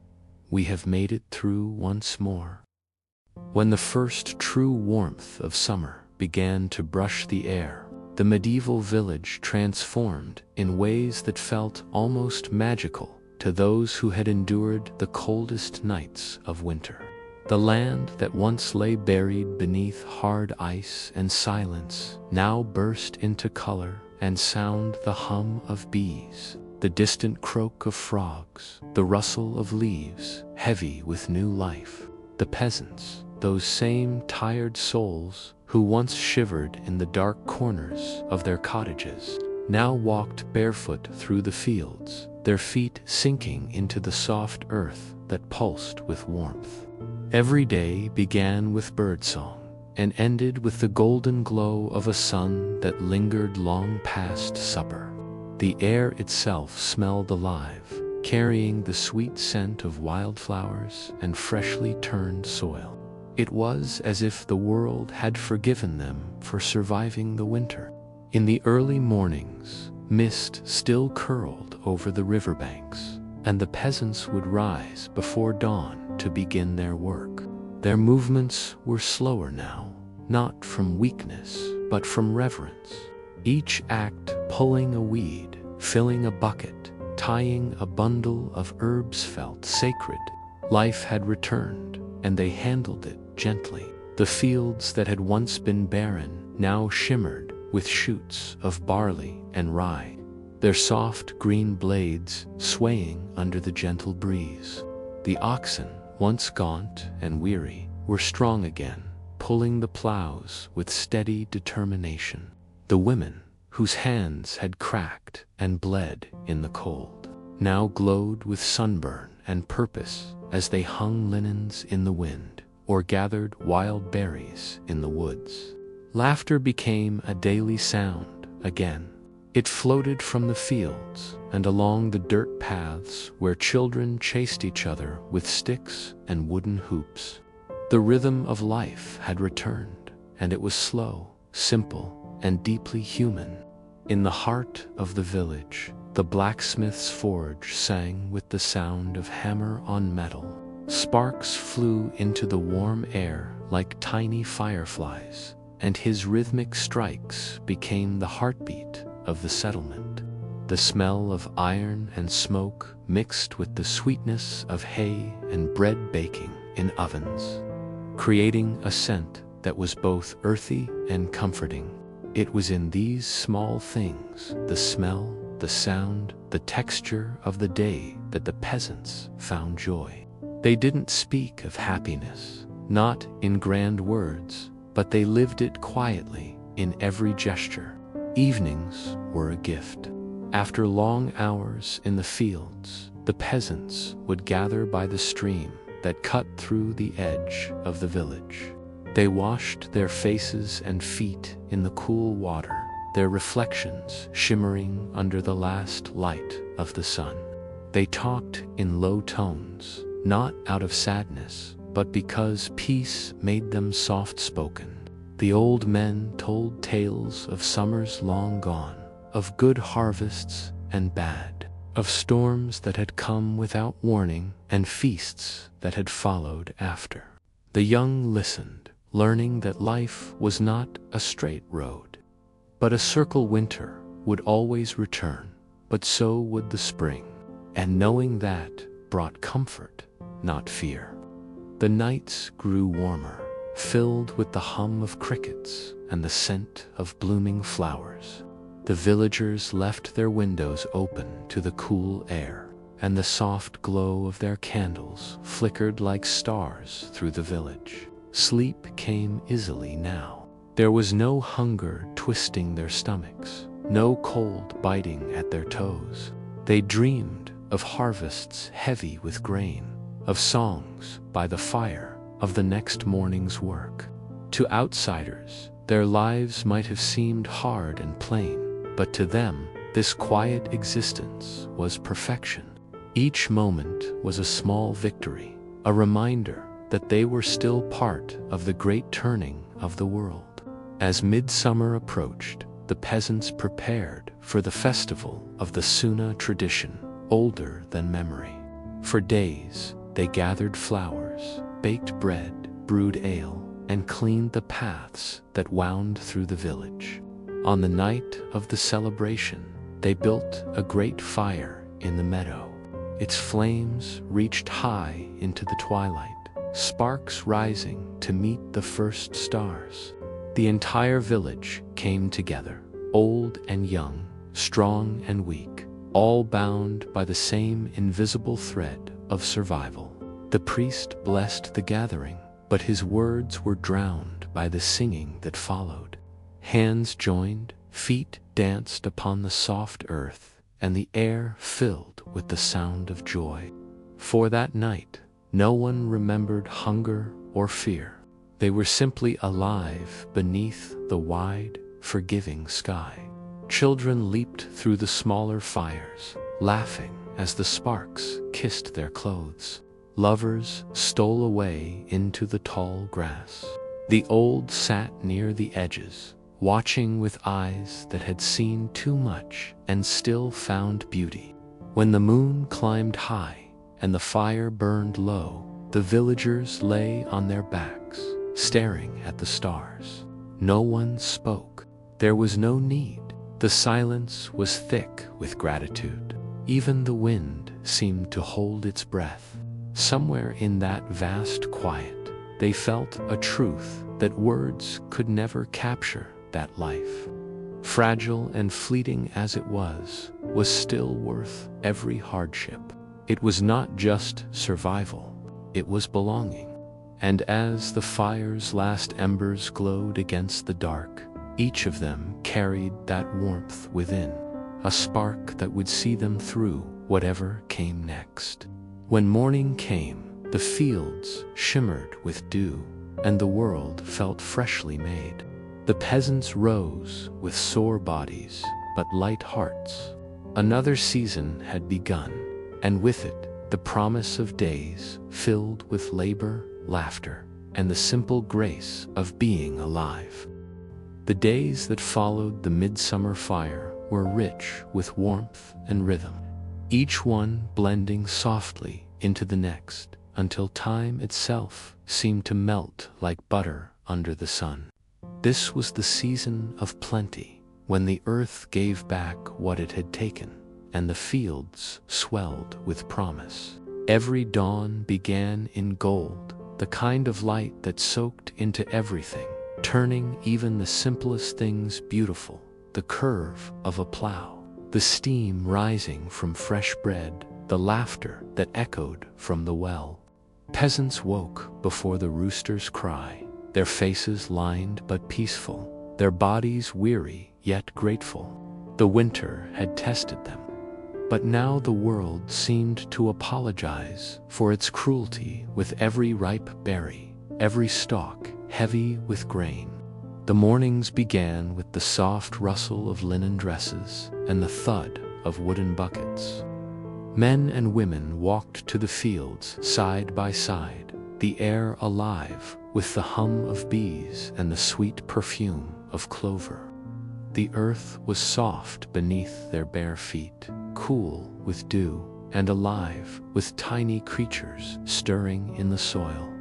We have made it through once more. When the first true warmth of summer began to brush the air, the medieval village transformed in ways that felt almost magical to those who had endured the coldest nights of winter. The land that once lay buried beneath hard ice and silence now burst into color and sound. The hum of bees, the distant croak of frogs, the rustle of leaves heavy with new life. The peasants, those same tired souls who once shivered in the dark corners of their cottages, now walked barefoot through the fields, their feet sinking into the soft earth that pulsed with warmth. Every day began with birdsong and ended with the golden glow of a sun that lingered long past supper. The air itself smelled alive, carrying the sweet scent of wildflowers and freshly turned soil. It was as if the world had forgiven them for surviving the winter. In the early mornings, mist still curled over the riverbanks, and the peasants would rise before dawn to begin their work. Their movements were slower now, not from weakness, but from reverence. Each act pulling a weed, filling a bucket, tying a bundle of herbs felt sacred. Life had returned, and they handled it gently. The fields that had once been barren now shimmered with shoots of barley and rye, their soft green blades swaying under the gentle breeze. The oxen, once gaunt and weary, were strong again, pulling the plows with steady determination. The women, whose hands had cracked and bled in the cold, now glowed with sunburn and purpose as they hung linens in the wind or gathered wild berries in the woods. Laughter became a daily sound again. It floated from the fields and along the dirt paths where children chased each other with sticks and wooden hoops. The rhythm of life had returned, and it was slow, simple, and deeply human. In the heart of the village, the blacksmith's forge sang with the sound of hammer on metal. Sparks flew into the warm air like tiny fireflies, and his rhythmic strikes became the heartbeat of the settlement. The smell of iron and smoke mixed with the sweetness of hay and bread baking in ovens, creating a scent that was both earthy and comforting. It was in these small things, the smell, the sound, the texture of the day, that the peasants found joy. They didn't speak of happiness, not in grand words, but they lived it quietly in every gesture. Evenings were a gift. After long hours in the fields, the peasants would gather by the stream that cut through the edge of the village. They washed their faces and feet in the cool water, their reflections shimmering under the last light of the sun. They talked in low tones, not out of sadness, but because peace made them soft-spoken. The old men told tales of summers long gone, of good harvests and bad, of storms that had come without warning and feasts that had followed after. The young listened, learning that life was not a straight road, but a circle. Winter would always return, but so would the spring, and knowing that brought comfort, not fear. The nights grew warmer, filled with the hum of crickets and the scent of blooming flowers. The villagers left their windows open to the cool air, and the soft glow of their candles flickered like stars through the village. Sleep came easily now. There was no hunger twisting their stomachs, no cold biting at their toes. They dreamed of harvests heavy with grain, of songs by the fire, of the next morning's work. To outsiders, their lives might have seemed hard and plain, but to them, this quiet existence was perfection. Each moment was a small victory, a reminder that they were still part of the great turning of the world. As midsummer approached, the peasants prepared for the festival of the Suna tradition, older than memory. For days, they gathered flowers, baked bread, brewed ale, and cleaned the paths that wound through the village. On the night of the celebration, they built a great fire in the meadow. Its flames reached high into the twilight, sparks rising to meet the first stars. The entire village came together, old and young, strong and weak, all bound by the same invisible thread of survival. The priest blessed the gathering, but his words were drowned by the singing that followed. Hands joined, Feet danced upon the soft earth, and the air filled with the sound of joy. For that night, no one remembered hunger or fear. They were simply alive beneath the wide, forgiving sky. Children leaped through the smaller fires, laughing as the sparks kissed their clothes. Lovers stole away into the tall grass. The old sat near the edges, watching with eyes that had seen too much and still found beauty. When the moon climbed high and the fire burned low, the villagers lay on their backs, staring at the stars. No one spoke. There was no need. The silence was thick with gratitude. Even the wind seemed to hold its breath. Somewhere in that vast quiet, they felt a truth that words could never capture. That life, fragile and fleeting as it was still worth every hardship. It was not just survival, it was belonging. And as the fire's last embers glowed against the dark, each of them carried that warmth within, a spark that would see them through whatever came next. When morning came, the fields shimmered with dew, and the world felt freshly made. The peasants rose with sore bodies but light hearts. Another season had begun, and with it the promise of days filled with labor, laughter, and the simple grace of being alive. The days that followed the midsummer fire were rich with warmth and rhythm, each one blending softly into the next, until time itself seemed to melt like butter under the sun. This was the season of plenty, when the earth gave back what it had taken, and the fields swelled with promise. Every dawn began in gold, the kind of light that soaked into everything, turning even the simplest things beautiful. The curve of a plow, the steam rising from fresh bread, the laughter that echoed from the well. Peasants woke before the rooster's cry, their faces lined but peaceful, their bodies weary yet grateful. The winter had tested them, but now the world seemed to apologize for its cruelty with every ripe berry, every stalk heavy with grain. The mornings began with the soft rustle of linen dresses and the thud of wooden buckets. Men and women walked to the fields side by side, the air alive with the hum of bees and the sweet perfume of clover. The earth was soft beneath their bare feet, cool with dew, and alive with tiny creatures stirring in the soil.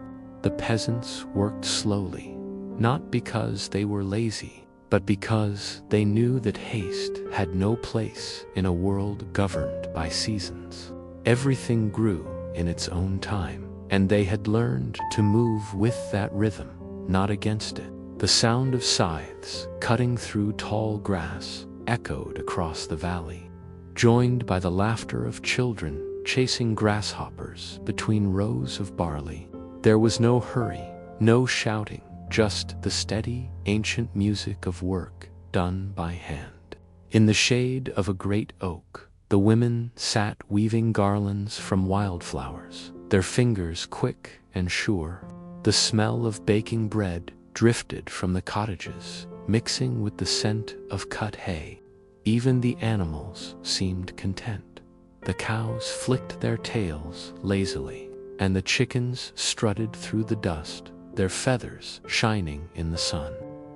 The peasants worked slowly, not because they were lazy, but because they knew that haste had no place in a world governed by seasons. Everything grew in its own time, and they had learned to move with that rhythm, not against it. The sound of scythes cutting through tall grass echoed across the valley, joined by the laughter of children chasing grasshoppers between rows of barley. There was no hurry, no shouting, just the steady, ancient music of work done by hand. In the shade of a great oak, the women sat weaving garlands from wildflowers, their fingers quick and sure. The smell of baking bread drifted from the cottages, mixing with the scent of cut hay. Even the animals seemed content. The cows flicked their tails lazily, and the chickens strutted through the dust, their feathers shining in the sun.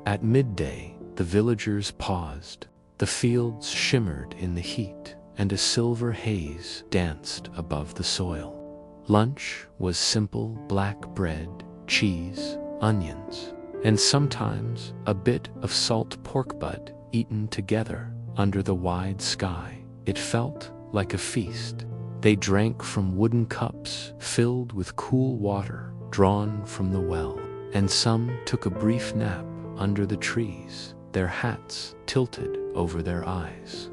At midday, the villagers paused. The fields shimmered in the heat, and a silver haze danced above the soil. Lunch was simple black bread, cheese, onions, and sometimes a bit of salt pork butt eaten together under the wide sky. It felt like a feast. They drank from wooden cups filled with cool water drawn from the well, and some took a brief nap under the trees, their hats tilted over their eyes.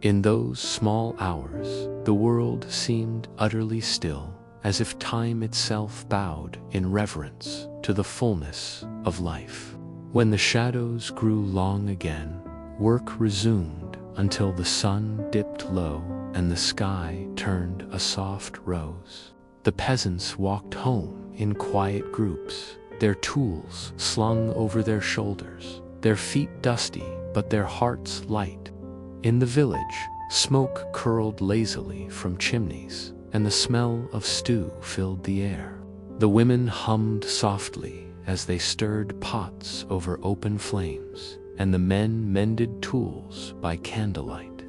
In those small hours, the world seemed utterly still, as if time itself bowed in reverence to the fullness of life. When the shadows grew long again, work resumed until the sun dipped low and the sky turned a soft rose. The peasants walked home in quiet groups, their tools slung over their shoulders, their feet dusty but their hearts light. In the village, smoke curled lazily from chimneys, and the smell of stew filled the air. The women hummed softly as they stirred pots over open flames, and the men mended tools by candlelight.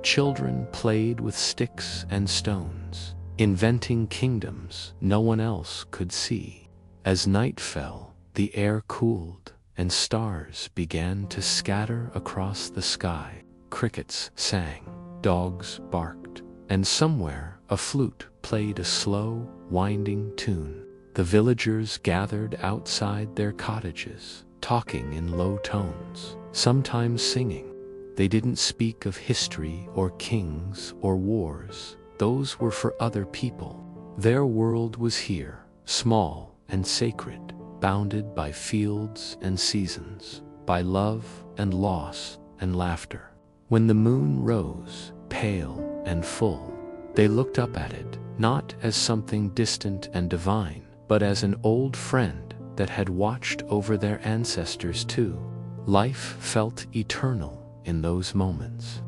Children played with sticks and stones, inventing kingdoms no one else could see. As night fell, the air cooled, and stars began to scatter across the sky. Crickets sang, dogs barked, and somewhere a flute played a slow, winding tune. The villagers gathered outside their cottages, talking in low tones, sometimes singing. They didn't speak of history or kings or wars. Those were for other people. Their world was here, small and sacred, bounded by fields and seasons, by love and loss and laughter. When the moon rose, pale and full, they looked up at it, not as something distant and divine, but as an old friend that had watched over their ancestors too. Life felt eternal in those moments.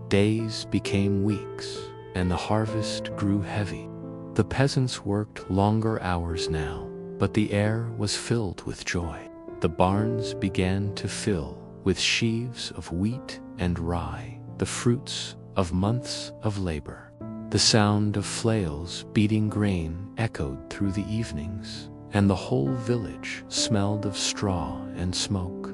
Days became weeks, and the harvest grew heavy. The peasants worked longer hours now, but the air was filled with joy. The barns began to fill with sheaves of wheat and rye, the fruits of months of labor. The sound of flails beating grain echoed through the evenings, and the whole village smelled of straw and smoke.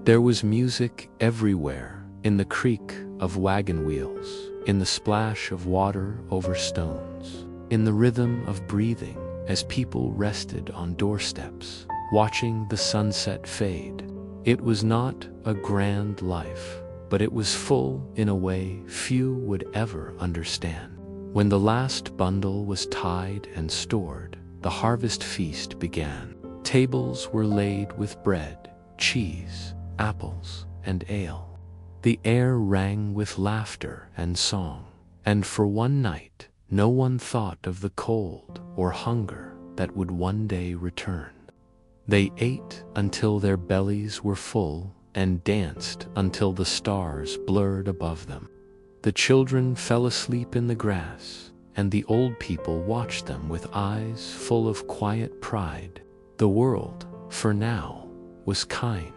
There was music everywhere, in the creak of wagon wheels, in the splash of water over stones, in the rhythm of breathing as people rested on doorsteps, watching the sunset fade. It was not a grand life, but it was full in a way few would ever understand. When the last bundle was tied and stored, the harvest feast began. Tables were laid with bread, cheese, apples, and ale. The air rang with laughter and song, and for one night, no one thought of the cold or hunger that would one day return. They ate until their bellies were full and danced until the stars blurred above them. The children fell asleep in the grass, and the old people watched them with eyes full of quiet pride. The world, for now, was kind,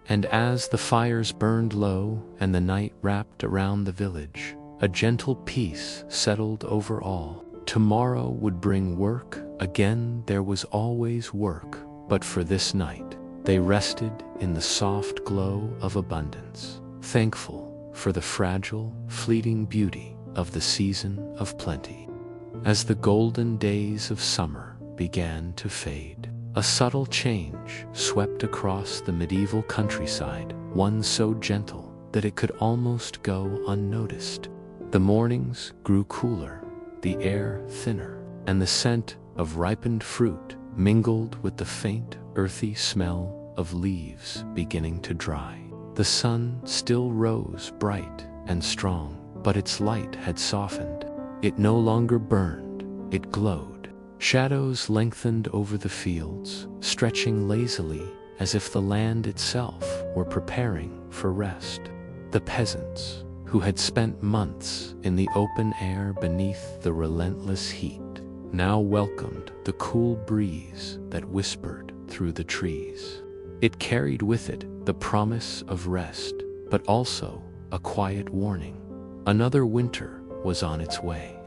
and as the fires burned low and the night wrapped around the village, a gentle peace settled over all. Tomorrow would bring work. Again, there was always work, but for this night, they rested in the soft glow of abundance, thankful for the fragile, fleeting beauty of the season of plenty. As the golden days of summer began to fade, a subtle change swept across the medieval countryside, one so gentle that it could almost go unnoticed. The mornings grew cooler, the air thinner, and the scent of ripened fruit mingled with the faint, earthy smell of leaves beginning to dry. The sun still rose bright and strong, but its light had softened. It no longer burned, it glowed. Shadows lengthened over the fields, stretching lazily as if the land itself were preparing for rest. The peasants, who had spent months in the open air beneath the relentless heat, now welcomed the cool breeze that whispered through the trees. It carried with it the promise of rest, but also a quiet warning. Another winter was on its way.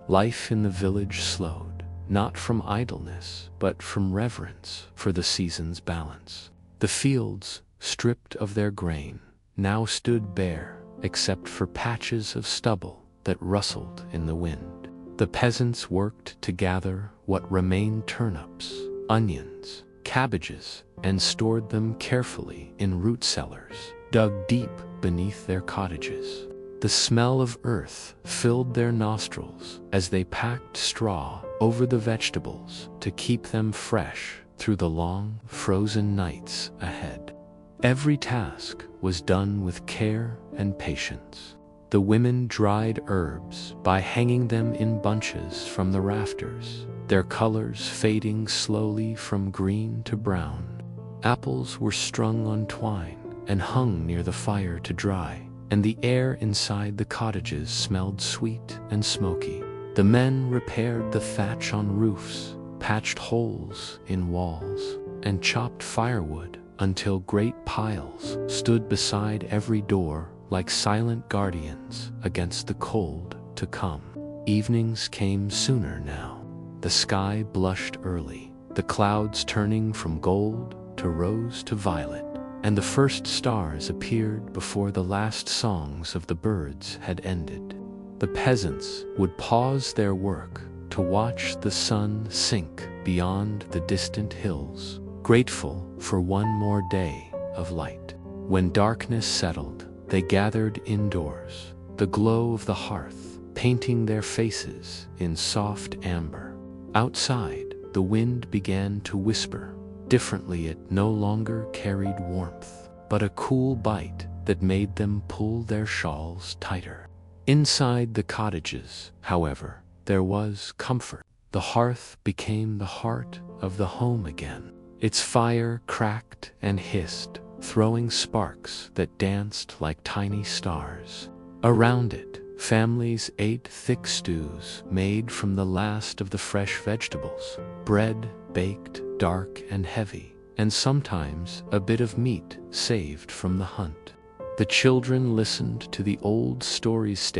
Life in the village slowed, not from idleness, but from reverence for the season's balance. The fields, stripped of their grain, now stood bare, except for patches of stubble that rustled in the wind. The peasants worked to gather what remained: turnips, onions, cabbages, and stored them carefully in root cellars, dug deep beneath their cottages. The smell of earth filled their nostrils as they packed straw over the vegetables to keep them fresh through the long, frozen nights ahead. Every task was done with care and patience. The women dried herbs by hanging them in bunches from the rafters, their colors fading slowly from green to brown. Apples were strung on twine and hung near the fire to dry, and the air inside the cottages smelled sweet and smoky. The men repaired the thatch on roofs, patched holes in walls, and chopped firewood until great piles stood beside every door like silent guardians against the cold to come. Evenings came sooner now. The sky blushed early, the clouds turning from gold to rose to violet, and the first stars appeared before the last songs of the birds had ended. The peasants would pause their work to watch the sun sink beyond the distant hills, grateful for one more day of light. When darkness settled, they gathered indoors, the glow of the hearth painting their faces in soft amber. Outside, the wind began to whisper. Differently, it no longer carried warmth, but a cool bite that made them pull their shawls tighter. Inside the cottages, however, there was comfort. The hearth became the heart of the home again. Its fire cracked and hissed, throwing sparks that danced like tiny stars. Around it, families ate thick stews made from the last of the fresh vegetables, bread baked dark and heavy, and sometimes a bit of meat saved from the hunt. The children listened to the old stories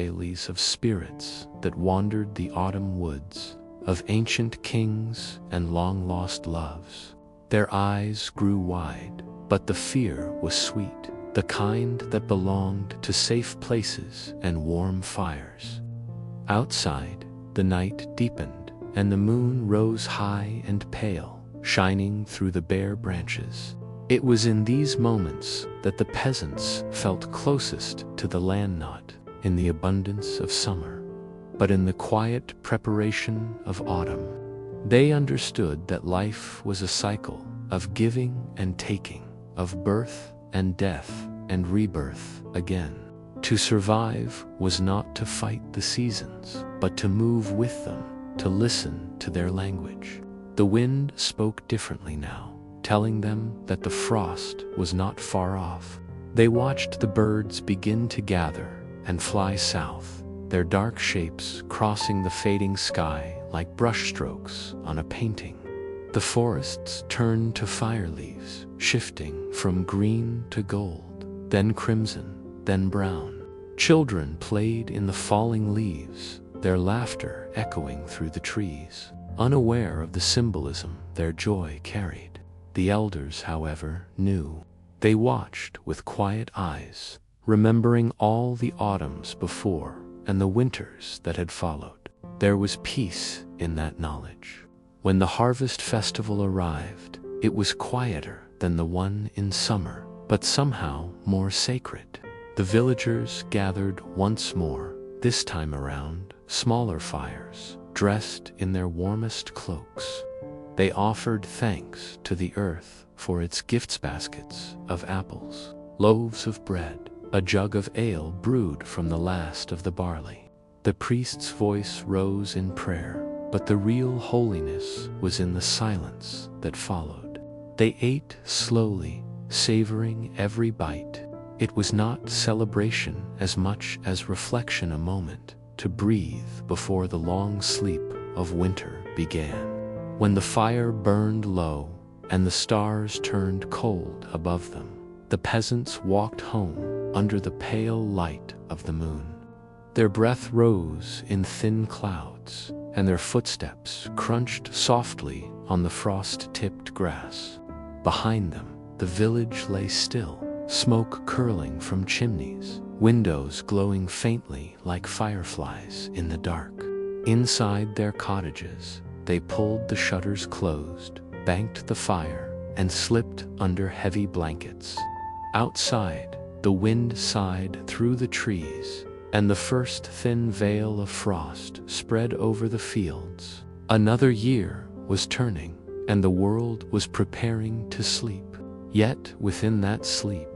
of spirits that wandered the autumn woods, of ancient kings and long-lost loves. Their eyes grew wide, but the fear was sweet, the kind that belonged to safe places and warm fires. Outside, the night deepened, and the moon rose high and pale, shining through the bare branches. It was in these moments that the peasants felt closest to the land, not in the abundance of summer, but in the quiet preparation of autumn. They understood that life was a cycle of giving and taking, of birth and death and rebirth again. To survive was not to fight the seasons, but to move with them, to listen to their language. The wind spoke differently now, telling them that the frost was not far off. They watched the birds begin to gather and fly south, their dark shapes crossing the fading sky like brushstrokes on a painting. The forests turned to fire leaves, shifting from green to gold, then crimson, then brown. Children played in the falling leaves, their laughter echoing through the trees, unaware of the symbolism their joy carried. The elders, however, knew. They watched with quiet eyes, remembering all the autumns before and the winters that had followed. There was peace in that knowledge. When the harvest festival arrived, it was quieter than the one in summer, but somehow more sacred. The villagers gathered once more, this time around smaller fires, dressed in their warmest cloaks. They offered thanks to the earth for its gifts, baskets of apples, loaves of bread, a jug of ale brewed from the last of the barley. The priest's voice rose in prayer, but the real holiness was in the silence that followed. They ate slowly, savoring every bite. It was not celebration as much as reflection, a moment to breathe before the long sleep of winter began. When the fire burned low and the stars turned cold above them, the peasants walked home under the pale light of the moon. Their breath rose in thin clouds, and their footsteps crunched softly on the frost-tipped grass. Behind them, the village lay still, smoke curling from chimneys, windows glowing faintly like fireflies in the dark. Inside their cottages, they pulled the shutters closed, banked the fire, and slipped under heavy blankets. Outside, the wind sighed through the trees, and the first thin veil of frost spread over the fields. Another year was turning, and the world was preparing to sleep. Yet within that sleep,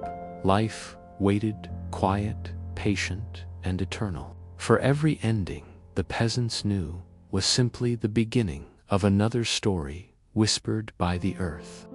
life waited, quiet, patient, and eternal. For every ending, the peasants knew, was simply the beginning of another story whispered by the earth.